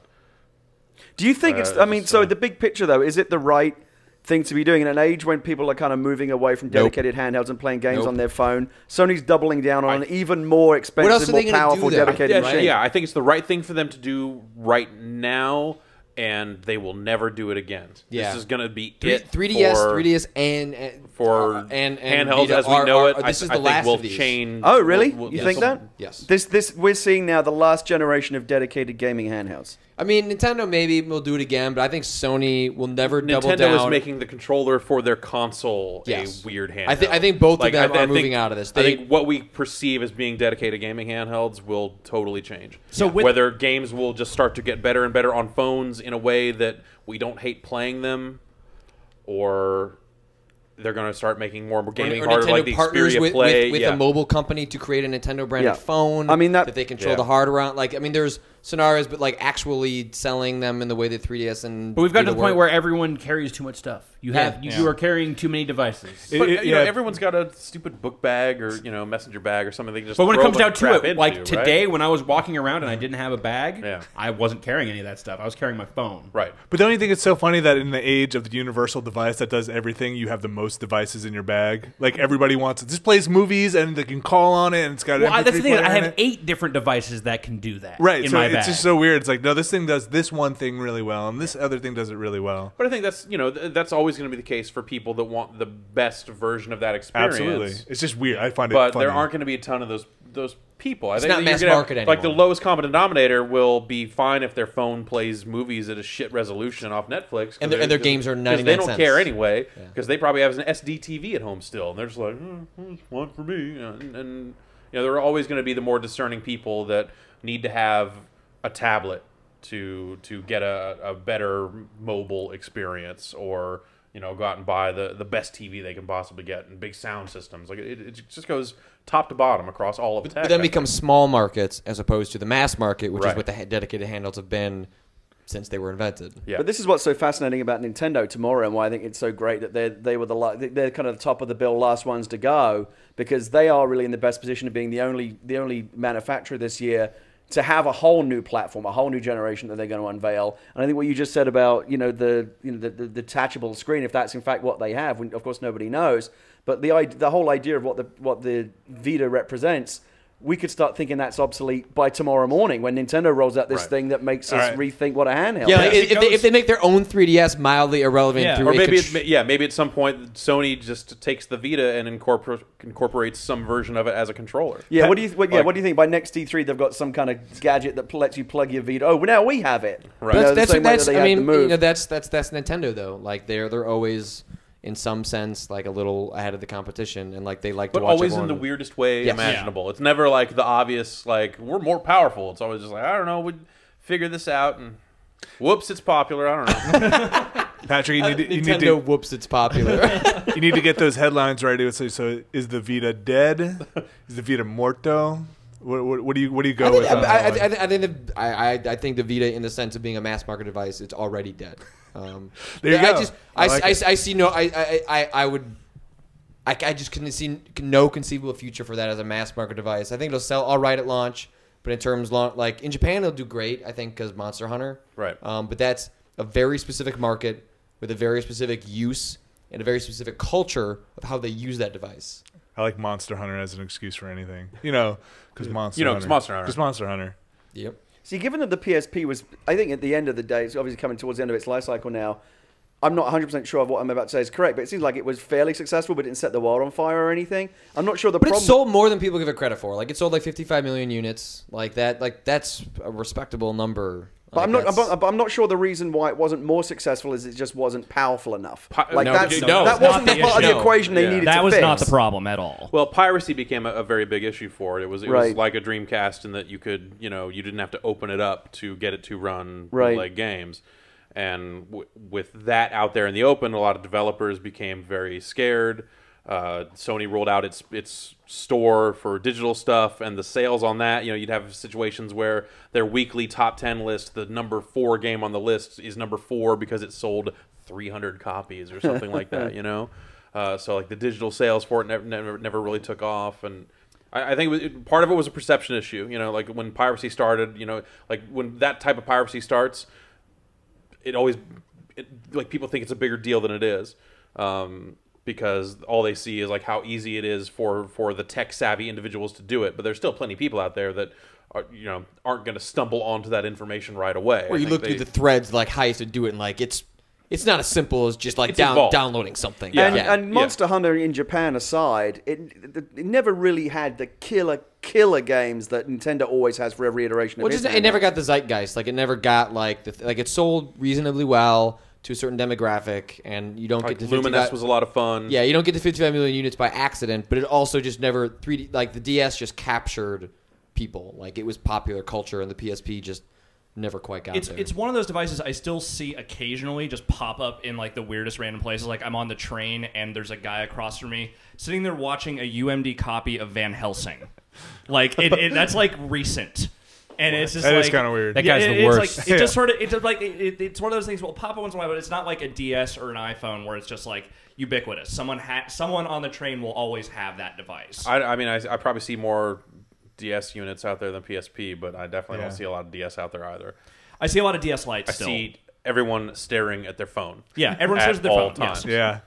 Do you think it's? I mean, so the big picture though, is it the right thing to be doing in an age when people are kind of moving away from dedicated handhelds and playing games on their phone? Sony's doubling down on an even more expensive, more powerful dedicated machine. Yeah, I think it's the right thing for them to do right now. And they will never do it again. Yeah. This is going to be 3DS, and handhelds Vita as we know it. This is I the last will of these. change. Oh, really? You think that? Yes. This we're seeing now the last generation of dedicated gaming handhelds. I mean, Nintendo maybe will do it again, but I think Sony will never double down. Nintendo is making the controller for their console a weird handheld. I think both of them are moving out of this. I think what we perceive as being dedicated gaming handhelds will totally change. So whether games will just start to get better and better on phones in a way that we don't hate playing them, or they're going to start making more gaming harder, like the Xperia Play. with a mobile company to create a Nintendo branded phone. I mean that they control the hardware on. Like, I mean, there's scenarios, but like actually selling them in the way that 3DS and. But we've got to the point where everyone carries too much stuff. You are carrying too many devices. But everyone's got a stupid book bag or messenger bag or something. They can just. But when it comes down to it, like into, today, when I was walking around and I didn't have a bag, I wasn't carrying any of that stuff. I was carrying my phone. Right. But don't you think it's so funny that in the age of the universal device that does everything, you have the most devices in your bag? Like everybody wants it. This plays movies and they can call on it and it's got. Well, that's the thing. I have 8 different devices that can do that. Right. In so my it's bag. just so weird. It's like, no, this thing does this one thing really well, and this other thing does it really well. But I think that's that's always going to be the case for people that want the best version of that experience. Absolutely. It's just weird. I find it funny. But there aren't going to be a ton of those people. It's not mass market anymore. Like the lowest common denominator will be fine if their phone plays movies at a shit resolution off Netflix. And their games are 99 cents. They don't care anyway, because they probably have an SD TV at home still. And they're just like, it's one for me. And there are always going to be the more discerning people that need to have a tablet to get a better mobile experience, or go out and buy the best TV they can possibly get and big sound systems. Like it just goes top to bottom across all of tech. But then becomes small markets as opposed to the mass market, which is what the dedicated handhelds have been since they were invented. Yeah. But this is what's so fascinating about Nintendo tomorrow, and why I think it's so great that they're kind of the top of the bill, last ones to go, because they are really in the best position of being the only manufacturer this year to have a whole new platform, a whole new generation that they're going to unveil. And I think what you just said about the detachable screen, if that's in fact what they have, of course nobody knows. But the whole idea of what the Vita represents, we could start thinking that's obsolete by tomorrow morning when Nintendo rolls out this thing that makes us rethink what a handheld is. If they make their own 3DS mildly irrelevant, or maybe at some point Sony just takes the Vita and incorporates some version of it as a controller. Yeah, what do you think? By next E3, they've got some kind of gadget that lets you plug your Vita. Oh, now we have it. Right. That's Nintendo though. Like they're always, in some sense, like a little ahead of the competition, and like they like to watch always in the weirdest way imaginable. It's never like the obvious, like we're more powerful. It's always just like, I don't know, we'd figure this out, and whoops, it's popular. I don't know. Patrick, you need to whoops, it's popular. You need to get those headlines right. So is the Vita dead? Is the Vita morto? What do you go with? I think the Vita, in the sense of being a mass market device, it's already dead. There you go. I see no. I just couldn't see no conceivable future for that as a mass market device. I think it'll sell all right at launch, but in terms like in Japan, it'll do great. I think because Monster Hunter. Right. But that's a very specific market with a very specific use and a very specific culture of how they use that device. I like Monster Hunter as an excuse for anything. Because Monster Hunter. Just Monster Hunter. Yep. See, given that the PSP was, I think at the end of the day, it's obviously coming towards the end of its life cycle now, I'm not 100% sure of what I'm about to say is correct, but it seems like it was fairly successful, but didn't set the world on fire or anything. I'm not sure the problem... But it sold more than people give it credit for. Like, it sold like 55 million units. Like, that's a respectable number. But I'm not sure the reason why it wasn't more successful is it just wasn't powerful enough. That wasn't the part of the equation they needed to fix. That was not the problem at all. Well, piracy became a very big issue for it. It was like a Dreamcast in that you could, you didn't have to open it up to get it to run bootleg games. And with that out there in the open, a lot of developers became very scared. Sony rolled out its store for digital stuff, and the sales on that, you'd have situations where their weekly top 10 list, the number 4 game on the list is number 4 because it sold 300 copies or something like that, so like the digital sales for it never really took off. And I think part of it was a perception issue, like when piracy started, like when that type of piracy starts, like people think it's a bigger deal than it is. Because all they see is like how easy it is for the tech savvy individuals to do it, but there's still plenty of people out there that aren't going to stumble onto that information right away. Or you look through the threads like how you to do it, and like it's not as simple as just like downloading something. Yeah. And Monster Hunter in Japan aside, it never really had the killer games that Nintendo always has for every iteration of it. It never got the zeitgeist. Like it never got like it sold reasonably well to a certain demographic, and you don't get to Luminous was a lot of fun. Yeah, you don't get to 55 million units by accident, but it also just never 3D, like the DS just captured people. Like it was popular culture, and the PSP just never quite got there. It's one of those devices I still see occasionally just pop up in like the weirdest random places. Like I'm on the train and there's a guy across from me sitting there watching a UMD copy of Van Helsing. Like that's like recent. And it's just that is kind of weird. That guy's the worst. Like, it just sort of it's one of those things. Well, pop up once in a while, but it's not like a DS or an iPhone where it's just like ubiquitous. Someone on the train will always have that device. I mean, I probably see more DS units out there than PSP, but I definitely don't see a lot of DS out there either. I see a lot of DS Lites still. I see everyone staring at their phone. Yeah, everyone stares at their phone. Times. Yeah.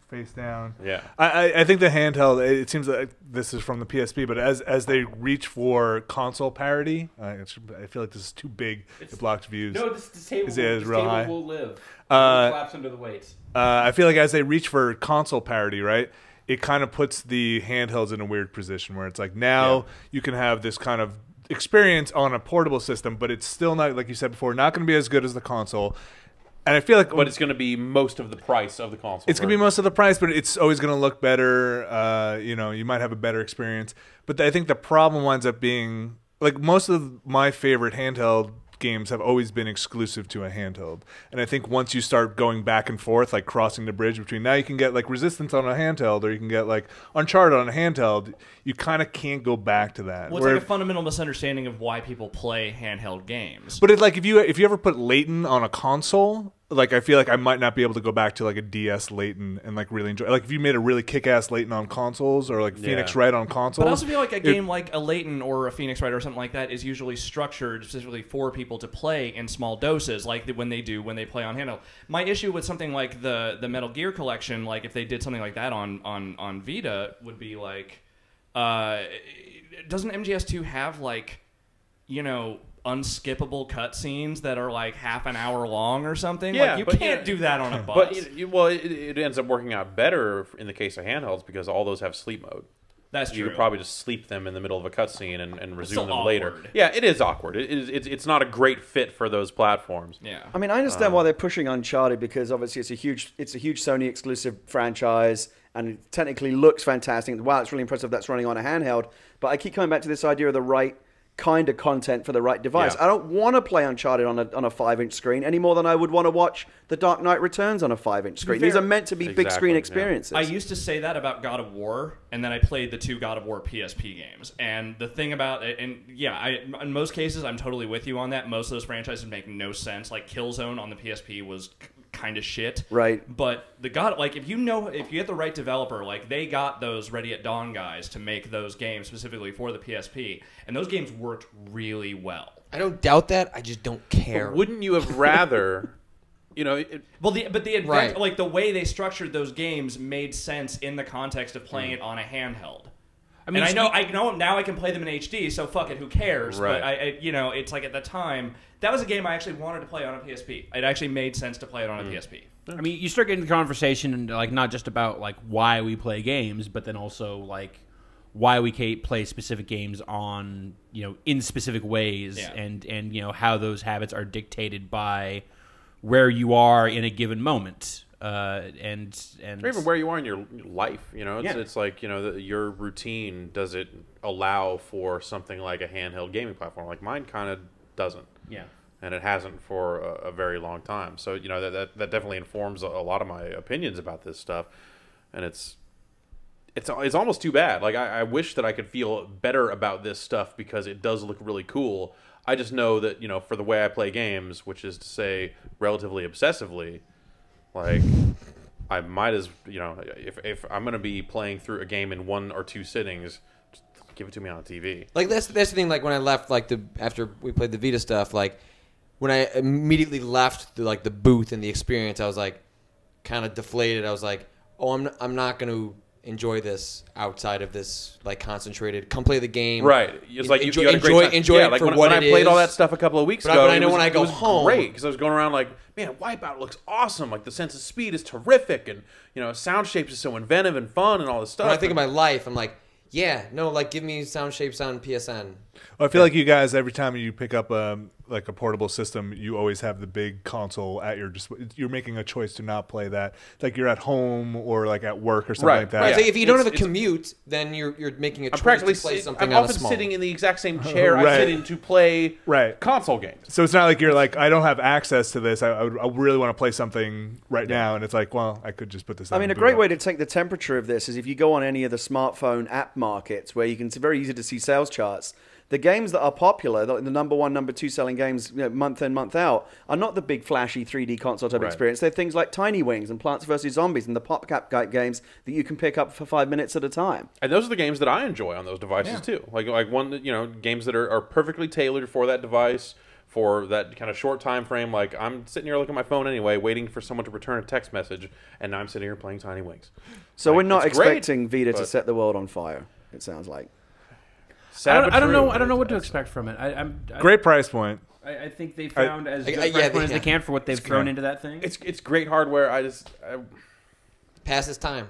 Face down. Yeah. I think the handheld, it seems like this is from the PSP, but as they reach for console parity, I feel like this is too big. It blocks views. No, this table will live. Collapse under the weight. I feel like as they reach for console parity, right, it kind of puts the handhelds in a weird position where it's like now you can have this kind of experience on a portable system, but it's still not, like you said before, not going to be as good as the console. And I feel like, but it's going to be most of the price of the console. It's going to be most of the price, but it's always going to look better. You might have a better experience. But I think the problem winds up being like most of my favorite handheld games have always been exclusive to a handheld. And I think once you start going back and forth, like crossing the bridge between now you can get like Resistance on a handheld or you can get like Uncharted on a handheld, you kind of can't go back to that. Well, it's like a fundamental misunderstanding of why people play handheld games. But it's like if you ever put Layton on a console, like I feel like I might not be able to go back to like a DS Layton and like really enjoy. Like if you made a really kick-ass Layton on consoles or like Phoenix Wright on consoles. But I also feel like a game like a Layton or a Phoenix Wright or something like that is usually structured specifically for people to play in small doses, like when they play on handheld. My issue with something like the Metal Gear collection, like if they did something like that on Vita, would be like, doesn't MGS2 have like, you know, unskippable cutscenes that are like half an hour long or something? Yeah, like you but can't do that on a bus. But it ends up working out better in the case of handhelds because all those have sleep mode. That's true. You could probably just sleep them in the middle of a cutscene and resume them awkward. later. Yeah, it is awkward. It's not a great fit for those platforms. Yeah. I mean, I understand why they're pushing Uncharted because obviously it's a huge Sony exclusive franchise and it technically looks fantastic. Wow, it's really impressive that's running on a handheld. But I keep coming back to this idea of the right kind of content for the right device. Yeah. I don't want to play Uncharted on a 5-inch screen any more than I would want to watch The Dark Knight Returns on a 5-inch screen. These are meant to be big screen experiences. I used to say that about God of War, and then I played the 2 God of War PSP games. And the thing about it, and yeah, in most cases, I'm totally with you on that. Most of those franchises make no sense. Like Killzone on the PSP was kind of shit. Right. But if you get the right developer, like they got those Ready at Dawn guys to make those games specifically for the PSP, and those games worked really well. I don't doubt that. I just don't care. But wouldn't you have rather, you know? Right. Like the way they structured those games made sense in the context of playing it on a handheld. I mean, I know now I can play them in HD, so fuck it, who cares? Right. But it's like at the time that was a game I actually wanted to play on a PSP. It actually made sense to play it on a PSP. I mean, you start getting the conversation and like not just about like why we play games, but then also like why we play specific games on, you know, in specific ways, and you know how those habits are dictated by where you are in a given moment. And or even where you are in your life, you know, it's like, you know, your routine, does it allow for something like a handheld gaming platform? Like mine kind of doesn't. Yeah. And it hasn't for a very long time. So, you know, that definitely informs a lot of my opinions about this stuff. And it's almost too bad. Like I wish that I could feel better about this stuff because it does look really cool. I just know that, you know, for the way I play games, which is to say relatively obsessively, like I might as, you know, if I'm going to be playing through a game in 1 or 2 sittings, just give it to me on TV. Like that's the thing. Like when I left, like after we played the Vita stuff, like when I immediately left the booth and the experience, I was like kind of deflated. I was like, oh, I'm not going to enjoy this outside of this like concentrated. Come play the game, right? It's like enjoy it like for what it is. When I played all that stuff a couple of weeks ago, but I know when I go home, great because I was going around like, man, Wipeout looks awesome. Like the sense of speed is terrific, and you know, sound shapes is so inventive and fun, and all this stuff. When I think of my life, I'm like, yeah, no, like give me sound shapes on PSN. Well, I feel like you guys, every time you pick up like a portable system, you always have the big console at your you're making a choice to not play that. Like you're at home or like at work or something like that. Right. So if you don't have a commute, then you're making a choice to play something I'm on a small. often sitting in the exact same chair I sit in to play console games. So it's not like you're like, I don't have access to this. I really want to play something right now. And it's like, well, I could just put this on. I mean, a great way to take the temperature of this is if you go on any of the smartphone app markets where it's very easy to see sales charts. The games that are popular, the number 1, number 2 selling games, you know, month in, month out, are not the big flashy 3D console type experience. They're things like Tiny Wings and Plants vs. Zombies and the PopCap games that you can pick up for 5 minutes at a time. And those are the games that I enjoy on those devices too. Like one, you know, games that are perfectly tailored for that device, for that kind of short time frame. Like I'm sitting here looking at my phone anyway, waiting for someone to return a text message, and now I'm sitting here playing Tiny Wings. So we're not expecting Vita to set the world on fire, it sounds like. I don't know what to expect from it. Great price point. I think they found as good a price point as they can for what they've thrown into that thing. It's great hardware. I past its time.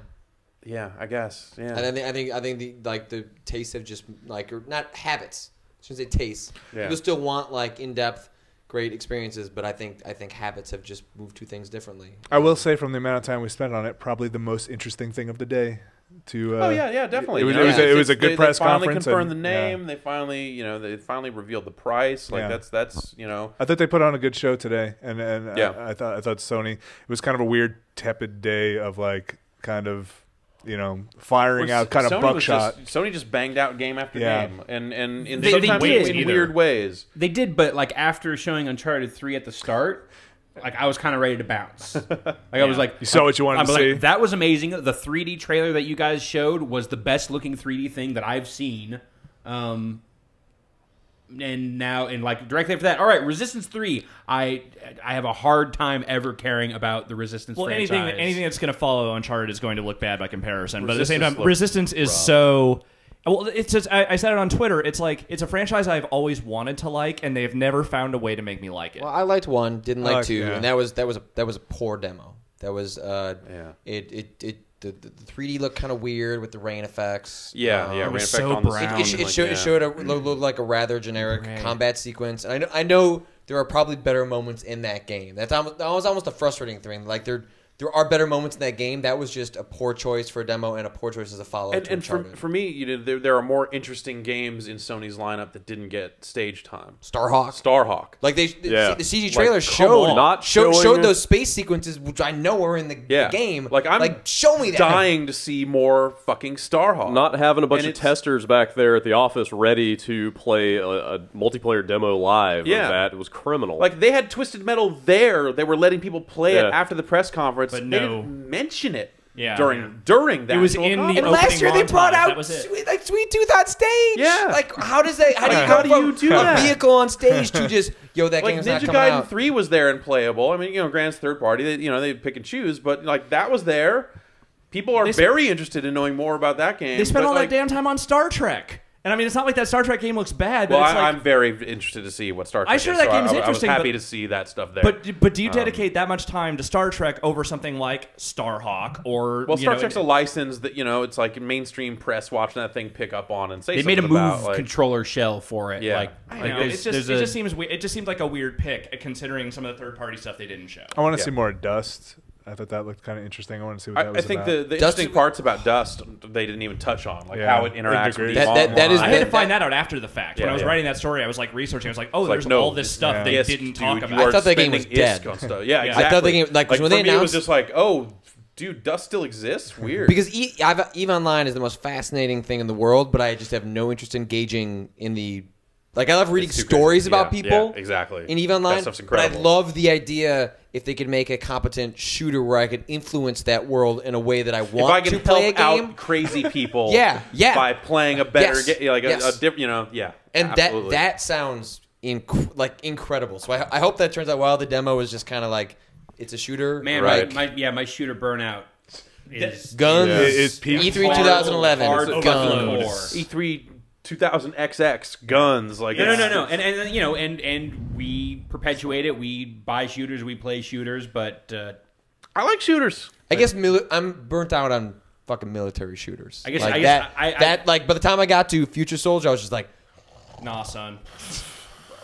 Yeah, I guess. Yeah. And I think the tastes have just or not habits. I shouldn't say tastes. Yeah. People still want like in-depth, great experiences, but I think habits have just moved two things differently. I will say, from the amount of time we spent on it, probably the most interesting thing of the day. To oh yeah, definitely. It was a good press conference. They finally confirmed the name. They finally revealed the price. Like that's I thought they put on a good show today, and I thought Sony. It was kind of a weird, tepid day of like kind of firing out kind of buckshot. Sony just banged out game after game, and in weird ways. They did, but like after showing Uncharted 3 at the start. Like I was kind of ready to bounce. I was like, you saw what you wanted to see. That was amazing. The 3D trailer that you guys showed was the best looking 3D thing that I've seen. And like directly after that, all right, Resistance 3. I have a hard time ever caring about the Resistance franchise. Anything that's going to follow Uncharted is going to look bad by comparison. But at the same time, Resistance is so. Well, it's just I said it on Twitter. It's like it's a franchise I've always wanted to like, and they've never found a way to make me like it. Well, I liked 1, didn't like 2, and that was a poor demo. That was the 3D looked kind of weird with the rain effects. Rain effect so on brown. It showed looked like a rather generic combat sequence. And I know there are probably better moments in that game. That was almost a frustrating thing. Like there are better moments in that game. That was just a poor choice for a demo and a poor choice as a follow-up to Uncharted. And for me, there are more interesting games in Sony's lineup that didn't get stage time. Starhawk. Like the CG trailer showed those space sequences, which I know are in the game. Like show me that. Dying to see more fucking Starhawk. Not having a bunch of testers back there at the office ready to play a multiplayer demo live. It was criminal. Like they had Twisted Metal there. They were letting people play it after the press conference. But they didn't mention it during that. It was in the and last year they brought out Sweet Tooth on stage. Yeah, like how do you do a vehicle on stage to just that game's not coming out? Ninja Gaiden 3 was there and playable. I mean, Grant's third party. They pick and choose, but like that was there. People are very interested in knowing more about that game. They spent all that damn time on Star Trek. And I mean, it's not like that Star Trek game looks bad. But I'm very interested to see what Star Trek is. I'm sure that game's interesting. I was happy to see that stuff there. But do you dedicate that much time to Star Trek over something like Starhawk or? Well, Star Trek's a license that it's like mainstream press watching that thing pick up on and say. They something made a about, move controller shell for it. Yeah, I know. It just seems like a weird pick considering some of the third party stuff they didn't show. I want to see more Dust. I thought that looked kind of interesting. I want to see what that was about. I think the interesting parts about Dust they didn't even touch on, like how it interacts with the I had to find that out after the fact. When I was writing that story, I was like researching. I was like, there's all this stuff they didn't talk about. I thought the game was dead. Yeah, exactly. I thought the game for me it was just like, dude, Dust still exists? Weird. Because EVE Online is the most fascinating thing in the world, but I just have no interest in engaging in the. Like, I love reading stories about people exactly. in EVE Online, that stuff's incredible. But I love the idea if they could make a competent shooter where I could influence that world in a way that I want to play a game. If I can help out crazy people by playing a better game, And absolutely. that sounds incredible. So I hope that turns out well. The demo is just kind of like, it's a shooter. Man, my shooter burnout is guns. Is E3 2011 guns. E3 2000XX guns no, and we perpetuate it. We buy shooters, we play shooters, but I like shooters. I guess I'm burnt out on fucking military shooters. I guess by the time I got to Future Soldier, I was just like, nah, son.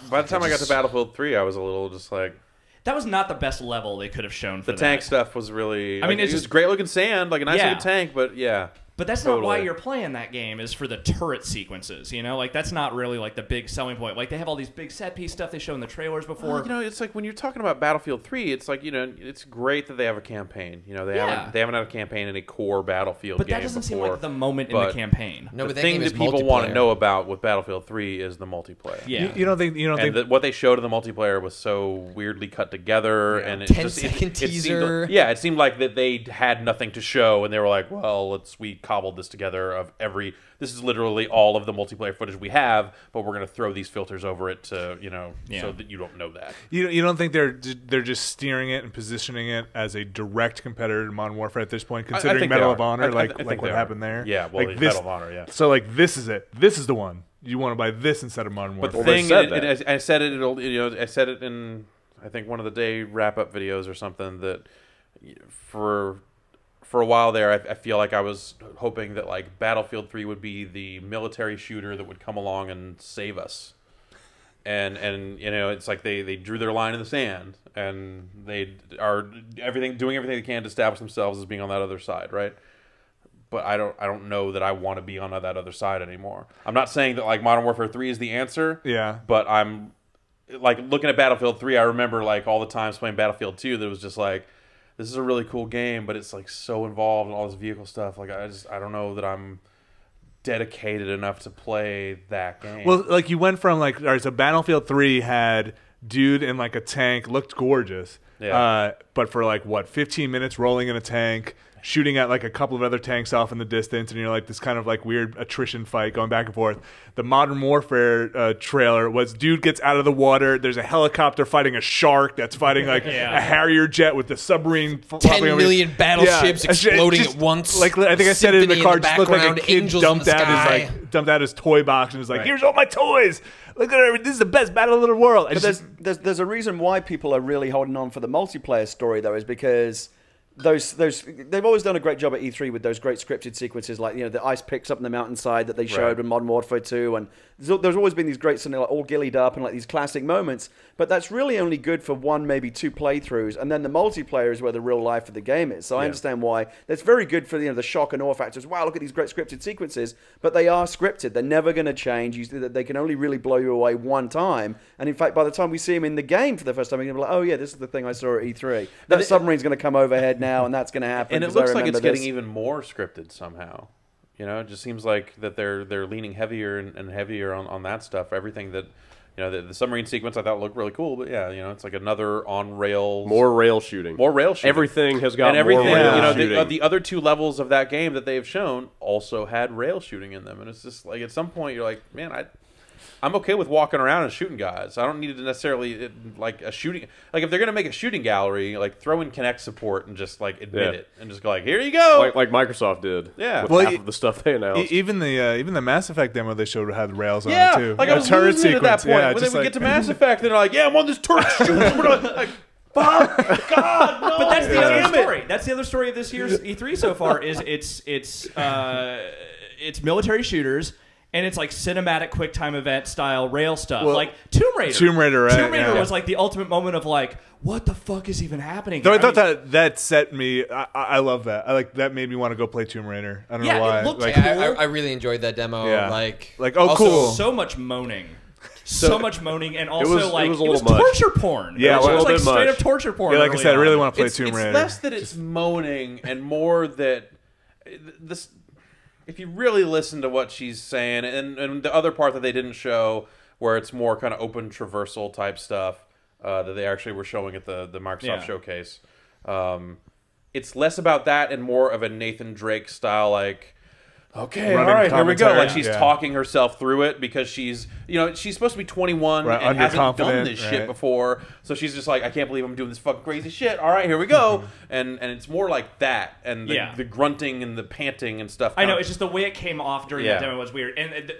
By the time I got to Battlefield 3, I was a little just like. That was not the best level they could have shown for the tank stuff was really. I mean, it's just great looking sand, like a nice looking tank, but yeah. But that's not why you're playing that game, is for the turret sequences, Like, that's not really, like, the big selling point. Like, they have all these big set-piece stuff they show in the trailers before. It's like, when you're talking about Battlefield 3, it's like, it's great that they have a campaign. They haven't had a campaign in a core Battlefield game But that doesn't seem like the moment in the campaign. No, but the thing that people want to know about with Battlefield 3 is the multiplayer. Yeah. You don't think what they showed in the multiplayer was so weirdly cut together. And it 10-second teaser. It seemed like that they had nothing to show, and they were like, well, we cobbled this together this is literally all of the multiplayer footage we have, but we're going to throw these filters over it to so that you don't know that. You don't think they're just steering it and positioning it as a direct competitor to Modern Warfare at this point, considering Medal of Honor, like what happened there? Yeah, well, like Medal of Honor, yeah. So like this is it. This is the one you want to buy this instead of Modern Warfare. But the thing, I said it. I said it in I think one of the day wrap up videos or something that for a while there, I feel like I was hoping that like Battlefield 3 would be the military shooter that would come along and save us. And it's like they drew their line in the sand, and they are doing everything they can to establish themselves as being on that other side, right? but I don't know that I want to be on that other side anymore. I'm not saying that like Modern Warfare 3 is the answer. Yeah. But I'm like looking at Battlefield 3. I remember like all the times playing Battlefield 2 that was just like, this is a really cool game, but it's like so involved in all this vehicle stuff. Like I don't know that I'm dedicated enough to play that game. Well, like you went from like, all right, so Battlefield 3 had dude in like a tank, looked gorgeous. Yeah. But for like what, 15 minutes rolling in a tank, shooting at like a couple of other tanks off in the distance, and you're like this kind of like weird attrition fight going back and forth. The Modern Warfare trailer was dude gets out of the water. There's a helicopter fighting a shark that's fighting like a Harrier jet with the submarine. 10 million battleships exploding at once. Like I think I said it in the car. Just looked like a kid dumped out his toy box and was like, "Here's all my toys. Look at it. This is the best battle in the world." But there's a reason why people are really holding on for the multiplayer story though, is because they've always done a great job at E3 with those great scripted sequences, like the ice picks up in the mountainside that they showed in Modern Warfare 2, and there's always been these great like all gillied up and like these classic moments. But that's really only good for 1, maybe 2 playthroughs, and then the multiplayer is where the real life of the game is. So I understand why that's very good for the shock and awe factors. Wow, look at these great scripted sequences, but they are scripted. They're never going to change. They can only really blow you away one time. And in fact, by the time we see them in the game for the first time, you're going to be like, oh yeah, this is the thing I saw at E3. That submarine's going to come overhead now, and that's going to happen. And it looks like it's getting even more scripted somehow. It just seems like that they're leaning heavier and heavier on that stuff. Everything that, the submarine sequence I thought looked really cool, but it's like another on rails, more rail shooting. Everything has got more rail shooting. The other 2 levels of that game that they have shown also had rail shooting in them, and it's just like at some point you're like, man, I'm okay with walking around and shooting guys. I don't need to necessarily like a shooting. Like if they're gonna make a shooting gallery, like throw in Kinect support and just like admit it and just go like, here you go, like Microsoft did. Yeah, with half of the stuff they announced. Even the Mass Effect demo they showed had rails on it too. Like I was turret losing it at that sequence. point. When they would get to Mass Effect, and they're like, yeah, I'm on this turret shooting. Like, fuck, God, no. But that's the other story. That's the other story of this year's E3 so far. Is it's military shooters. And it's like cinematic QuickTime event style rail stuff, like Tomb Raider. Tomb Raider was like the ultimate moment of like, what the fuck is even happening? Though I thought that set me. I love that. That made me want to go play Tomb Raider. I don't know why. It looked cool. I really enjoyed that demo. Yeah. Like oh, also, cool. So much moaning. So much moaning, and also it was torture porn. Yeah, it was like straight straight up torture porn. Yeah, like I said, I really want to play Tomb Raider. It's less that it's moaning and more that this. If you really listen to what she's saying, and the other part that they didn't show, where it's more kind of open traversal type stuff that they actually were showing at the Microsoft showcase, it's less about that and more of a Nathan Drake style, like, okay, all right, here we go. Like she's talking herself through it because she's supposed to be 21 and hasn't done this shit before. So she's just like, I can't believe I'm doing this fucking crazy shit. All right, here we go. and it's more like that, and the grunting and the panting and stuff. I know, it's just the way it came off during that demo was weird, and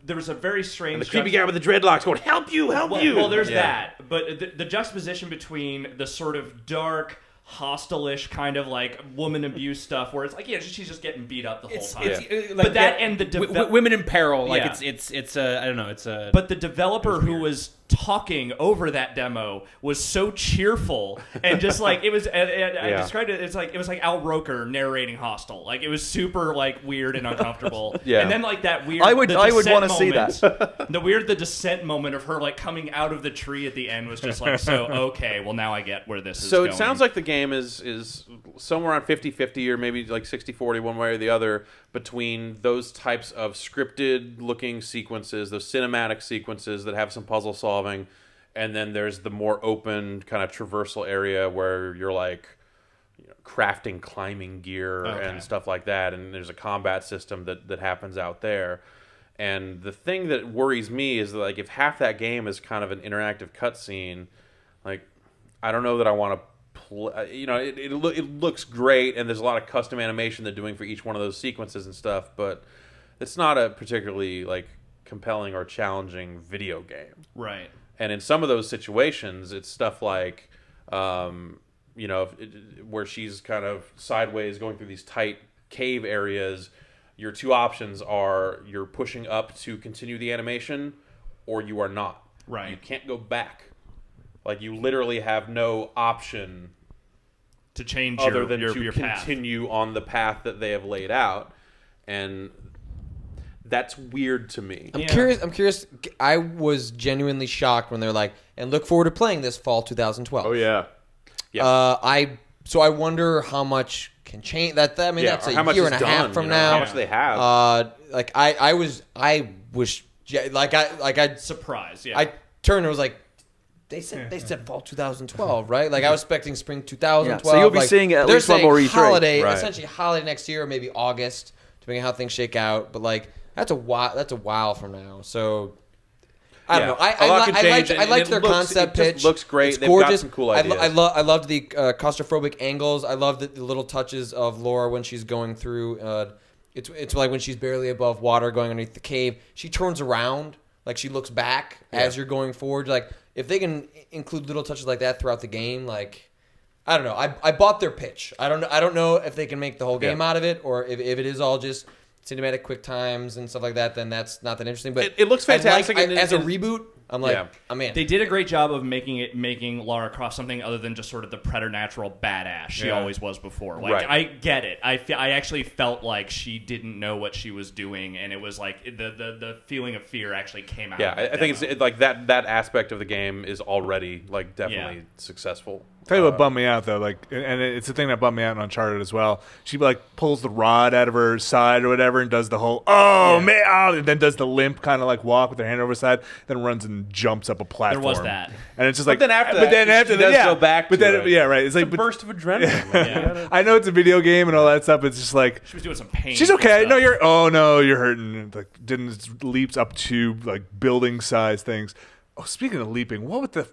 there was a very strange. And the creepy guy with the dreadlocks going, "Help you, help you." Well, there's that, but the juxtaposition between the sort of dark, hostile-ish kind of like woman abuse stuff where it's like she's just getting beat up the whole time. But that and the women in peril, like it's I don't know, it's a. But the developer who was talking over that demo was so cheerful and just like it was. I described it. It was like Al Roker narrating Hostel. Like it was super like weird and uncomfortable. And then like that weird. I would want to see that. The descent moment of her like coming out of the tree at the end was just like so okay. Well, now I get where this is. So going. It sounds like the game is somewhere around 50-50 or maybe like 60-40 one way or the other between those types of scripted looking sequences, those cinematic sequences that have some puzzle solving, and then there's the more open kind of traversal area where you're like crafting climbing gear and stuff like that, and there's a combat system that happens out there. And the thing that worries me is that like if half that game is kind of an interactive cutscene, like I don't know that I want to it looks great, and there's a lot of custom animation they're doing for each one of those sequences and stuff, but it's not a particularly like compelling or challenging video game. Right. And in some of those situations, it's stuff like, where she's kind of sideways going through these tight cave areas. Your 2 options are you're pushing up to continue the animation, or you are not. Right. You can't go back. Like you literally have no option to change other than your continue on the path that they have laid out. and that's weird to me. I'm curious. I was genuinely shocked when they're like, and look forward to playing this fall 2012. Oh yeah. So I wonder how much can change. That's a year and a half from now. How much they have? I was surprised. Yeah. I turned and was like, they said fall 2012, right? Like I was expecting spring 2012. Yeah, so you'll be seeing at least one more E3. Holiday, right. essentially holiday next year, or maybe August, depending on how things shake out. But like that's a while from now. So I don't know. I liked their concept pitch. It looks great. It's They've gorgeous. got some cool ideas. I loved the claustrophobic angles. I loved the little touches of Laura when she's going through. It's like when she's barely above water going underneath the cave. She turns around, like she looks back as you're going forward. Like if they can include little touches like that throughout the game, like I don't know. I bought their pitch. I don't know if they can make the whole game out of it, or if it is all just cinematic quick times and stuff like that, then that's not that interesting. But it looks fantastic. As a reboot, I'm like, I'm in. They did a great job of making Lara Croft something other than just sort of the preternatural badass she always was before. Like I get it. I actually felt like she didn't know what she was doing, and it was like the feeling of fear actually came out. Yeah, I think it's like that aspect of the game is already like definitely successful. Tell you what bummed me out though, like, and it's the thing that bummed me out in Uncharted as well. She like pulls the rod out of her side or whatever, and does the whole and then does the limp kind of like walk with her hand over her side, then runs and jumps up a platform. There was that, and it's just like. But then after that, go back. But then it's like a burst of adrenaline. I know it's a video game and all that stuff. But it's just like she was doing some pain. She's okay. No, you're hurting. Like leaps up to like building size things. Oh, speaking of leaping, what with the.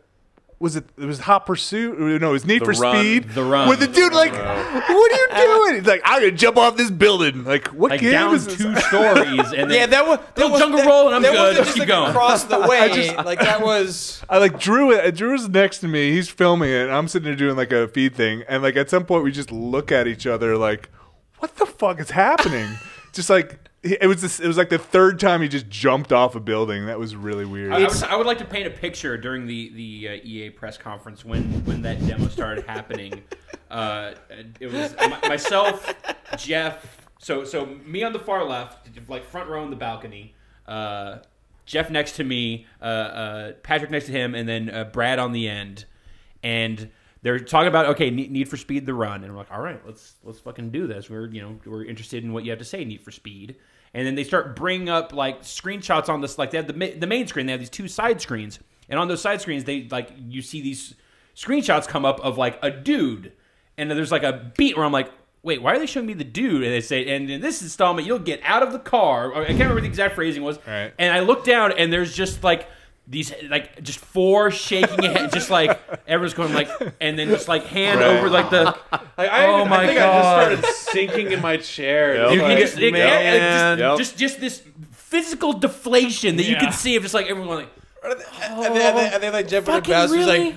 It was Hot Pursuit? No, it was Need for Speed. The Run. Where the dude like, what are you doing? He's like, I'm gonna jump off this building. Like, what game down is this? 2 stories, and then that was jungle roll, and I'm good. Just keep going. Across the way, like that was. I like Drew was next to me. He's filming it, and I'm sitting there doing like a feed thing. And like at some point, we just look at each other like, what the fuck is happening? Just like. It was like the third time he just jumped off a building. That was really weird. I would like to paint a picture during the EA press conference when that demo started happening. It was myself, Jeff. So me on the far left, like front row in the balcony. Jeff next to me, Patrick next to him, and then Brad on the end. And they're talking about Need for Speed: The Run, and we're like, all right, let's fucking do this. We're interested in what you have to say, Need for Speed. And then they start bringing up like screenshots on this, like they have the main screen. They have these 2 side screens, and on those side screens, they like you see these screenshots come up of like a dude, and there's like a beat where I'm like, wait, why are they showing me the dude? And they say, and in this installment, you'll get out of the car. I can't remember what the exact phrasing was. Right. And I look down, and there's just like. These like just 4 shaking hands, just like everyone's going like, and then just like hand over like the. I think God. I just started sinking in my chair. Yep. Just this physical deflation that you can see of just like everyone like. And then like Jeff Bezos was really? like,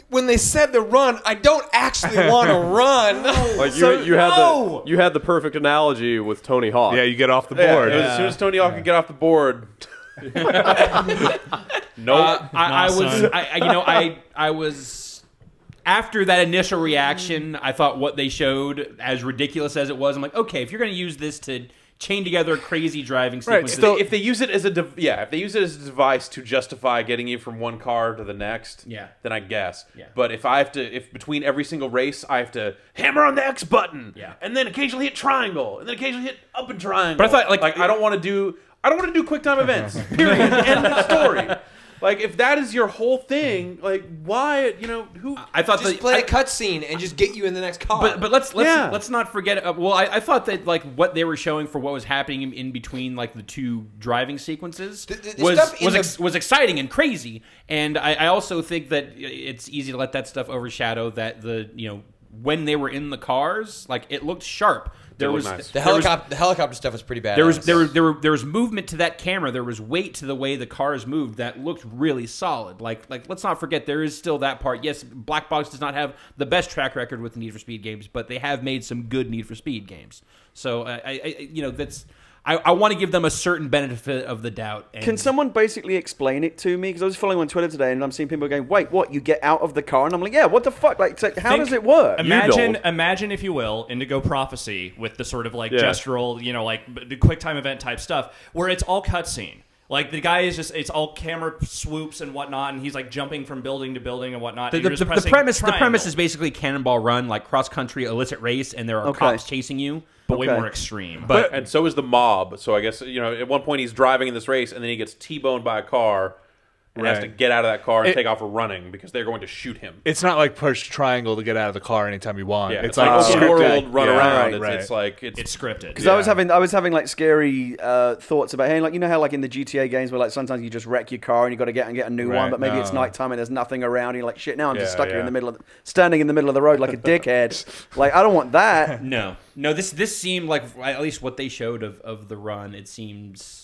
when they said the run, I don't actually want to run. Like you had the perfect analogy with Tony Hawk. Yeah, you get off the board. As soon as Tony Hawk could get off the board. I was after that initial reaction. I thought what they showed, as ridiculous as it was, I'm like, okay, if you're going to use this to chain together crazy driving sequences, if they use it as a device to justify getting you from one car to the next, then I guess. Yeah. But if between every single race I have to hammer on the X button, and then occasionally hit triangle, and then occasionally hit up and triangle. But I thought like I don't want to do QuickTime events. Period. End of story. Like if that is your whole thing, like why? Who? I thought just play a cutscene and just get you in the next car. But let's not forget. I thought that like what they were showing for what was happening in between like the 2 driving sequences was exciting and crazy. And I also think that it's easy to let that stuff overshadow that when they were in the cars, like it looked sharp. The helicopter stuff was pretty bad. There was movement to that camera. There was weight to the way the cars moved that looked really solid. Like let's not forget there is still that part. Yes, Black Box does not have the best track record with the Need for Speed games, but they have made some good Need for Speed games. So I want to give them a certain benefit of the doubt. And Can someone basically explain it to me? Because I was following on Twitter today, and I'm seeing people going, "Wait, what? You get out of the car?" And I'm like, "Yeah, what the fuck? Like, how does it work?" Imagine, if you will, Indigo Prophecy with the sort of like gestural, you know, like the quick time event type stuff, where it's all cutscene. Like the guy is just—it's all camera swoops and whatnot, and he's like jumping from building to building and whatnot. The premise is basically Cannonball Run, like cross country illicit race, and there are cops chasing you, but way more extreme. And so is the mob. So I guess at one point he's driving in this race, and then he gets T-boned by a car. And has to get out of that car and take off running because they're going to shoot him. It's not like push triangle to get out of the car anytime you want. Yeah, it's like open world run around. Right. It's like it's scripted. Because I was having like scary thoughts about, hey, like how like in the GTA games where like sometimes you just wreck your car and you got to get a new one, but maybe it's nighttime and there's nothing around. And you're like, shit, now I'm just stuck here in the middle of standing in the middle of the road like a dickhead. Like I don't want that. No. This seemed like, at least what they showed of the run. It seems.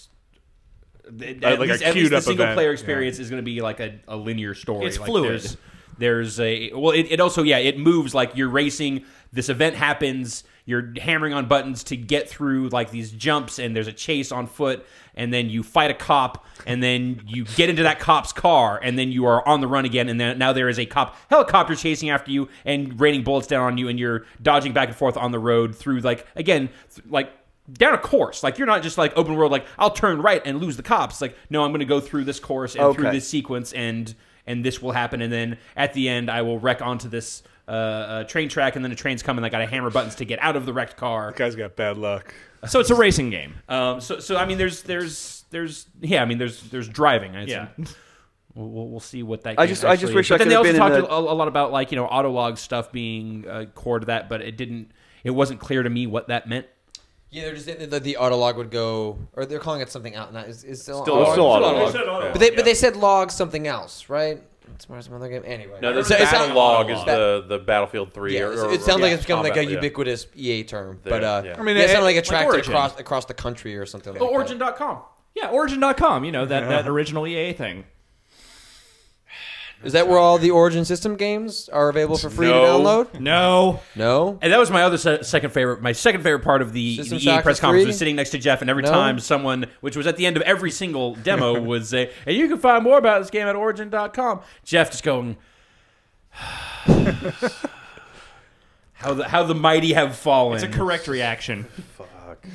At least the single player experience is going to be like a linear story. It's like fluid. There's it also it moves like you're racing. This event happens. You're hammering on buttons to get through like these jumps, and there's a chase on foot, and then you fight a cop, and then you get into that cop's car, and then you are on the run again, and then now there is a helicopter chasing after you and raining bullets down on you, and you're dodging back and forth on the road through down a course. Like, you're not just like open world, like, I'll turn right and lose the cops. Like, no, I'm going to go through this course and through this sequence, and this will happen. And then at the end, I will wreck onto this train track, and then the train's coming. I got to hammer buttons to get out of the wrecked car. That guy's got bad luck. So it's a racing game. So I mean, there's driving. We'll see what that. I just wish but I then could they have also been talked in a lot about like autolog stuff being core to that, but it wasn't clear to me what that meant. Yeah, they're just the autolog would go, or they're calling it something out. It's still autolog. But they said log something else, right? It's more some other game. Anyway, no, the battle log is the Battlefield 3. Yeah, it sounds like it's becoming like a ubiquitous EA term, but I mean, it sounded like it tracked like across the country or something. Like Origin.com. Yeah, Origin.com. You know that original EA thing. Is that where all the Origin system games are available for free to download? No. And that was my other second favorite. My second favorite part of the EA press conference was sitting next to Jeff, and every time someone, which was at the end of every single demo, would say, "And you can find more about this game at Origin.com." Jeff just going, "How the mighty have fallen." It's a correct reaction.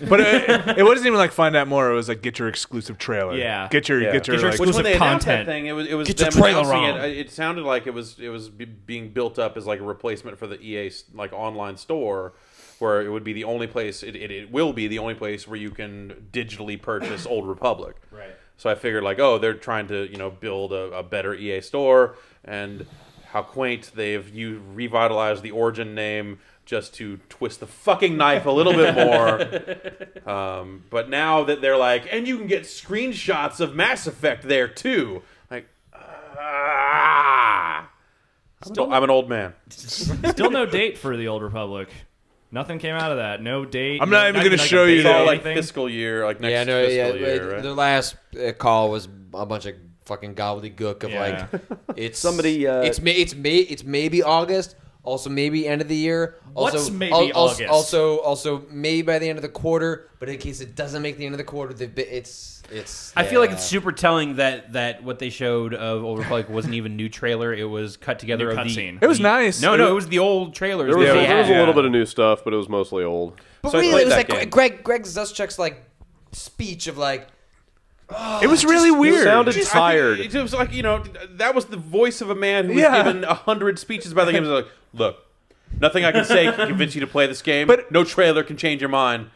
But it wasn't even like find out more. It was like get your exclusive trailer. Yeah, get your exclusive when they announced content. That thing, it was get them your trailer announcing on. it sounded like it was being built up as like a replacement for the EA like online store, where it would be the only place. It will be the only place where you can digitally purchase Old Republic. Right. So I figured like, oh, they're trying to build a better EA store, and how quaint they've revitalized the Origin name just to twist the fucking knife a little bit more. But now that they're like, and you can get screenshots of Mass Effect there too. Like, I'm an old man. Still no date for the Old Republic. Nothing came out of that. No date. I'm not even going to show you that. that. Like fiscal year, like next fiscal year. Right? The last call was a bunch of fucking gobbledygook of like, it's somebody. It's maybe August. Also, maybe end of the year. Also, What's maybe August? Also, maybe by the end of the quarter. But in case it doesn't make the end of the quarter, it's. I feel like it's super telling that what they showed of Old Republic wasn't even new trailer. It was cut together of the cutscene. It was nice. No, it was the old trailers. There was a little bit of new stuff, but it was mostly old. But so really, it was like Greg Zuschek's like speech of like. Oh, it was really weird. It sounded tired. It was like, that was the voice of a man who was given 100 speeches about the game. He was like, look, nothing I can say can convince you to play this game. But no trailer can change your mind.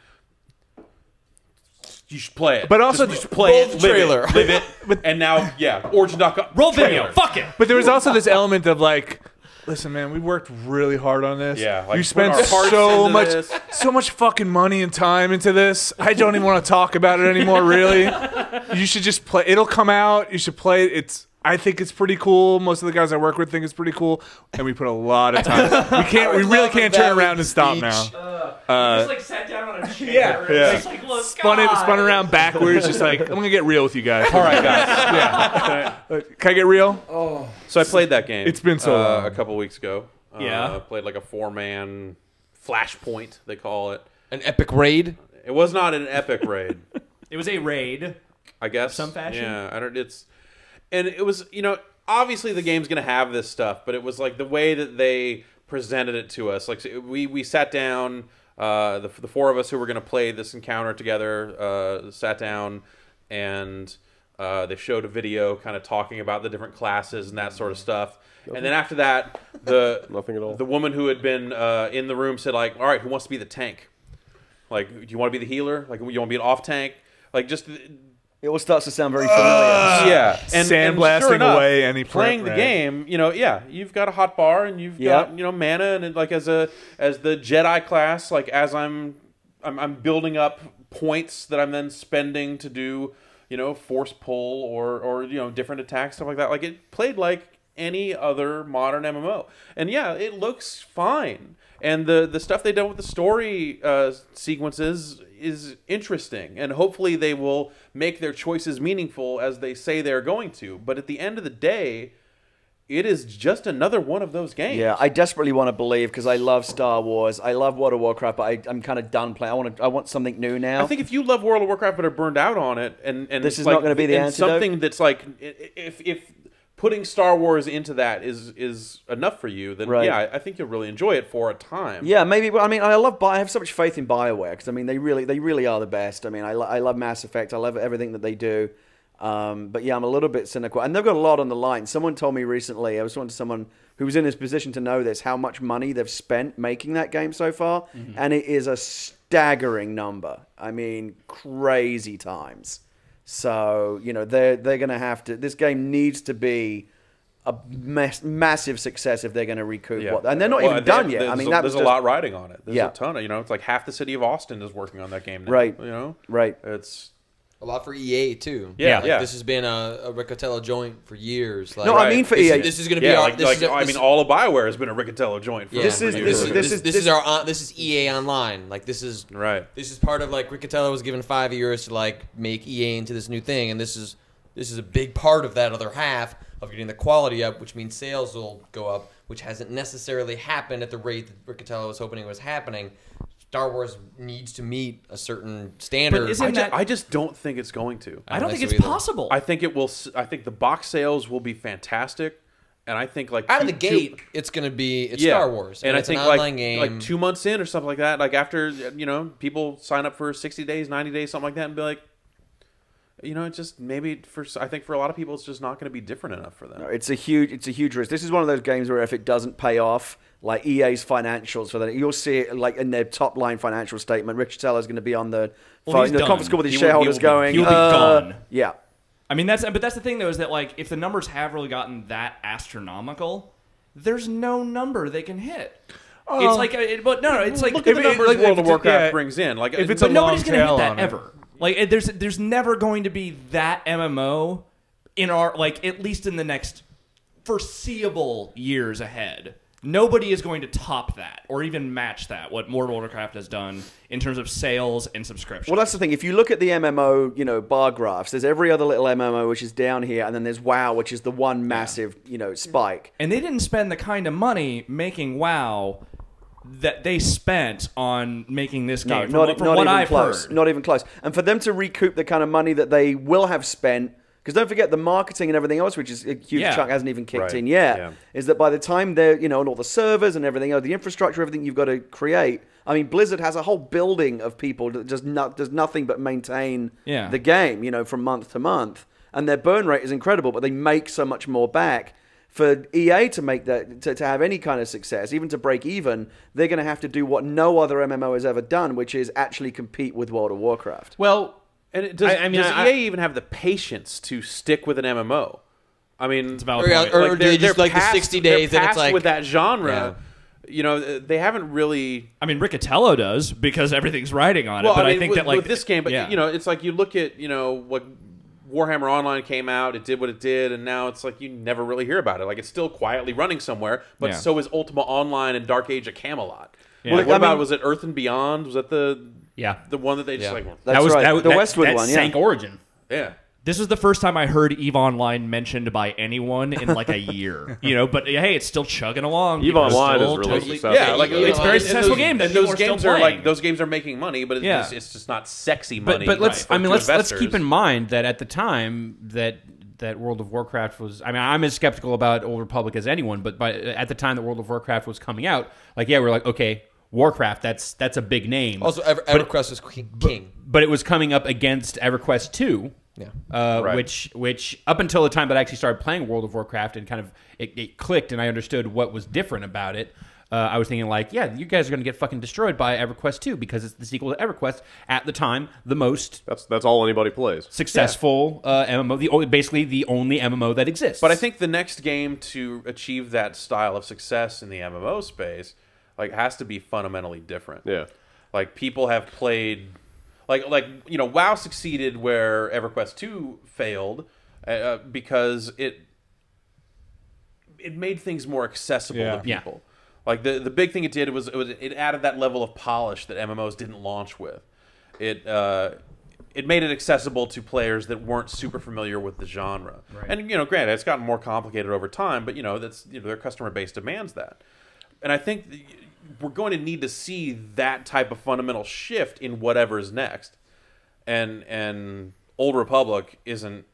You should play it. But also, just play it, trailer. live it. And now, Origin.com. Roll video. Fuck it. But there was also this element of like, listen, man, we worked really hard on this. Yeah, like you spent so much fucking money and time into this. I don't even want to talk about it anymore. Really, you should just play. It'll come out. You should play it. I think it's pretty cool. Most of the guys I work with think it's pretty cool, and we put a lot of time. We really can't turn around and stop now. Just like sat down on a chair. Yeah. Like, look, spun around backwards, just like I'm gonna get real with you guys. All right, guys. Can I get real? Oh. So I played that game. It's been so long. A couple weeks ago. Yeah. Played like a 4-man Flashpoint, they call it. An epic raid. It was not an epic raid. It was a raid, I guess. Some fashion. Yeah, and it was, obviously the game's gonna have this stuff, but it was like the way that they presented it to us. Like we sat down, the four of us who were gonna play this encounter together, sat down, and they showed a video kind of talking about the different classes and that sort of stuff. And then after that, Nothing at all. The woman who had been in the room said, like, all right, who wants to be the tank? Like, do you want to be the healer? Like, you want to be an off tank? Like, just... It all starts to sound very familiar. Yeah. Sandblasting sure enough, away any playing the game, you've got a hot bar and you've got, mana, and like as the Jedi class, like as I'm building up points that I'm then spending to do, force pull or different attacks, stuff like that. Like it played like any other modern MMO. And yeah, it looks fine. And the stuff they done with the story sequences is interesting, and hopefully they will make their choices meaningful as they say they're going to. But at the end of the day, it is just another one of those games. Yeah, I desperately want to believe, because I love Star Wars, I love World of Warcraft, but I'm kind of done playing. I want something new now. I think if you love World of Warcraft but are burned out on it, and this is not going to be the antidote. Something that's like, if putting Star Wars into that is enough for you, then yeah, I think you'll really enjoy it for a time. Yeah, maybe. I mean, I have so much faith in BioWare, because I mean, they really are the best. I mean, I love Mass Effect. I love everything that they do. But yeah, I'm a little bit cynical, and they've got a lot on the line. Someone told me recently, I was talking to someone who was in this position to know this, how much money they've spent making that game so far, and it is a staggering number. I mean, crazy times. So, they're going to have to... This game needs to be a massive success if they're going to recoup what... And they're not even done yet. I mean, there's a lot riding on it. There's a ton of... it's like half the city of Austin is working on that game now. Right. Right. It's... A lot for EA too. Yeah, This has been a Riccatello joint for years. Like, no, I mean for EA. This is going to be our. I mean, all of BioWare has been a Riccatello joint. For This is EA Online. Like this is right. This is part of like Riccatello was given 5 years to like make EA into this new thing, and this is a big part of that other half of getting the quality up, which means sales will go up, which hasn't necessarily happened at the rate that Riccatello was hoping it was happening. Star Wars needs to meet a certain standard. But I just don't think it's going to. I don't think it's possible. I think it will. I think the box sales will be fantastic, and I think like out of the gate, it's going to be Star Wars, and I it's think an online game. Like 2 months in or something like that. Like after people sign up for 60 days, 90 days, something like that, and be like, it's just maybe I think for a lot of people, it's just not going to be different enough for them. No, it's a huge risk. This is one of those games where if it doesn't pay off, like EA's financials for that, you'll see it like in their top line financial statement. Riccatello is going to be on the conference call with his shareholders going, he'll be gone. Yeah. I mean, that's the thing though, is that like if the numbers have really gotten that astronomical, there's no number they can hit. It's like, but no, it's like look at the numbers World of Warcraft brings in. Like if it's but a nobody's going to hit that ever. Like there's never going to be that MMO in our at least in the next foreseeable years ahead. Nobody is going to top that or even match that, what World of Warcraft has done in terms of sales and subscriptions. Well, that's the thing. If you look at the MMO, bar graphs, there's every other little MMO which is down here, and then there's WoW, which is the one massive, spike. And they didn't spend the kind of money making WoW that they spent on making this game. No, from what I've heard. Not even close. And for them to recoup the kind of money that they will have spent... Because don't forget the marketing and everything else, which is a huge chunk, hasn't even kicked in yet. Is that by the time they're, and all the servers and everything, the infrastructure, everything you've got to create. I mean, Blizzard has a whole building of people that does nothing but maintain the game, from month to month, and their burn rate is incredible. But they make so much more back. For EA to make that, to have any kind of success, even to break even, they're going to have to do what no other MMO has ever done, which is actually compete with World of Warcraft. Well. And does EA even have the patience to stick with an MMO? I mean, it's about or do they just like the 60 days that it's like with that genre. They haven't really. I mean, Riccatello does because everything's riding on it. But I think that with this game, but it's like you look at what Warhammer Online came out, it did what it did, and now it's like you never really hear about it. Like it's still quietly running somewhere, but so is Ultima Online and Dark Age of Camelot. Yeah. Well, what about was it Earth and Beyond? Was that the one that they just like? That's right. The Westwood one, sank Origin. Yeah. This was the first time I heard EVE Online mentioned by anyone in like a year, but hey, it's still chugging along. EVE Online is really successful. Yeah, like it's a very successful game. And those games are like those games are making money, but it's just not sexy money. But let's keep in mind that at the time that World of Warcraft was, I'm as skeptical about Old Republic as anyone, but at the time that World of Warcraft was coming out, we're like, okay, Warcraft, that's a big name. Also, EverQuest was king. But it was coming up against EverQuest 2. Yeah. Which up until the time that I actually started playing World of Warcraft and kind of it clicked and I understood what was different about it, I was thinking you guys are going to get fucking destroyed by EverQuest 2 because it's the sequel to EverQuest. At the time, the most that's all anybody plays. Successful MMO, basically the only MMO that exists. But I think the next game to achieve that style of success in the MMO space has to be fundamentally different. Yeah. Like people have played WoW succeeded where EverQuest 2 failed because it made things more accessible to people. Like the big thing it did was it added that level of polish that MMOs didn't launch with. It made it accessible to players that weren't super familiar with the genre. Right. And granted, it's gotten more complicated over time, but that's their customer base demands that. And I think we're going to need to see that type of fundamental shift in whatever's next. And Old Republic isn't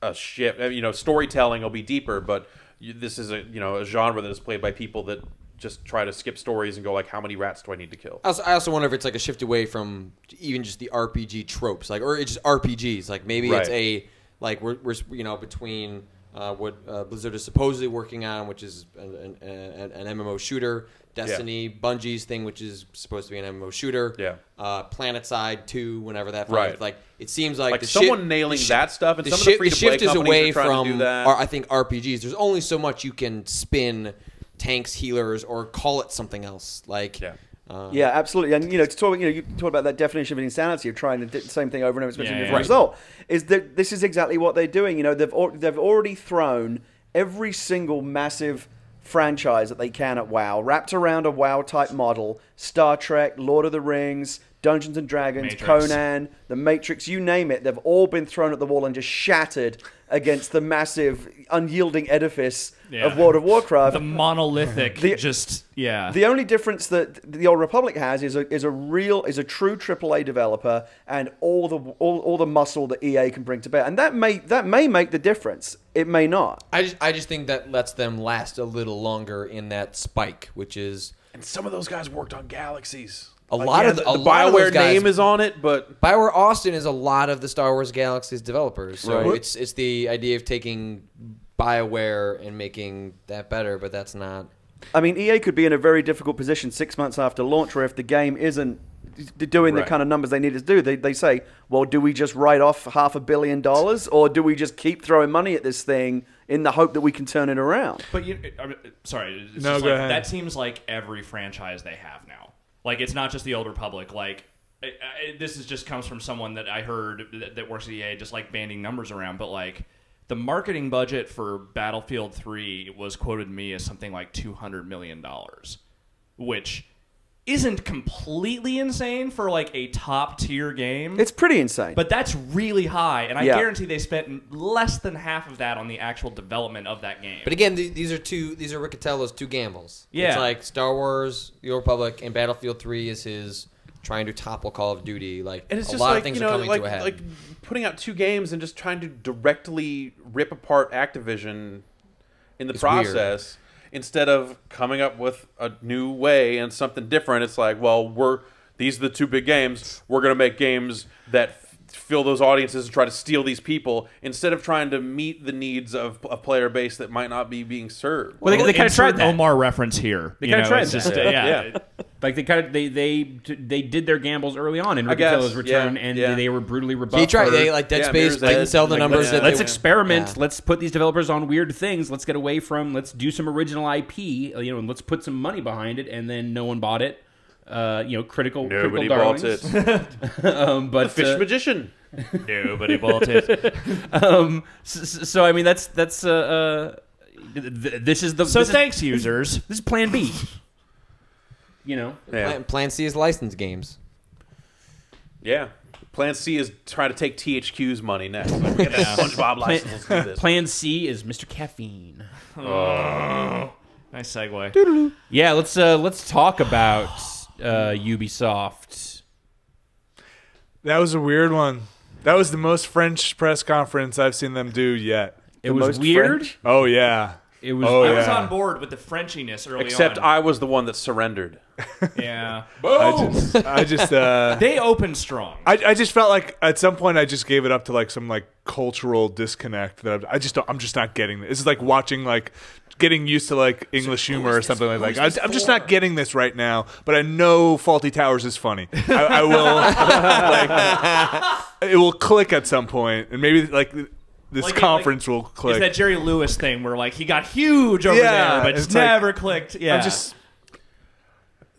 a shift. Storytelling will be deeper, but this is a genre that is played by people that just try to skip stories and go how many rats do I need to kill? I also wonder if it's a shift away from even just the RPG tropes, or it's just RPGs. Maybe it's a we're between what Blizzard is supposedly working on, which is an MMO shooter. Destiny, Bungie's thing, which is supposed to be an MMO shooter. Yeah. PlanetSide 2, whenever that finds. It seems like the someone nailing that stuff, and the some of the free-to-play shift is companies away are trying to do that. I think RPGs. There's only so much you can spin tanks, healers, or call it something else. Yeah, absolutely. And you talk about that definition of insanity of trying to do the same thing over and over, expecting a different result. Is that this is exactly what they're doing? They've already thrown every single massive franchise that they can at WoW, wrapped around a WoW type model. Star Trek, Lord of the Rings, Dungeons and Dragons, Matrix. Conan, The Matrix, you name it. They've all been thrown at the wall and just shattered against the massive, unyielding edifice of World of Warcraft. The monolithic, The only difference that the Old Republic has is a true AAA developer and all the muscle that EA can bring to bear, and that may make the difference. It may not. I just think that lets them last a little longer in that spike, which is. And some of those guys worked on Galaxies. A lot of the BioWare name is on it, but BioWare Austin is a lot of the Star Wars Galaxies developers. So it's the idea of taking BioWare and making that better, but that's not. EA could be in a very difficult position 6 months after launch, where if the game isn't doing the kind of numbers they need to do, they say, well, do we just write off $500 million, or do we just keep throwing money at this thing in the hope that we can turn it around? But sorry, go ahead. That seems like every franchise they have now. It's not just the Old Republic. This just comes from someone that I heard that works at EA, just banding numbers around. But the marketing budget for Battlefield 3 was quoted to me as something like $200 million, which isn't completely insane for a top tier game. It's pretty insane, but that's really high, and I guarantee they spent less than half of that on the actual development of that game. But again, these are Riccatello's two gambles. Yeah, it's Star Wars, The Old Republic, and Battlefield 3 is his trying to topple Call of Duty. And it's a just lot of things are coming to a head. Putting out two games and just trying to directly rip apart Activision in the process. Weird. Instead of coming up with a new way and something different, it's these are the two big games. We're going to make games that fill those audiences and try to steal these people instead of trying to meet the needs of a player base that might not be being served. Well, they kind of tried that. Omar reference here. They kind of tried that. They did their gambles early on in Riccatello's return, and they were brutally rebuffed. He tried. Dead Space didn't sell the numbers. Let's experiment. Yeah. Let's put these developers on weird things. Let's get away from. Let's do some original IP. And let's put some money behind it. And then no one bought it. Nobody bought it. But Fish Magician. Nobody bought it. This is the. Thanks, users. This is Plan B. Plan C is licensed games. Yeah. Plan C is trying to take THQ's money next. Like, we get that SpongeBob license. Let's do this. Plan C is Mr. Caffeine. Nice segue. Yeah, let's talk about Ubisoft. That was a weird one. That was the most French press conference I've seen them do yet. It was weird. French? Oh yeah. It was. Oh, I yeah. was on board with the Frenchiness early Except on. I was the one that surrendered. Yeah. I just They opened strong. I just felt like at some point I just gave it up to like some like cultural disconnect that I'm just not getting this. It's like watching like getting used to like English humor or something like that. I'm just not getting this right now, but I know Faulty Towers is funny. I will it will click at some point, and maybe like this Like conference will click. It's that Jerry Lewis thing where like he got huge over there, but just never clicked. Yeah. I'm just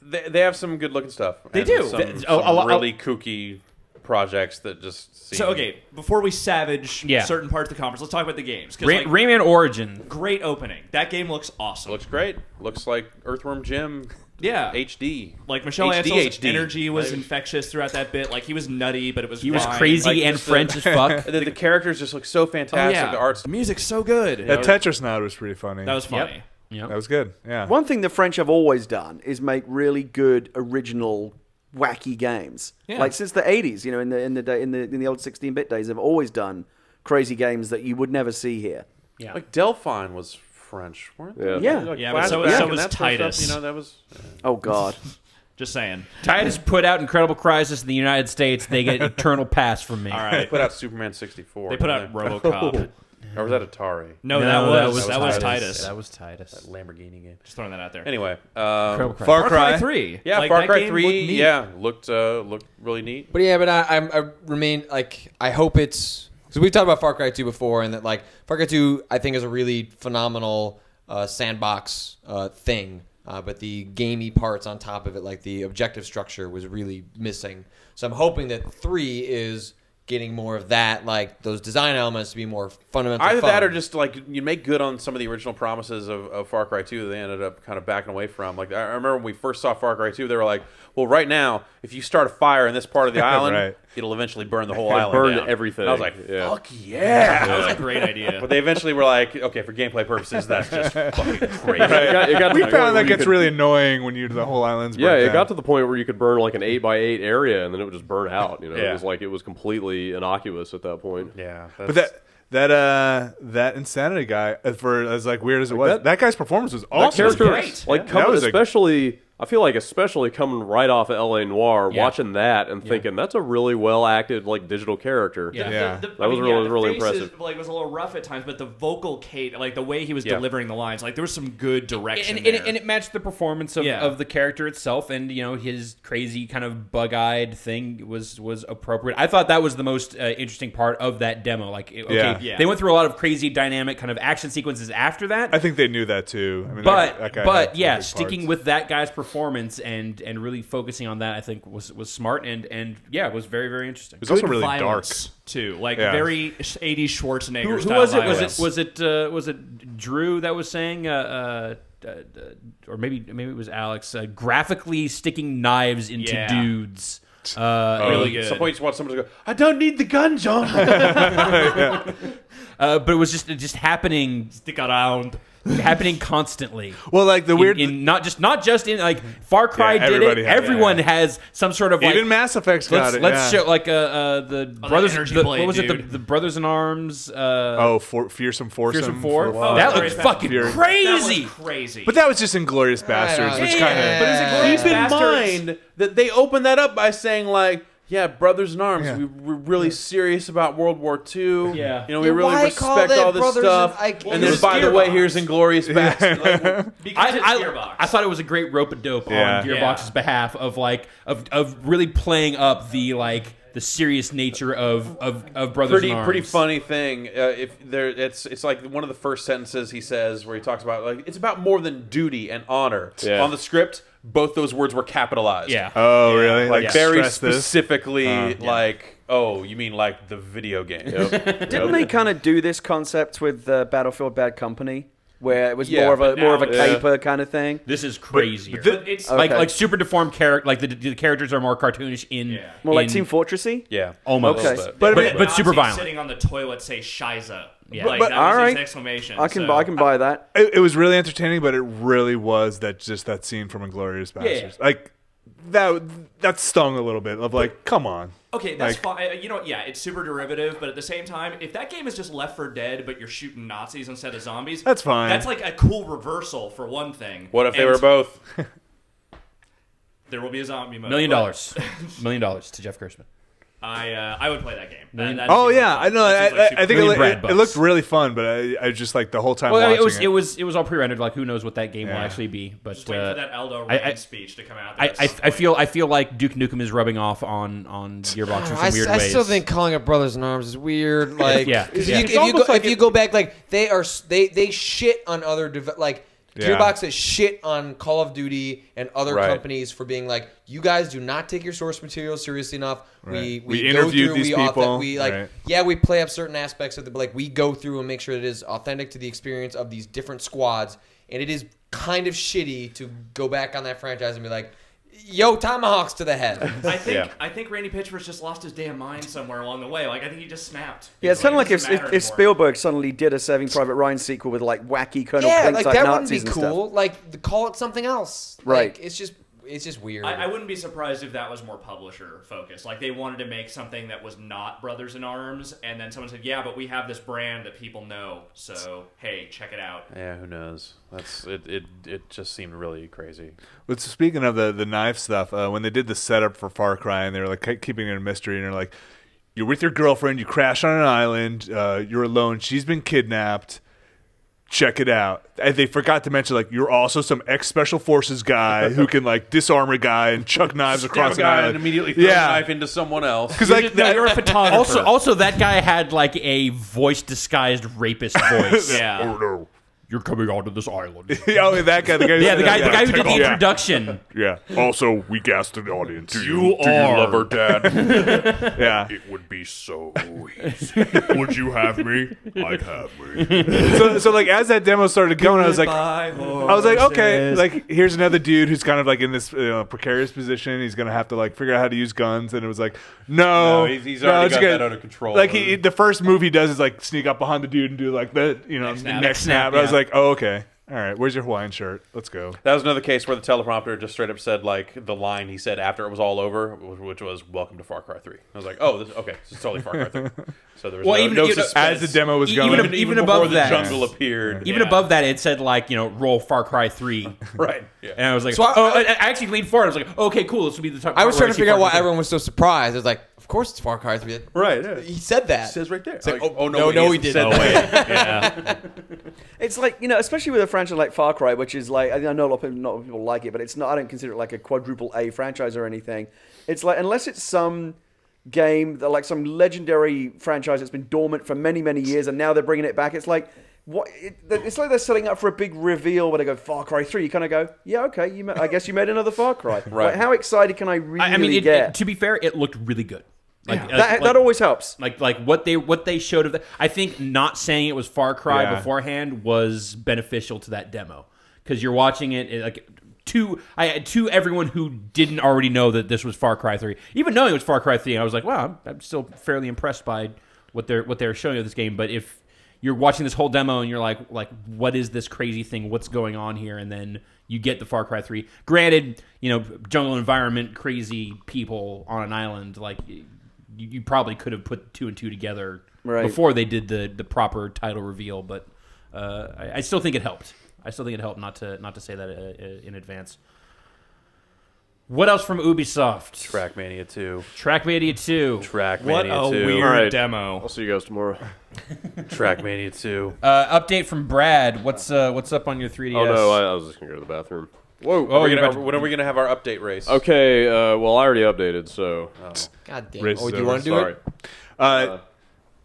They have some good looking stuff. They and do. Some really kooky projects that just seem... So okay, before we savage certain parts of the conference, let's talk about the games. Rayman Origin, great opening. That game looks awesome. Looks great. Looks like Earthworm Jim. Yeah, HD. Like Michel Ansel's energy was infectious throughout that bit. Like he was nutty, but it was he was crazy like, and French as fuck. The characters just look so fantastic. Oh, yeah. The art's the music's so good. That Tetris nod was pretty funny. That was funny. Yep. That was good. Yeah. One thing the French have always done is make really good original wacky games. Yeah. Like since the 80s, you know, in the old 16-bit days, they've always done crazy games that you would never see here. Yeah. Like Delphine was French, weren't they? Yeah. Like But so was Titus. Stuff, you know, that was... Oh God. Just saying. Titus put out Incredible Crisis in the United States. They get eternal pass from me. All They right. put out Superman 64. They put out RoboCop. Or was that Atari? No, that was Titus. That was Titus. That Lamborghini game. Just throwing that out there. Anyway, Far Cry 3. Yeah, like, Far that Cry game 3. Looked really neat. But yeah, but I remain like I hope it's because we've talked about Far Cry 2 before, and that like Far Cry 2 I think is a really phenomenal sandbox thing. But the gamey parts on top of it, like the objective structure, was really missing. So I'm hoping that 3 is getting more of that, like those design elements to be more fundamental. Either fun. that or just like you make good on some of the original promises of Far Cry 2 that they ended up kind of backing away from. Like I remember when we first saw Far Cry 2, they were like, well, right now, if you start a fire in this part of the island, Right. it'll eventually burn the whole island Burn down. everything. And I was like, Yeah. fuck yeah. That was a great idea. But they eventually were like, okay, for gameplay purposes, that's just fucking crazy. It got to We the point found where that you gets could- really annoying when the whole island's Yeah, burnt it down. got to the point where you could burn like an 8x8 area and then it would just burn out. You know, Yeah. it was completely innocuous at that point. Yeah. But that Insanity guy, for as like weird as it was, that guy's performance was That awesome. character, great. like, That coming, was especially, I feel like especially coming right off of L.A. Noire, watching that and thinking that's a really well acted like digital character. Yeah. That was really impressive. Like was a little rough at times, but the vocal cadence, like the way he was delivering the lines, like there was some good direction And there. it matched the performance of the character itself, and you know his crazy kind of bug-eyed thing was appropriate. I thought that was the most interesting part of that demo. Like, okay, they went through a lot of crazy dynamic kind of action sequences after that. I think they knew that too. I mean, But that guy but had yeah, big sticking parts. with that guy's performance and really focusing on that, I think was smart and yeah, it was very, very interesting. It was also Good really violence, dark too, like Yeah. very 80s Schwarzenegger Who style was it? violence. Was it Drew that was saying, or maybe it was Alex, graphically sticking knives into dudes. really good. At some point, you just want someone to go, I don't need the gun, John. But it was just happening. Stick around. Happening constantly. Well, like the weird, not just in like Far Cry did everybody it. had it, Everyone has some sort of like even Mass Effect's got it. Let's show like the brothers. Energy What Blade, was it? dude. The Brothers in Arms. Fearsome Foursome. Fearsome Four. Wow. That looks fucking Fury. crazy. That was crazy. But that was just Inglorious Bastards, which kind of. But is it Glorious Keep in Bastards? mind that they opened that up by saying like, yeah, Brothers in Arms. Yeah. We're really serious about World War II. Yeah. You know, we really respect all this stuff. And then, by the way, here's Inglorious Bastards. Like, because it's Gearbox. I thought it was a great rope a dope Yeah. on Gearbox's behalf of like of really playing up the like the serious nature of Brothers in Arms. pretty funny thing. It's like one of the first sentences he says where he talks about like it's about more than duty and honor. Yeah. On the script, both those words were capitalized. Yeah. Oh, really? Like very stress this? specifically, like, oh, you mean like the video game? Didn't they kind of do this concept with Battlefield Bad Company? where it was more of a caper kind of thing. This is crazier. But it's like super deformed character. Like the characters are more cartoonish in more like Team Fortressy. Yeah, almost. Okay. But super violent. Sitting on the toilet say Shiza. Yeah. Like, but that all was his right, exclamation. I can buy that. It was really entertaining, but it really was that scene from Inglourious Basterds. Like that stung a little bit. Of like, come on. Okay, that's fine. You know, yeah, it's super derivative, but at the same time, if that game is just Left 4 Dead, but you're shooting Nazis instead of zombies, that's fine. That's like a cool reversal for one thing. What if they were both? There will be a zombie mode. $1 million. $1 million to Jeff Gerstmann. I would play that game. I know. I think it looked really fun, but I just like the whole time. Well, watching it was all pre-rendered. Like, who knows what that game will actually be? But just waiting for that Aldo Rain speech to come out. I feel like Duke Nukem is rubbing off on Gearbox in some weird ways. I still think calling it Brothers in Arms is weird. Like, if you go back, like they shit on other Gearbox has shit on Call of Duty and other companies for being like, you guys do not take your source material seriously enough. Right. We interviewed these people. We play up certain aspects of it, but like we go through and make sure it is authentic to the experience of these different squads. And it is kind of shitty to go back on that franchise and be like, yo, tomahawks to the head. I think Randy Pitchford's just lost his damn mind somewhere along the way. Like, I think he just snapped. Yeah, it's kind of like if Spielberg suddenly did a Saving Private Ryan sequel with like wacky Colonel Klink type that Nazis wouldn't be cool. Like, call it something else. Right. Like, it's just weird. I wouldn't be surprised if that was more publisher focused. Like, they wanted to make something that was not Brothers in Arms, and then someone said, yeah, but we have this brand that people know, so hey, check it out. Yeah, who knows? It just seemed really crazy. But speaking of the knife stuff, when they did the setup for Far Cry, and they were like keeping it a mystery, and they're like, you're with your girlfriend, you crash on an island, you're alone, she's been kidnapped. Check it out. And they forgot to mention, like, you're also some ex-special forces guy who can, like, disarm a guy and chuck knives across an island. And immediately throw a knife into someone else. Because, like, you're a photographer. Also, that guy had, like, a voice-disguised rapist voice. Oh, no. You're coming onto this island. Oh, that guy. The guy who did the introduction. Yeah. Also, we gassed the audience. Do you love her, Dad? Yeah. It would be so easy. Would you have me? I'd have me. So like, as that demo started going, I was like, okay, like, here's another dude who's kind of like in this precarious position. He's gonna have to like figure out how to use guns, and it was like, no, he's already got that under control. Like, the first move he does is like sneak up behind the dude and do like the neck snap. I was like, oh, okay. All right, where's your Hawaiian shirt? Let's go. That was another case where the teleprompter just straight up said, like, the line he said after it was all over, which was, welcome to Far Cry 3. I was like, oh, this is totally Far Cry 3. So there was no suspense. As the demo was going. Even above above that. The jungle appeared. Even above that, it said, like, roll Far Cry 3. Right. Yeah. And I was like, I actually leaned forward. I was like, okay, cool, this will be the top. I was trying to figure out why everyone was so surprised. I was like, of course it's Far Cry 3. Right. Yeah. He said that. It says right there. It's like, no, he didn't. Yeah. It's like, especially with a franchise like Far Cry, which is like, I know a lot of people like it, but it's not. I don't consider it like a quadruple A franchise or anything. It's like, unless it's some game that, like, some legendary franchise that's been dormant for many, many years, and now they're bringing it back. It's like, it's like they're setting up for a big reveal where they go Far Cry 3. You kind of go, yeah, okay, I guess you made another Far Cry. Right. Like, how excited can I really get? To be fair, it looked really good. Like, that always helps. Like what they showed of that. I think not saying it was Far Cry beforehand was beneficial to that demo, because you're watching it like to everyone who didn't already know that this was Far Cry 3. Even knowing it was Far Cry 3, I was like, wow, I'm still fairly impressed by what they're showing of this game. But if you're watching this whole demo and you're like, what is this crazy thing? What's going on here? And then you get the Far Cry 3. Granted, jungle environment, crazy people on an island, like. You probably could have put 2 and 2 together before they did the proper title reveal, but I still think it helped. I still think it helped not to say that in advance. What else from Ubisoft? TrackMania 2. TrackMania 2. What a weird demo. I'll see you guys tomorrow. TrackMania 2. Update from Brad. What's up on your 3DS? Oh no, I was just gonna go to the bathroom. Whoa! When are we gonna have our update race? Okay, well, I already updated, so. God damn! Do you want to do it?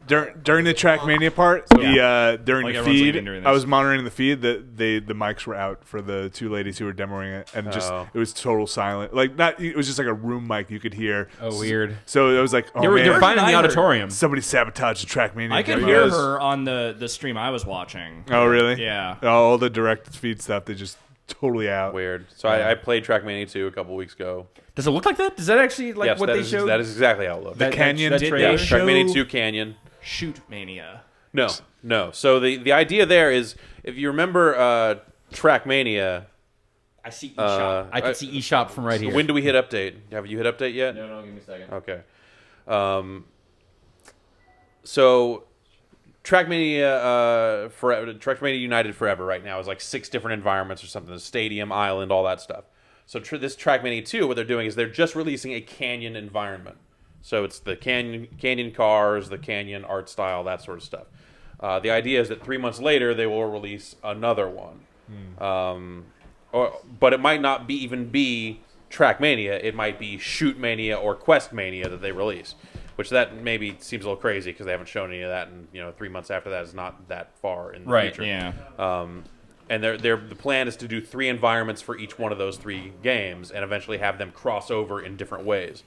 During the TrackMania part, during Like the everyone's feed, like doing I this. was monitoring the feed. The mics were out for the two ladies who were demoing it, and it was total silent. Like it was just like a room mic you could hear. Oh, weird. So it was like, oh, They're fine in the auditorium. Somebody sabotaged the TrackMania. I could demo. hear her on the stream I was watching. Oh, really? Yeah. All the direct feed stuff, they just totally out. Weird. So I played TrackMania 2 a couple weeks ago. Does it look like that? Does that actually like Yes, what that they is- showed? That is exactly how it looks. The Canyon Did trailer? they show TrackMania 2 Canyon. Shoot Mania? No. So the idea there is, if you remember TrackMania, I see eShop. I can see eShop from right here. When do we hit update? Have you hit update yet? No, give me a second. Okay. So TrackMania TrackMania United Forever right now is like 6 different environments or something: the stadium, island, all that stuff. So this TrackMania 2, what they're doing is they're just releasing a canyon environment. So it's the canyon cars, the canyon art style, that sort of stuff. The idea is that 3 months later they will release another one. But it might not even be TrackMania. It might be Shootmania or Questmania that they release. Which that maybe seems a little crazy because they haven't shown any of that, and 3 months after that is not that far in the future. Yeah. And the plan is to do 3 environments for each one of those 3 games, and eventually have them cross over in different ways.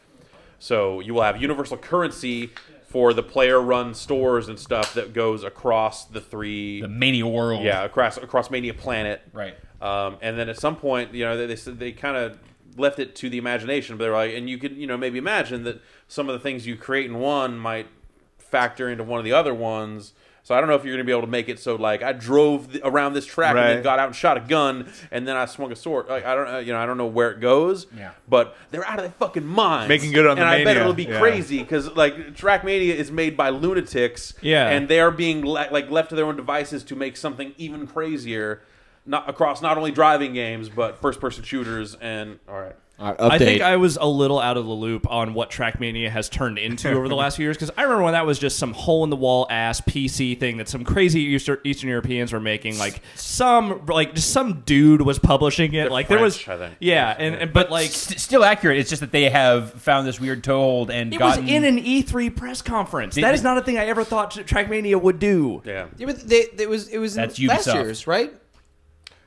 So you will have universal currency for the player-run stores and stuff that goes across the 3. The Mania world. Yeah, across Mania Planet. Right. And then at some point, they said they kind of left it to the imagination, but they're like, and you could maybe imagine that some of the things you create in one might factor into one of the other ones. So I don't know if you're going to be able to make it so like I drove around this track and then got out and shot a gun and then I swung a sword. Like I don't know where it goes. Yeah. But they're out of their fucking minds. Making good on the Mania. And I bet it'll be Yeah. crazy because like TrackMania is made by lunatics. Yeah. And they are being left to their own devices to make something even crazier, across not only driving games but first-person shooters and all right. I think I was a little out of the loop on what TrackMania has turned into over the last few years, because I remember when that was just some hole-in-the-wall ass PC thing that some crazy Eastern Europeans were making. Like just some dude was publishing it. They're like French, there was, I think. yeah, but like still accurate. It's just that they have found this weird toehold and it gotten. was in an E3 press conference. That is not a thing I ever thought TrackMania would do. Yeah. Yeah, but it was That's in last Ubisoft. year's, right?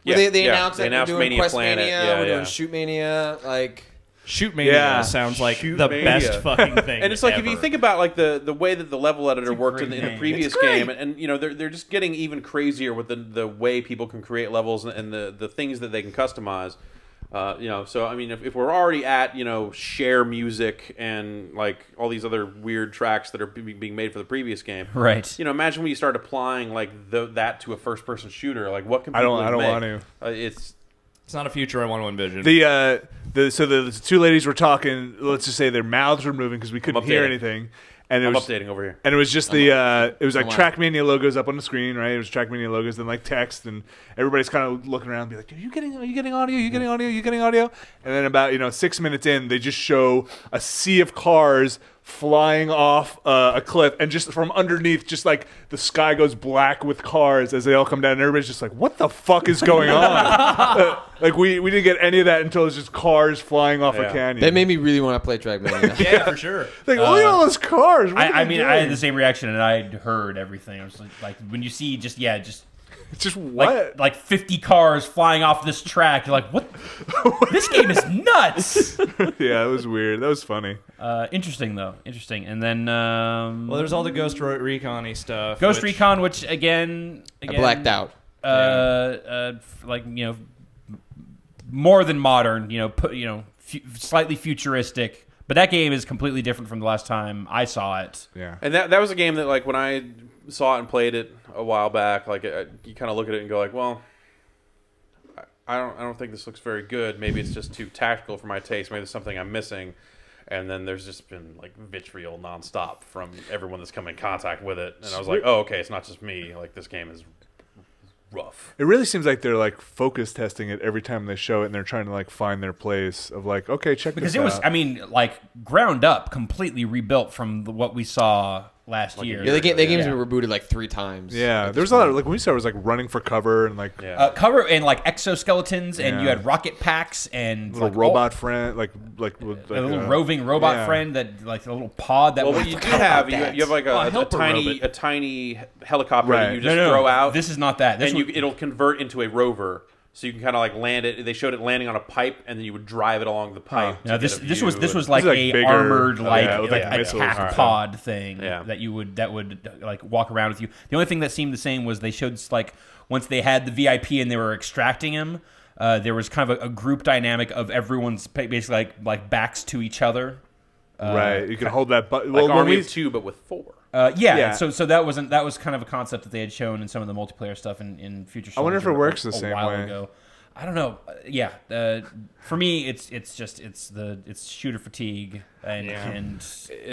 Yeah, Where they yeah. announced They that announced we're doing Mania Quest Planet. Mania, Yeah, we're yeah. doing Shoot Mania, like. Shoot Mania Yeah. sounds like Shoot the Mania. best fucking thing. And it's like if ever. you think about like the way that the level editor worked in the great previous name. game, and they're just getting even crazier with the way people can create levels and the things that they can customize. So I mean, if we're already at share music and like all these other weird tracks that are being made for the previous game, Right. Imagine when you start applying like that to a first-person shooter. Like, what can I people don't make? want to. It's not a future I want to envision. The two ladies were talking. Let's just say their mouths were moving because we couldn't hear updating. anything. And it I'm was updating over here. And it was just it was like TrackMania logos up on the screen, right? It was TrackMania logos, then like text, and everybody's kind of looking around, and be like, are you getting audio? Are you getting audio? Are you getting audio? And then about 6 minutes in, they just show a sea of cars flying off a cliff, and just from underneath, just like the sky goes black with cars as they all come down, and everybody's just like, what the fuck is going on? Like we didn't get any of that until it was just cars flying off a canyon. That made me really want to play TrackMania. yeah, for sure. Like, look at all those cars. What are I they mean, doing? I had the same reaction, and I heard everything. I was like when you see just what? like 50 cars flying off this track, you're like, what? This game is nuts. Yeah, it was weird. That was funny. Interesting though, interesting. And then Well, there's all the Ghost Recon-y stuff. Ghost Recon, which again I blacked out. More than modern, slightly futuristic. But that game is completely different from the last time I saw it. Yeah. And that was a game that, like, when I saw it and played it a while back, like, you kind of look at it and go, like, well, I don't think this looks very good. Maybe it's just too tactical for my taste. Maybe there's something I'm missing. And then there's just been, like, vitriol nonstop from everyone that's come in contact with it. And I was like, oh, okay, it's not just me. Like, this game is rough. It really seems like they're like focus testing it every time they show it, and they're trying to like find their place of like, okay, check because this it was, out. I mean, like ground up, completely rebuilt from what we saw last year. Yeah, the game's been rebooted like 3 times. Yeah, there's a lot of like when we started, it was like running for cover and like cover and like exoskeletons, and you had rocket packs and little like, robot friend, like a little roving robot friend that like a little pod that. Well, what you do have you have like a tiny helicopter that you just throw out. This is not that. And it'll convert into a rover. So you can kind of like land it. They showed it landing on a pipe, and then you would drive it along the pipe. Now this was like a bigger, armored like missiles attack pod thing that would like walk around with you. The only thing that seemed the same was they showed like once they had the VIP and they were extracting him, there was kind of a group dynamic of everyone's basically like backs to each other. Right, you can hold that button. Like Army of 2, but with 4. So that was kind of a concept that they had shown in some of the multiplayer stuff in Future Soldier. I wonder if it works the same way. Ago. I don't know. For me, it's shooter fatigue, and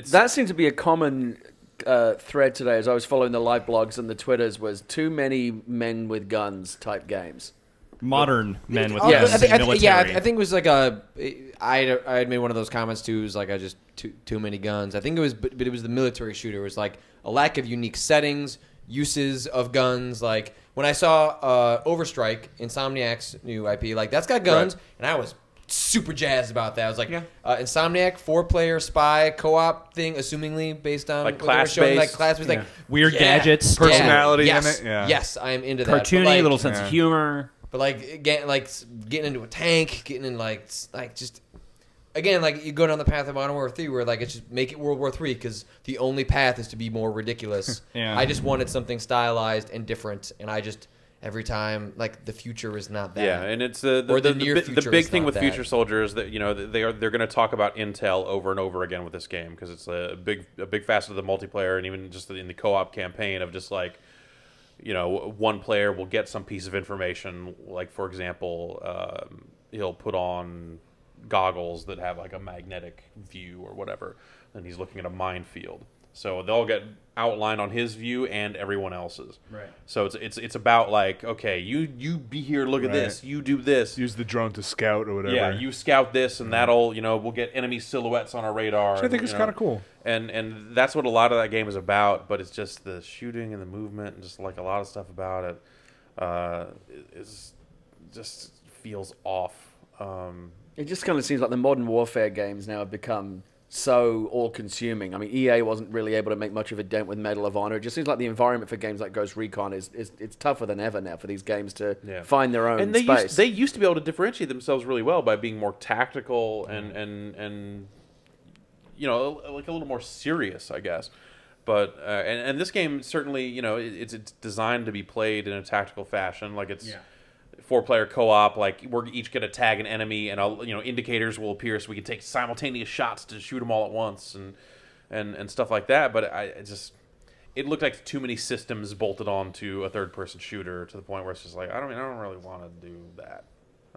that seemed to be a common thread today as I was following the live blogs and the Twitters. Was too many men with guns type games. Modern men with guns. I think it was like I had made one of those comments too. It was like I just too many guns. I think it was, but it was the military shooter. It was like a lack of unique settings, uses of guns. Like when I saw Overstrike, Insomniac's new IP, like that's got guns, and I was super jazzed about that. I was like, Insomniac 4-player spy co-op thing, assumingly based on like class-based, like weird gadgets, personality in it. Yes, I am into that. Cartoony, a little sense of humor. But getting into a tank, getting in like just again like you go down the path of Modern Warfare 3 where like it's just make it World War 3 because the only path is to be more ridiculous. I just wanted something stylized and different, and I just every time like the future is not that. Yeah, and it's the near future. The big thing with Future Soldier is that they're going to talk about Intel over and over again with this game because it's a big facet of the multiplayer and even just in the co-op campaign of just like. One player will get some piece of information, like, for example, he'll put on goggles that have, like, a magnetic view or whatever, and he's looking at a minefield. So they'll get outlined on his view and everyone else's. Right. So it's about, like, okay, you be here, look at this, you do this. Use the drone to scout or whatever. Yeah, you scout this, and that'll, we'll get enemy silhouettes on our radar. Which I think is kind of cool. And that's what a lot of that game is about, but it's just the shooting and the movement and just like a lot of stuff about it is just feels off. It just kind of seems like the modern warfare games now have become so all-consuming. I mean, EA wasn't really able to make much of a dent with Medal of Honor. It just seems like the environment for games like Ghost Recon is it's tougher than ever now for these games to find their own space. They used to be able to differentiate themselves really well by being more tactical and like a little more serious, I guess. But and this game certainly, it's designed to be played in a tactical fashion. Like it's 4-player co-op. Like we're each going to tag an enemy, and indicators will appear so we can take simultaneous shots to shoot them all at once and stuff like that. But it looked like too many systems bolted onto a third-person shooter to the point where it's just like I don't really want to do that.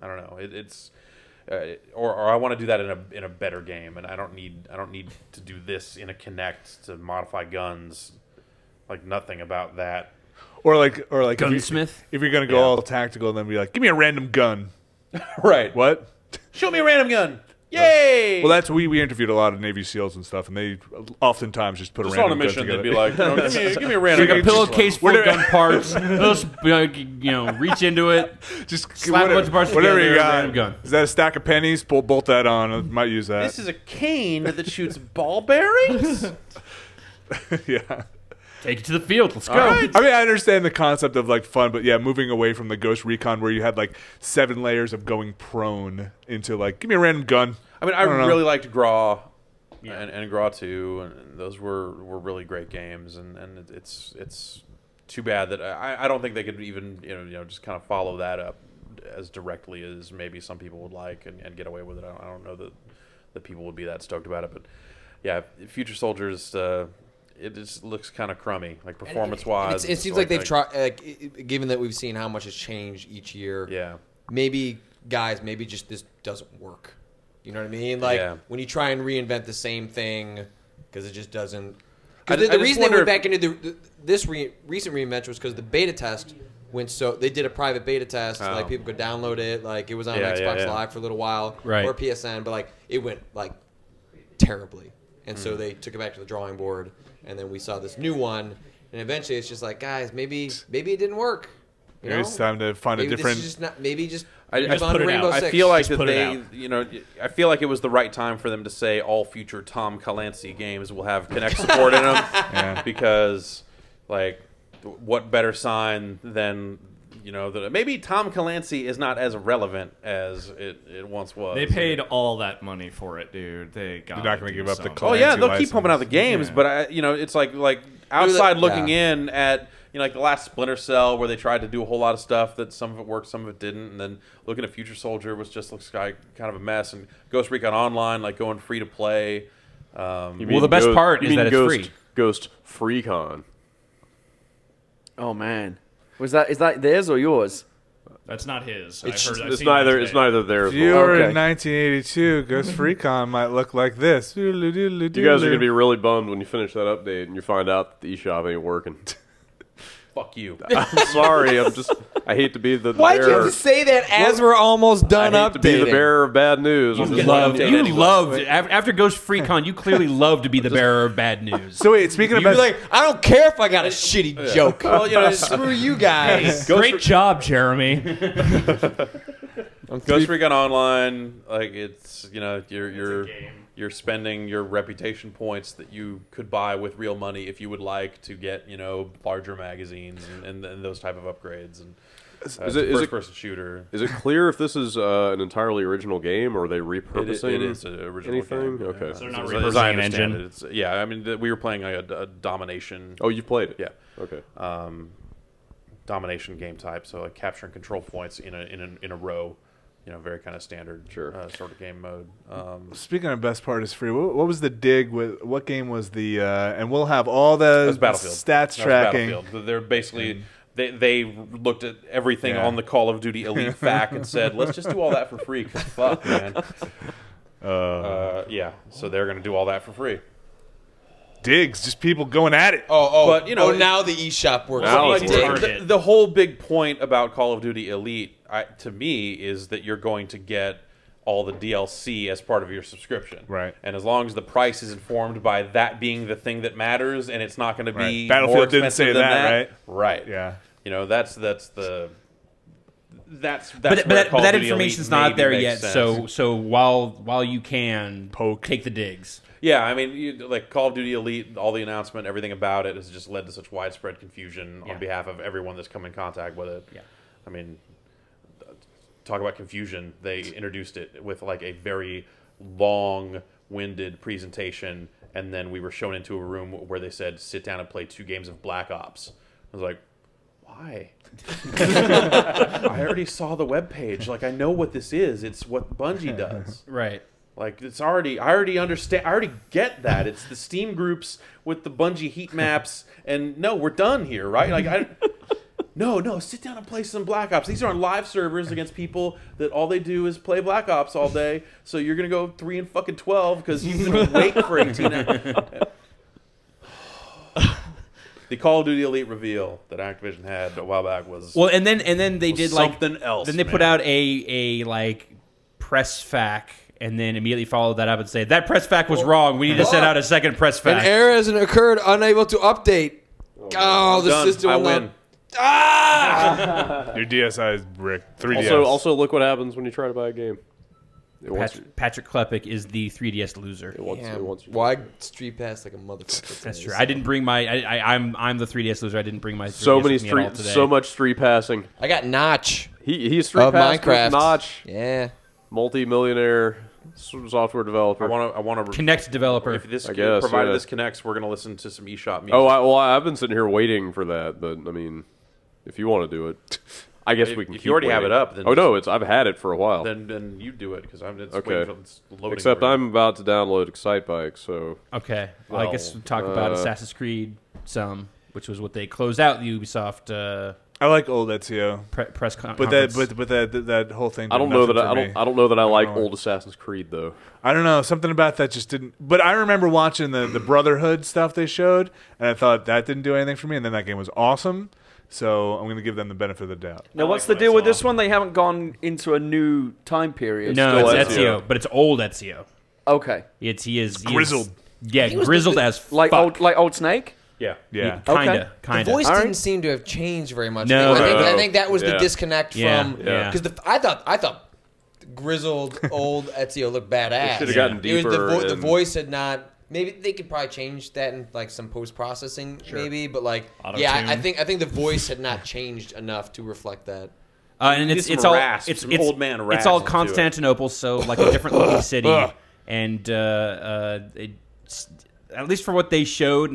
I don't know. It's or I want to do that in a better game, and I don't need to do this in a Kinect to modify guns. Like nothing about that. Or like Gunsmith. If you're gonna go all tactical, then be like, give me a random gun. Right. What? Show me a random gun. Yay! Well, that's we interviewed a lot of Navy SEALs and stuff, and they oftentimes just put a random gun together. They'd be like, give me a random gun. Like a pillowcase full of gun parts. Just reach into it. Just slap a bunch of parts whatever together. You got. Random gun. Is that a stack of pennies? Bolt that on. I might use that. This is a cane that shoots ball bearings. Yeah. Take it to the field. Let's go. Right. I mean, I understand the concept of like fun, but yeah, moving away from the Ghost Recon where you had like 7 layers of going prone into like, give me a random gun. I mean, I really liked Graw and Graw 2, and those were really great games, and it's too bad that I don't think they could even just kind of follow that up as directly as maybe some people would like and get away with it. I don't know that people would be that stoked about it, but yeah, Future Soldiers. It just looks kind of crummy, like performance-wise. It seems like they've tried, given that we've seen how much has changed each year. Yeah. Maybe just this doesn't work. You know what I mean? Like when you try and reinvent the same thing, because it just doesn't. Because the reason they went back into this recent reinvention was because the beta test went so they did a private beta test, like people could download it, like it was on Xbox Live for a little while, or PSN, but like it went like terribly, and so they took it back to the drawing board. and then we saw this new one, and eventually it's just like, guys, maybe it didn't work. You know? It's time to find maybe a different. This is just not, maybe just I put it out. I feel like Just that put it they, out. you know, I feel like it was the right time for them to say all future Tom Clancy games will have Kinect support in them, because, like, what better sign than, you know, that maybe Tom Clancy is not as relevant as it once was. They paid all that money for it, dude. They got. You're not going to give up the. Oh yeah, they'll Clancy keep pumping out the games, but you know, it's like outside looking in at, you know, like the last Splinter Cell, where they tried to do a whole lot of stuff that some of it worked, some of it didn't, and then looking at Future Soldier looks like kind of a mess, and Ghost Recon Online like going free to play. Well, the best part is that it's free. Ghost Freecon. Oh man, is that theirs or yours? That's not his. It's neither theirs. If you were in 1982, Ghost Recon might look like this. You guys are gonna be really bummed when you finish that update and you find out that the eShop ain't working. Fuck you. I'm sorry. I hate to be the Why'd bearer. you have to say that as we're almost done I hate to be the bearer of bad news. You loved after Ghost Freecon. You clearly loved to be the bearer of bad news. So wait, speaking of You'd be like, I don't care if I got a shitty joke. Well, you know, screw you guys. Great job, Jeremy. Ghost Recon Online, like, it's, you know, you're spending your reputation points that you could buy with real money if you would like to get, you know, larger magazines and those type of upgrades. And is it it first-person shooter? Is it clear if this is an entirely original game, or are they repurposing it is an original anything? game. Okay. So they're not As repurposing I an understand engine? it, it's, yeah, I mean, we were playing a domination. Oh, you've played it? Yeah. Okay. Domination game type, so like capturing control points in a row. You know, very kind of standard sort of game mode. Speaking of best part is free, what was the dig with, what game was the, and we'll have all the stats tracking. Battlefield. They're basically, they looked at everything on the Call of Duty Elite FAQ and said, let's just do all that for free, because fuck, man. Yeah, so they're going to do all that for free. Digs, just people going at it. But, you know, now the eShop works. The whole big point about Call of Duty Elite, to me, is that you're going to get all the DLC as part of your subscription. Right. And as long as the price is informed by that being the thing that matters, and it's not going to be Battlefield more expensive didn't say than that, right? Right. Yeah. You know, that's the. But that information's not there yet. So while you can take the digs. Yeah, I mean, like Call of Duty Elite, all the announcement, everything about it has just led to such widespread confusion on behalf of everyone that's come in contact with it. Yeah. I mean, talk about confusion. They introduced it with like a very long-winded presentation, and then we were shown into a room where they said, sit down and play 2 games of Black Ops. I was like, why? I already saw the webpage. Like, I know what this is. It's what Bungie does. Right. Like, it's already, I already understand, I already get that. It's the Steam groups with the Bungie heat maps, and no, we're done here, right? Like, no, sit down and play some Black Ops. These are on live servers against people that all they do is play Black Ops all day, so you're going to go 3-12 because you've been awake for 18 hours. The Call of Duty Elite reveal that Activision had a while back was and then they did something else. Then they put out a like press fac, and then immediately followed that up and say that press fac was wrong. We need to send out a second press fac. An error has occurred, unable to update. Oh, the system will win. Your DSi is brick. 3DS. Also, look what happens when you try to buy a game. Patrick Klepek is the 3DS loser. Why street pass like a motherfucker? That's true. I didn't bring my. I'm the 3DS loser. I didn't bring my. 3DS so much street passing. I got Notch. He's street passed Minecraft. Notch. Yeah. Multi-millionaire software developer. I want to Kinect developer. If this provided this connects, we're going to listen to some eShop music. I've been sitting here waiting for that, but I mean, if you want to do it. I guess we can. If you already have it up, then I've had it for a while. Then you do it because I'm just okay. waiting it's loading. Except I'm about to download Excitebike, so okay. Well, I guess we'll talk about Assassin's Creed some, which was what they closed out the Ubisoft. I like old Ezio press conference, but that whole thing. I don't know that I don't know that I like old Assassin's Creed though. I don't know, something about that just didn't. But I remember watching the Brotherhood stuff they showed, and I thought that didn't do anything for me. And then that game was awesome. So I'm going to give them the benefit of the doubt. Now, what's the deal with this one? They haven't gone into a new time period. No, it's Ezio, but it's old Ezio. Okay. He is grizzled. I think it was grizzled as like fuck. old Snake. Yeah. Yeah. Kinda. The voice didn't seem to have changed very much. No. I think that was the disconnect from Yeah. because I thought the grizzled old Ezio looked badass. Should have gotten deeper. It was the and- voice had not. Maybe they could probably change that in like some post processing, maybe. But like, yeah, I think the voice had not changed enough to reflect that. And Need it's some all rasp, it's some it's, old man it's all rasp to it. Constantinople, so like a different looking city, and at least for what they showed,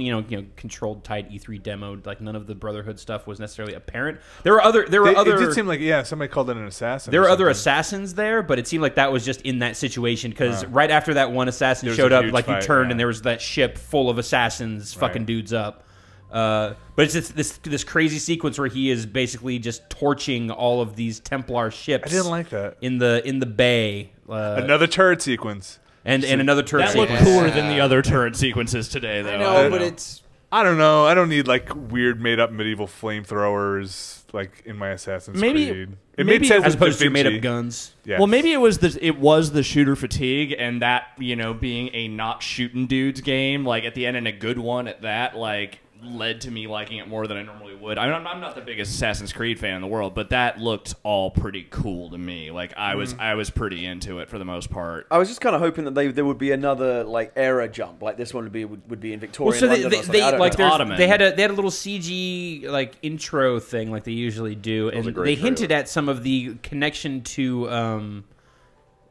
controlled tight E3 demo, like none of the Brotherhood stuff was necessarily apparent. There were other. It did seem like somebody called it an assassin. There were or other something. assassins there, but it seemed like that was just in that situation because right after that one assassin There was showed a up, huge like you fight, turned and there was that ship full of assassins fucking dudes up. But it's just this crazy sequence where he is basically just torching all of these Templar ships. I didn't like that in the bay. Another turret sequence. And another turret That sequence. looked cooler than the other turret sequences today, though. I know, but it's. I don't know. I don't need like weird made up medieval flamethrowers like in my Assassin's Creed. It made sense as with opposed Da to made Vinci. up guns. Yeah. Well, maybe it was the shooter fatigue, and that being a not shooting dudes game, like at the end and a good one at that, like led to me liking it more than I normally would. I mean, I'm not the biggest Assassin's Creed fan in the world, but that looked all pretty cool to me. Like I was pretty into it for the most part. I was just kind of hoping that there would be another like era jump, like this one would be in Victorian Well, so London or something. I don't know. Ottoman. they had a little CG like intro thing like they usually do, and they hinted at some of the connection to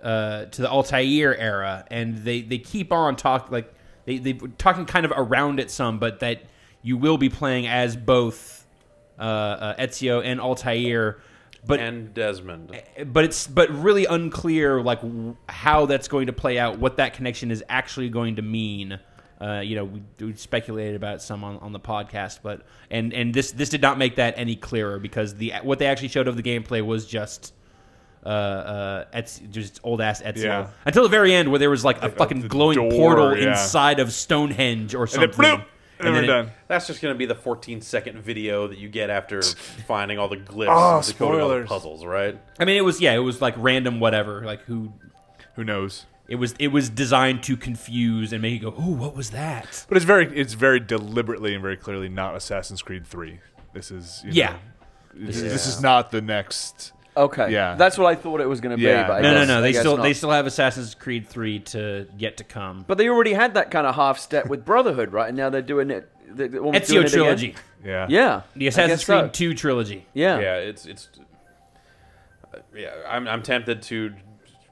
the Altair era, and they keep on talking kind of around it some, but that you will be playing as both Ezio and Altair, and Desmond. But really unclear like how that's going to play out, what that connection is actually going to mean. We speculated about it some on the podcast, but and this did not make that any clearer because what they actually showed of the gameplay was just old ass Ezio until the very end where there was like a fucking glowing portal inside of Stonehenge or something. And then, bloop, and we're done. That's just going to be the 14-second video that you get after finding all the glyphs and decoding all the puzzles, right? I mean, it was like random whatever. Like who knows? It was designed to confuse and make you go, "Ooh, what was that?" But it's very deliberately and very clearly not Assassin's Creed 3. This is this is not the next. Okay, yeah, that's what I thought it was going to be. But No. They still have Assassin's Creed 3 yet to come. But they already had that kind of half step with Brotherhood, right? And now they're doing it. Ezio trilogy. Yeah. The Assassin's Creed 2 trilogy. Yeah. Yeah, it's I'm tempted to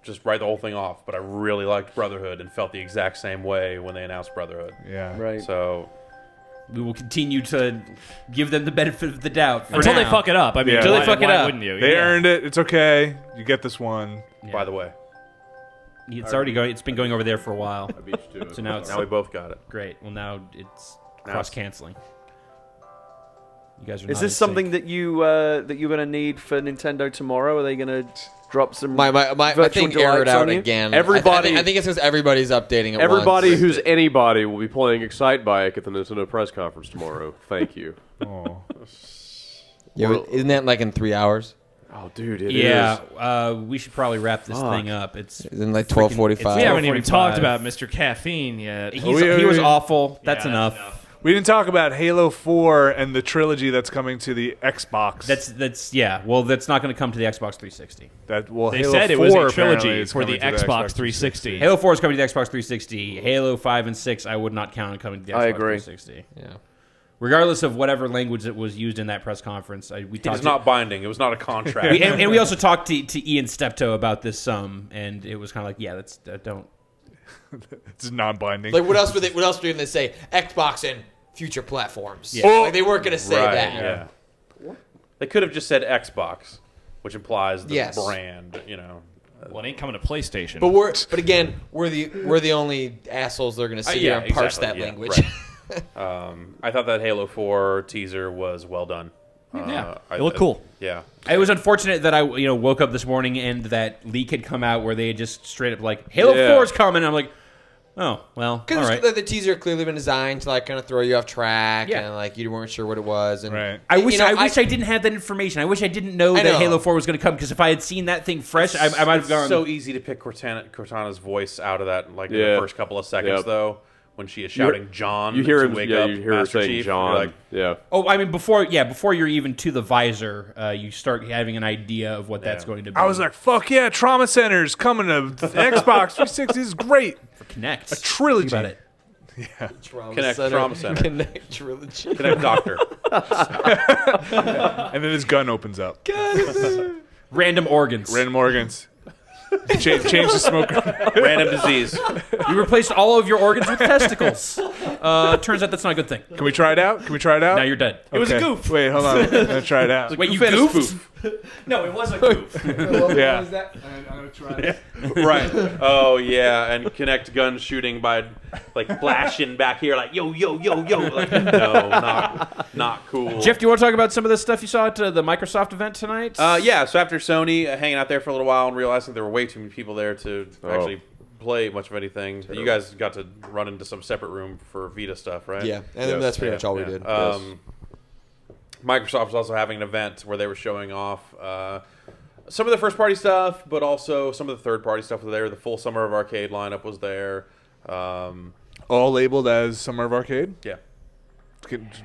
just write the whole thing off, but I really liked Brotherhood and felt the exact same way when they announced Brotherhood. Yeah. Right. So we will continue to give them the benefit of the doubt until they fuck it up. I mean, until they fuck it up, wouldn't you? They earned it. It's okay. You get this one. By the way, it's already going. It's been going over there for a while. I beat you to it. So now we both got it. Great. Well, now it's cross canceling. You guys are. Is this something that you're going to need for Nintendo tomorrow? Are they going to drop some? My thing errored out again. Everybody, I think it's because everybody's updating it. Everybody once. who's anybody will be playing Excite Bike at the Nintendo press conference tomorrow. Thank you. Oh. Yeah, isn't that like in 3 hours? Oh, dude, it is. We should probably wrap this thing up. It's in like 12:45. We haven't even talked about Mr. Caffeine yet. He was awful. That's enough. We didn't talk about Halo 4 and the trilogy that's coming to the Xbox. That's Well, that's not going to come to the Xbox 360. They Halo said 4 it was a trilogy is for the coming to Xbox 360. Halo 4 is coming to the Xbox 360. Halo 5 and 6, I would not count on coming to the Xbox 360. Yeah. Regardless of whatever language that was used in that press conference, we talked. It's not binding. It was not a contract. and we also talked to Ian Steptoe about this some, and it was kind of like, yeah, that's don't. It's non-binding. Like what else were they say? Xbox and future platforms. Yeah. Like they weren't going to say that. Yeah. They could have just said Xbox, which implies the Yes. brand. Well, it ain't coming to PlayStation. But again, we're the only assholes they're going to sit here and parse that language. Right. I thought that Halo 4 teaser was well done. It looked cool. Yeah. It was unfortunate that I woke up this morning and that leak had come out where they had just straight up like Halo 4 is coming. I'm like, oh well, all right. Because the teaser had clearly been designed to like kind of throw you off track and like you weren't sure what it was. And right. I wish I didn't have that information. I wish I didn't know that Halo 4 was going to come because if I had seen that thing fresh, I might have gone. It's so easy to pick Cortana's voice out of that in the first couple of seconds though. when she is shouting John You hear to him. wake Yeah, up you hear her Master saying Chief. John. You're like, yeah. Oh, I mean, before you're even to the visor, you start having an idea of what that's going to be. I was like, fuck yeah, Trauma Center's coming to Xbox 360. This is great. For Kinect. A trilogy. Think about it. Yeah. Kinect Trauma Center. Kinect trilogy. Kinect Doctor. And then his gun opens up. Random organs. Random organs. Change the smoker. Random disease. You replaced all of your organs with testicles. Turns out that's not a good thing. Can we try it out? Can we try it out? Now you're dead. It was a goof. Wait, hold on. I'm going to try it out. Wait, you goofed? No, it was a goof. Yeah. What was that? I'm going to try it. Right. Oh, yeah. And Kinect gun shooting by, like, flashing back here, like, yo, yo, yo, yo. Like, no, not cool. Jeff, do you want to talk about some of the stuff you saw at the Microsoft event tonight? Yeah, so after Sony hanging out there for a little while and realizing there were way too many people there to actually play much of anything, you guys got to run into some separate room for Vita stuff, right? Yeah, and then that's pretty much all we did. Microsoft was also having an event where they were showing off some of the first-party stuff, but also some of the third-party stuff was there. The full Summer of Arcade lineup was there. All labeled as Summer of Arcade? Yeah.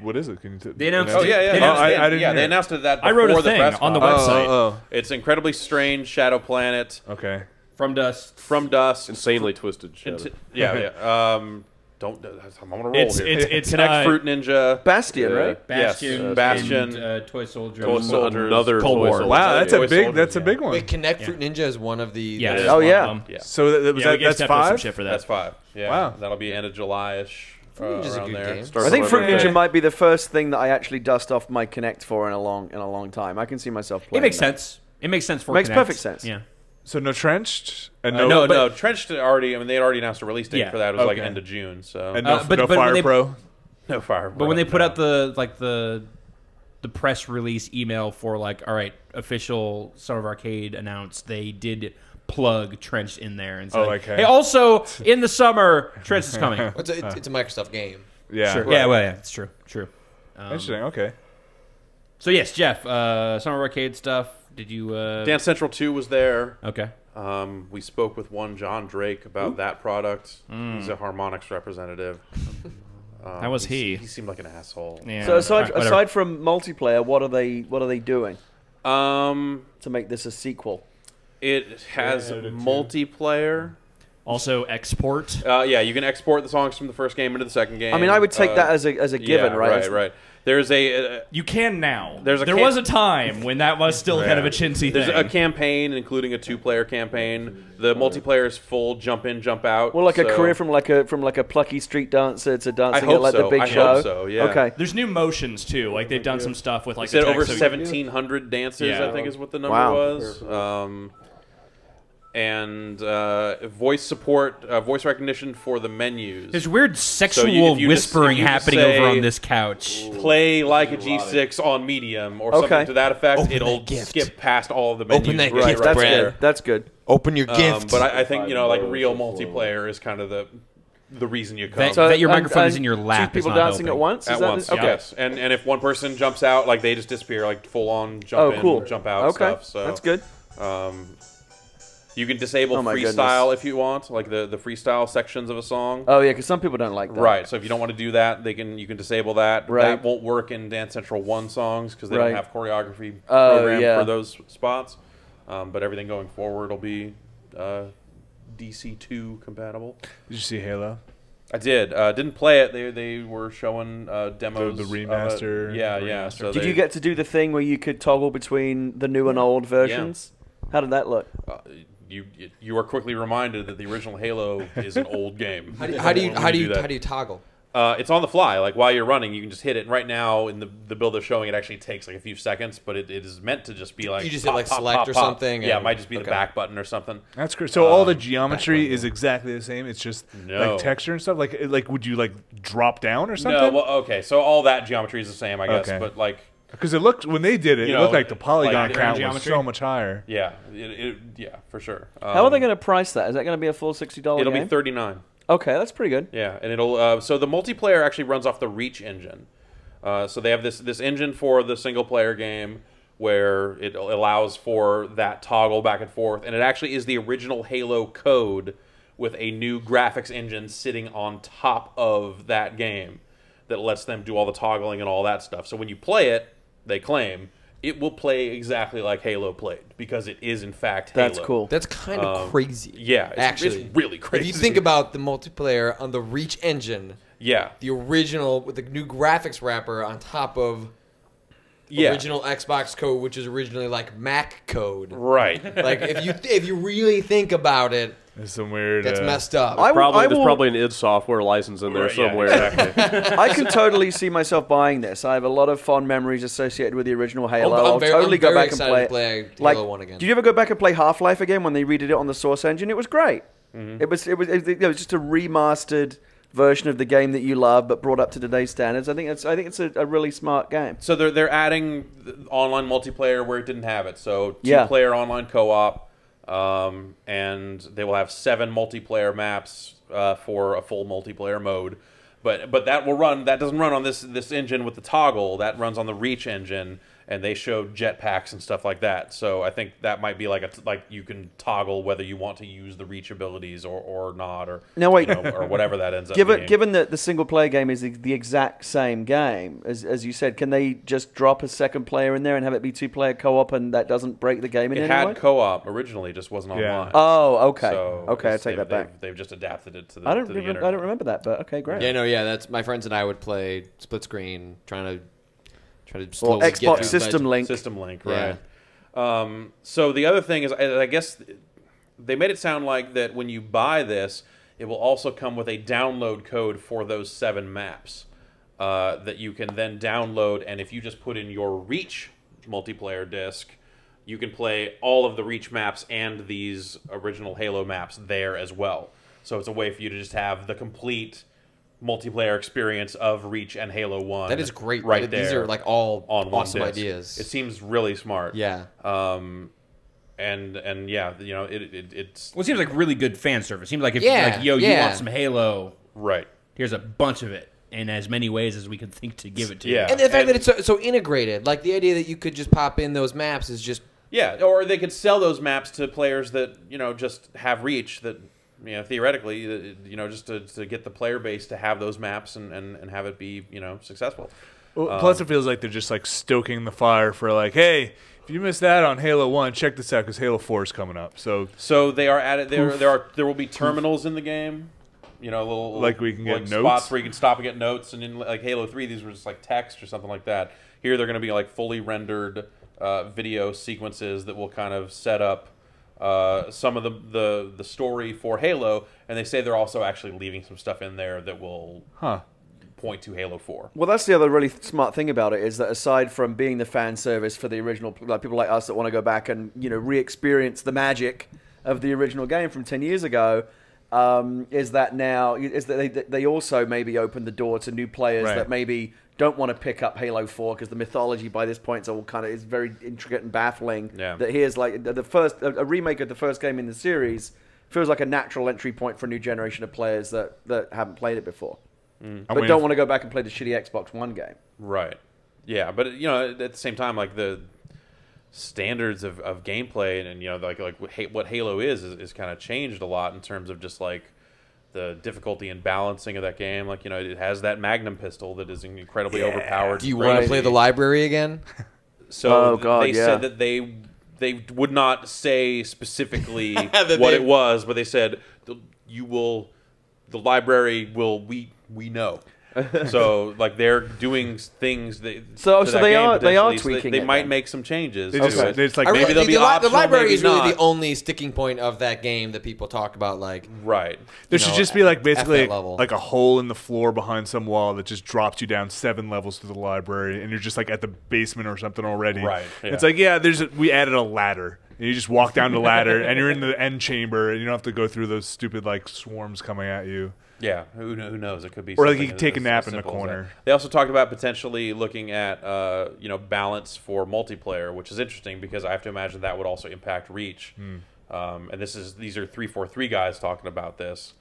What is it? Can you They announced Oh, yeah, yeah. I didn't hear they it. announced it that I wrote a before the thing press on the conference. website. It's Incredibly Strange Shadow Planet. Okay. From Dust. From Dust. Insanely twisted shit. Yeah. I'm on a roll It's Kinect Fruit Ninja. Bastion, right? Bastion. Yes. Bastion. And, Toy Soldiers. Toy Soldiers. Another Cold Toy War. Soldiers. Wow, that's Toy a big. Soldiers, That's a big one. Wait, Kinect Fruit Ninja is one of the. Yeah. It is Oh, one yeah. of them. So that's Some 5. shit for that. That's 5. Yeah. Wow. That'll be end of July-ish. Fruit Ninja's a around good there. game. Start I think from Fruit everything. Ninja might be the first thing that I actually dust off my Kinect for in a long time. I can see myself It playing. makes that. sense. It makes sense for Makes Kinect. perfect sense. Yeah. So no Trenched and No, Trenched already. I mean, they had already announced a release date Yeah. for that. It was like Okay. end of June. So and no, but no when Fire they- Pro. no Fire. But when they put out the press release email for like, all right, official Summer of Arcade announced, they did plug Trenched in there and said, okay. hey, also in the summer, Trenched is coming. It's a Microsoft game. Yeah. Sure. Right. Yeah, well, yeah, it's true. Interesting. Okay. So yes, Jeff, Summer of Arcade stuff. Did you? Dance Central 2 was there. Okay. We spoke with one John Drake about that product. He's a harmonics representative. That was he. He seemed like an asshole. Yeah. So aside, Alright, whatever. aside from multiplayer, what are they doing Um, to make this a sequel? it has multiplayer. Also export. Yeah, you can export the songs from the first game into the second game. I mean, I would take that as a given, yeah, right? Right. There's a You can now. There's a there cam- was a time when that was still kind of a chintzy there's thing. a campaign, including a 2-player campaign. The multiplayer is full jump in, jump out. Well, like a so- career from like a plucky street dancer to I dancing hope at like so. the big I show. hope so. Yeah. Okay. There's new motions too. Like they've done some stuff with like They said the over text, so- 1,700 dances. Yeah. I think is what the number Wow. was. And voice support, voice recognition for the menus. There's weird sexual if you just- whispering if you just happening say, over on this couch. Play like a G6 on medium or something to that effect. Open It'll that gift. skip past all of the menus. Open that right, gift, right That's there. good. That's good. Open your gift. But I think like real multiplayer is kind of the reason you come. That your microphone is in your lap. Two people is not dancing helping. at once. At Is that once, okay. yes. And if one person jumps out, like they just disappear, like full on jump in, jump out stuff. So that's good. You can disable freestyle if you want, like the freestyle sections of a song. Oh yeah, because some people don't like that. Right. So if you don't want to do that, you can disable that. Right. That won't work in Dance Central 1 songs because they Right. don't have choreography Oh, programmed yeah. for those spots. But everything going forward will be DC2 compatible. Did you see Halo? I did. Didn't play it. They were showing demos. The remaster. Yeah. So Did you get to do the thing where you could toggle between the new and old versions? How did that look? You are quickly reminded that the original Halo is an old game. How do you toggle? It's on the fly. Like while you're running, you can just hit it. And right now, in the build they're showing, it actually takes like a few seconds, but it is meant to just be like You just pop, hit like pop, select pop, or pop. something. Yeah, it and- might just be the okay. back button or something. That's great. So all the geometry is exactly the same. It's just No. like texture and stuff. Like would you like drop down or something? No, well, okay. So all that geometry is the same, I guess. Okay. But like, because it looked when they did it, You it know, looked like the polygon like count was geometry? so much higher. yeah, yeah, for sure. How are they going to price that? Is that going to be a full $60 It'll game? be $39. Okay, that's pretty good. Yeah, and it'll. So the multiplayer actually runs off the Reach engine. So they have this engine for the single player game where it allows for that toggle back and forth, and it actually is the original Halo code, with a new graphics engine sitting on top of that game that lets them do all the toggling and all that stuff. So when you play it, they claim it will play exactly like Halo played because it is in fact Halo. That's cool. That's kind of crazy. Yeah, actually, it's really crazy. If you think about the multiplayer on the Reach engine, yeah, the original with the new graphics wrapper on top of original Xbox code, which is originally like Mac code, right? Like if you really think about it. There's some weird. That's messed up. There's probably an id Software license in there somewhere. Yeah, exactly. I can totally see myself buying this. I have a lot of fond memories associated with the original Halo. I'll totally go back and play it. Halo 1 again. Did you ever go back and play Half-Life again when they redid it on the Source engine? It was great. It was just a remastered version of the game that you love, but brought up to today's standards. I think it's a really smart game. So they're adding online multiplayer where it didn't have it. So 2-player online co-op. And they will have 7 multiplayer maps for a full multiplayer mode, but that will run. That doesn't run on this engine with the toggle. That runs on the Reach engine, and they showed jetpacks and stuff like that. So I think that might be like you can toggle whether you want to use the Reach abilities or not, or now wait, or whatever that ends up. Given that the single player game is the exact same game as you said, can they just drop a second player in there and have it be 2-player co-op, and that doesn't break the game in any way? It had co-op originally, just wasn't online. Oh, okay. So okay, I take that back. They've just adapted it to the. I don't remember that, but okay, great. Yeah, that's my friends and I would play split screen, trying to or Xbox System Link. System Link, right. Yeah. So the other thing is, I guess they made it sound like that when you buy this, it will also come with a download code for those 7 maps that you can then download, and if you just put in your Reach multiplayer disc, you can play all of the Reach maps and these original Halo maps there as well. So it's a way for you to just have the complete multiplayer experience of Reach and Halo 1. That is great. Right there. These are like all on awesome one disc. ideas. It seems really smart. Yeah. And yeah, you know, it's. Well, it seems like really good fan service. It seems like if you want some Halo, right? Here's a bunch of it in as many ways as we could think to give it to you. And the fact that it's so integrated, like the idea that you could just pop in those maps is just or they could sell those maps to players that just have Reach that. Theoretically, just to get the player base to have those maps and have it be, successful. Well, plus, it feels like they're just like stoking the fire for like, hey, if you missed that on Halo 1, check this out because Halo 4 is coming up. So they are added. There will be terminals in the game. Little like we can get notes, spots where you can stop and get notes. And in like Halo 3, these were just like text or something like that. Here, they're going to be like fully rendered video sequences that will kind of set up. Some of the story for Halo, and they say they're also actually leaving some stuff in there that will point to Halo 4. Well, that's the other really smart thing about it, is that aside from being the fan service for the original, like people like us that want to go back and re-experience the magic of the original game from 10 years ago, is that they also maybe open the door to new players that maybe don't want to pick up Halo 4 because the mythology by this point is very intricate and baffling. Yeah. That here's like a remake of the first game in the series feels like a natural entry point for a new generation of players that haven't played it before, but don't want to go back and play the shitty Xbox One game. Right. Yeah, but at the same time, like the standards of gameplay and like what Halo is kind of changed a lot in terms of just like the difficulty and balancing of that game. Like, it has that Magnum pistol that is incredibly overpowered. Do you want to play the library again? So they said that they would not say specifically what it was, but they said the library will we know. So like they're doing things that they are tweaking. They might make some changes. It's like maybe they'll be optional. The library maybe is really not. the only sticking point of that game that people talk about. Like there should just be like basically level. like a hole in the floor behind some wall that just drops you down 7 levels to the library, and you're just like at the basement or something already. Right. Yeah. It's like we added a ladder. And you just walk down the ladder, and you're in the end chamber, and you don't have to go through those stupid like swarms coming at you. Yeah, who knows? It could be. Or like you can take a nap in the corner. They also talked about potentially looking at balance for multiplayer, which is interesting because I have to imagine that would also impact Reach. And these are 343 guys talking about this,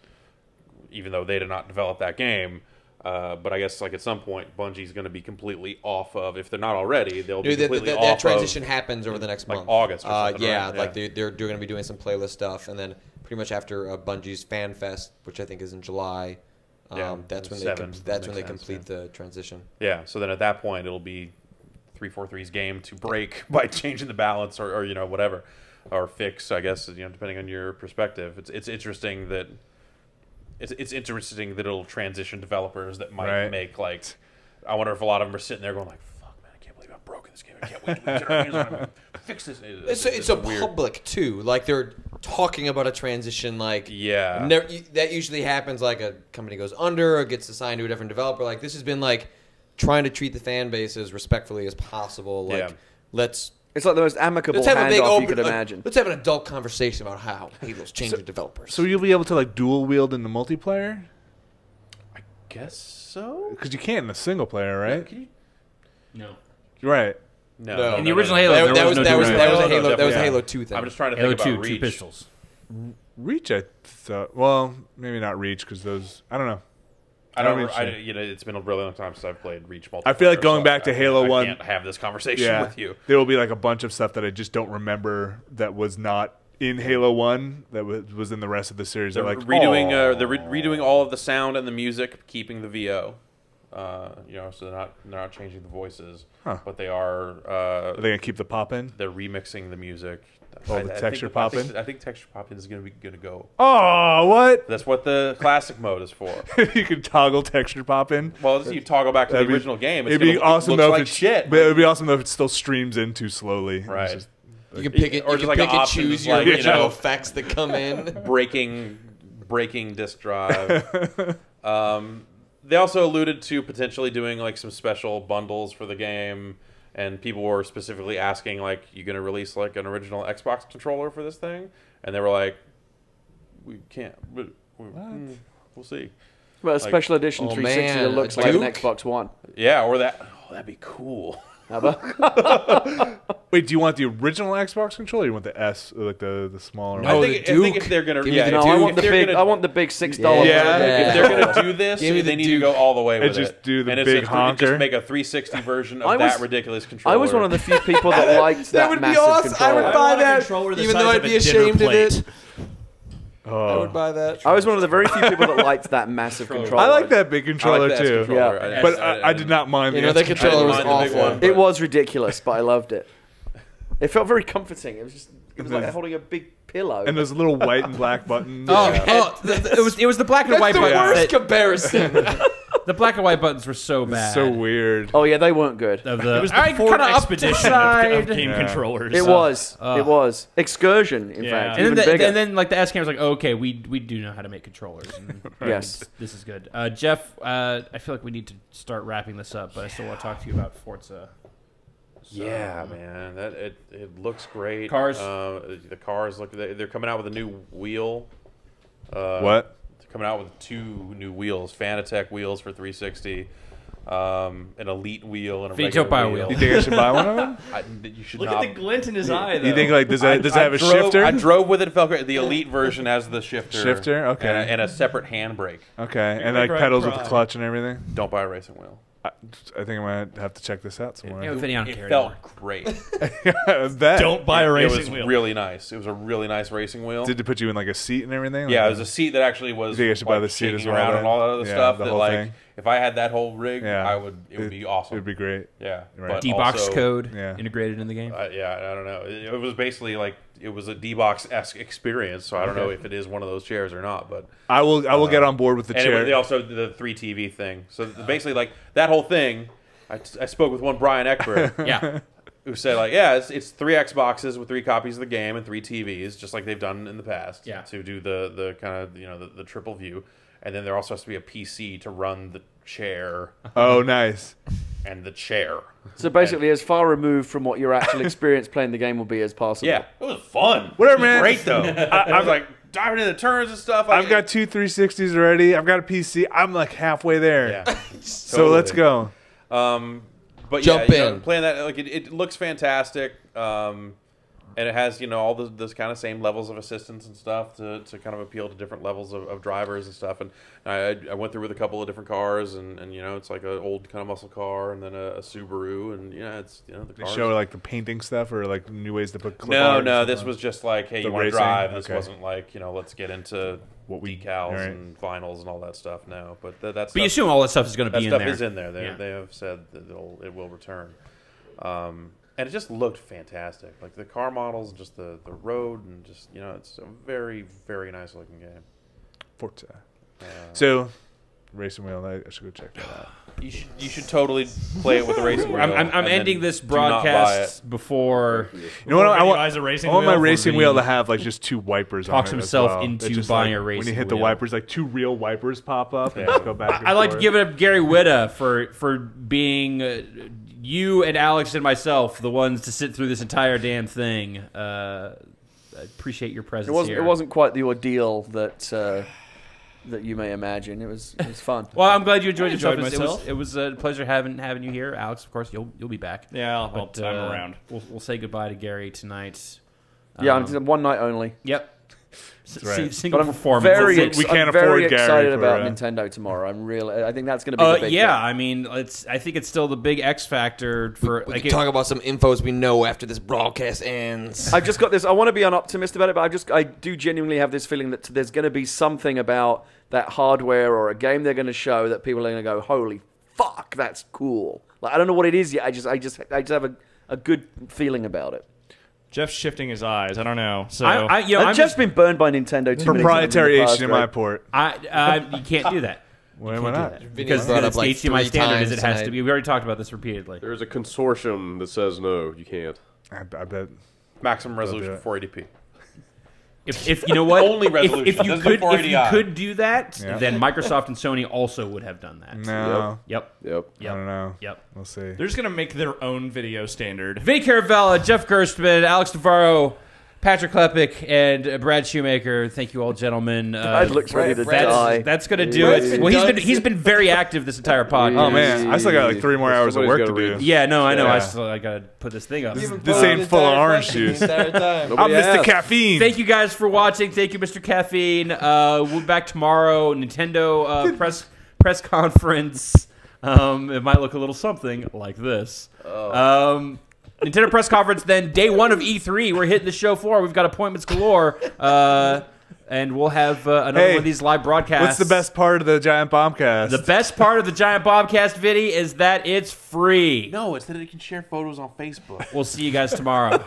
even though they did not develop that game. But I guess like at some point, Bungie's going to be completely off of. If they're not already, they'll be Dude, completely off. That transition happens over the next like month, August. Or something, yeah, right? like they're going to be doing some playlist stuff, and then pretty much after Bungie's Fan Fest, which I think is in July. That's when they complete the transition. Yeah. So then at that point, it'll be 343's game to break by changing the balance or you know whatever, or fix. I guess you know depending on your perspective. It's interesting that. It's interesting that it'll transition developers that might make like. I wonder if a lot of them are sitting there going like, "Fuck, man, I can't believe I've broken this game. I can't wait to get our hands on it. Fix this." It's a public too. Like they're talking about a transition. Like that usually happens. Like a company goes under or gets assigned to a different developer. Like this has been like trying to treat the fan base as respectfully as possible. Like It's like the most amicable handoff you could imagine. Let's have an adult conversation about how Halo's changing developers. So you'll be able to like dual wield in the multiplayer? I guess so. Because you can't in the single player, right? No. Right. No. In the original Halo, that was a Halo 2 thing. I'm just trying to Halo think about 2, Reach. 2 pistols. Reach, I thought. Well, maybe not Reach because those. I don't know. You know, it's been a really long time since I've played Reach multiplayer. I feel like going back to Halo 1. I can't have this conversation with you. There will be like a bunch of stuff that I just don't remember that was not in Halo 1 that was in the rest of the series. They're like redoing all of the sound and the music, keeping the VO. You know, so they're not changing the voices, but they are. Are they gonna keep the pop in? They're remixing the music. The texture pop in. I think texture pop in is gonna go. Oh, what? That's what the classic mode is for. You can toggle texture pop in. Well, you toggle back to the original game. It'd be awesome though like shit. But it would be awesome though if it still streams in too slowly. Right. You can pick it, or you can pick and choose your original effects that come in. Breaking disk drive. They also alluded to potentially doing like some special bundles for the game, and people were specifically asking like, "You going to release like an original Xbox controller for this thing?" And they were like, "We can't, but we'll see." Well, a special edition 360 that looks like an Xbox One. Yeah, or that. Oh, that'd be cool. Wait, do you want the original Xbox controller or you want the S, like the smaller one? I think if they're going to... I want the big $6. If they're going to do this, they need to go all the way with it. Just do the big honker. Just make a 360 version of that ridiculous controller. I was one of the few people that liked that massive controller. I would buy that, even though I'd be ashamed of it. Oh. I would buy that. I was one of the very few people that liked that massive controller. I like that big controller too. Yeah. But I did not mind the that controller was awful. It was ridiculous, but I loved it. It felt very comforting. It was like holding a big pillow. And those little white and black buttons. It was the black and white buttons. That's the worst comparison. The black and white buttons were so bad. So weird. Oh yeah, they weren't good. It was the Ford Expedition of game controllers. It was. It was. Excursion, in fact. And then like the S cam was like, oh, okay, we do know how to make controllers. And yes. This is good. Jeff, I feel like we need to start wrapping this up, but I still want to talk to you about Forza. So, yeah, man, it looks great. Cars. The cars look. They're coming out with a new wheel. What? They're coming out with 2 new wheels, Fanatec wheels for 360, an Elite wheel and a Vita regular wheel. You think I should buy one of them? You should Look not. at the glint in his eye, though. You think like does it have a shifter? I drove with it. It felt great. The Elite version has the shifter. Shifter, okay, and a separate handbrake. Okay, and like pedals with the clutch and everything. Don't buy a racing wheel. I think I might have to check this out somewhere. It felt great. Don't buy a racing wheel. It was really nice. It was a really nice racing wheel. Did it put you in like a seat and everything? Yeah, it was a seat that actually was. You think I should buy the seat as well? Around and all that other stuff. The that whole like, thing? if I had that whole rig, it would be awesome. It would be great. Yeah, right. D-Box code integrated in the game. Yeah, I don't know. It was basically like it was a D-Box-esque experience. So I don't know if it is one of those chairs or not. But I will get on board with the chair. And they also did the 3 TV thing. So basically, like that whole thing. I spoke with one Brian Eckberg, who said like, it's 3 Xboxes with 3 copies of the game and 3 TVs, just like they've done in the past. Yeah. To do the kind of the triple view, and then there also has to be a PC to run the chair. Oh, nice. And the chair. So basically, as far removed from what your actual experience playing the game will be as possible. Yeah, it was fun. Whatever, man. Great though. I was like diving into turns and stuff. I've got 2 360s already. I've got a PC. I'm like halfway there. Yeah. So let's go. But Jump in. Playing that, like it looks fantastic. And it has, all those kind of same levels of assistance and stuff to kind of appeal to different levels of drivers and stuff. And I went through with a couple of different cars, and it's like an old kind of muscle car, and then a Subaru, and it's the They cars. show like the painting stuff or like new ways to put clip art No, this was just like, hey, you want to racing? drive. This Okay. wasn't like, let's get into decals and vinyls and all that stuff. No, but that's. But you assume all that stuff is going to be in there. That stuff is in there. They have said that it will return. And it just looked fantastic. Like the car models, and just the road, and just it's a very, very nice looking game. Forza. So, racing wheel. I should go check that out. You should totally play it with the racing wheel. I'm ending this broadcast before. You know what? I want my racing wheel to Vinny have like just 2 wipers on it. talks as himself well. into It's just buying like, a racing when you hit the wheel. wipers, like 2 real wipers pop up and just go back. And I like to forth. give it up Gary Whitta for being you and Alex and myself the ones to sit through this entire damn thing. I appreciate your presence here. It wasn't quite the ordeal that you may imagine. It was fun. Well, I'm glad you enjoyed enjoyed yourself. myself. It was a pleasure having you here, Alex. Of course, you'll be back. Yeah, But, I'm around. We'll say goodbye to Gary tonight. Yeah, one night only. Yep. right. Single But I'm performance. very, That's it. We can't I'm very afford Gary excited for, about Nintendo tomorrow. I think that's going to be the big yeah, thing. I mean, I think it's still the big X factor for. We can talk about some infos we know after this broadcast ends. I've just got this. I want to be an optimist about it, but I do genuinely have this feeling that there's going to be something about that hardware or a game they're going to show that people are going to go, "Holy fuck, that's cool!" Like I don't know what it is yet. I just have a good feeling about it. Jeff's shifting his eyes. I don't know. So I've just been burned by Nintendo. Proprietary HDMI port. You can't do that. Why not? Because brought it's up, the like, HDMI 3 standard is it times has to tonight. be. We already talked about this repeatedly. There's a consortium that says no, you can't. I bet. Maximum do resolution it. 480p. If you know what, Only resolution. if you Doesn't could look if you 480i. could do that, Yeah. then Microsoft and Sony also would have done that. No. Yep. Yep. I don't know. Yep. We'll see. they're just gonna make their own video standard. Vinny Caravella, Jeff Gerstmann, Alex Navarro, Patrick Klepek, and Brad Shoemaker. Thank you all, gentlemen. Brad looks ready to die. That's going to do Brad's it. been Well, done he's been very active this entire podcast. Oh man, I still got like 3 more hours of work to Somebody's do. gotta Yeah, no, I know. Yeah. I got to put this thing up. This ain't full of orange juice. I'm Mr. Caffeine. Thank you guys for watching. Thank you, Mr. Caffeine. We'll be back tomorrow. Nintendo press conference. It might look a little something like this. Nintendo press conference. Then day 1 of E3. We're hitting the show floor. We've got appointments galore. And we'll have another one of these live broadcasts. What's the best part of the Giant Bombcast? The best part of the Giant Bombcast video is that it's free. No, it's that it can share photos on Facebook. We'll see you guys tomorrow.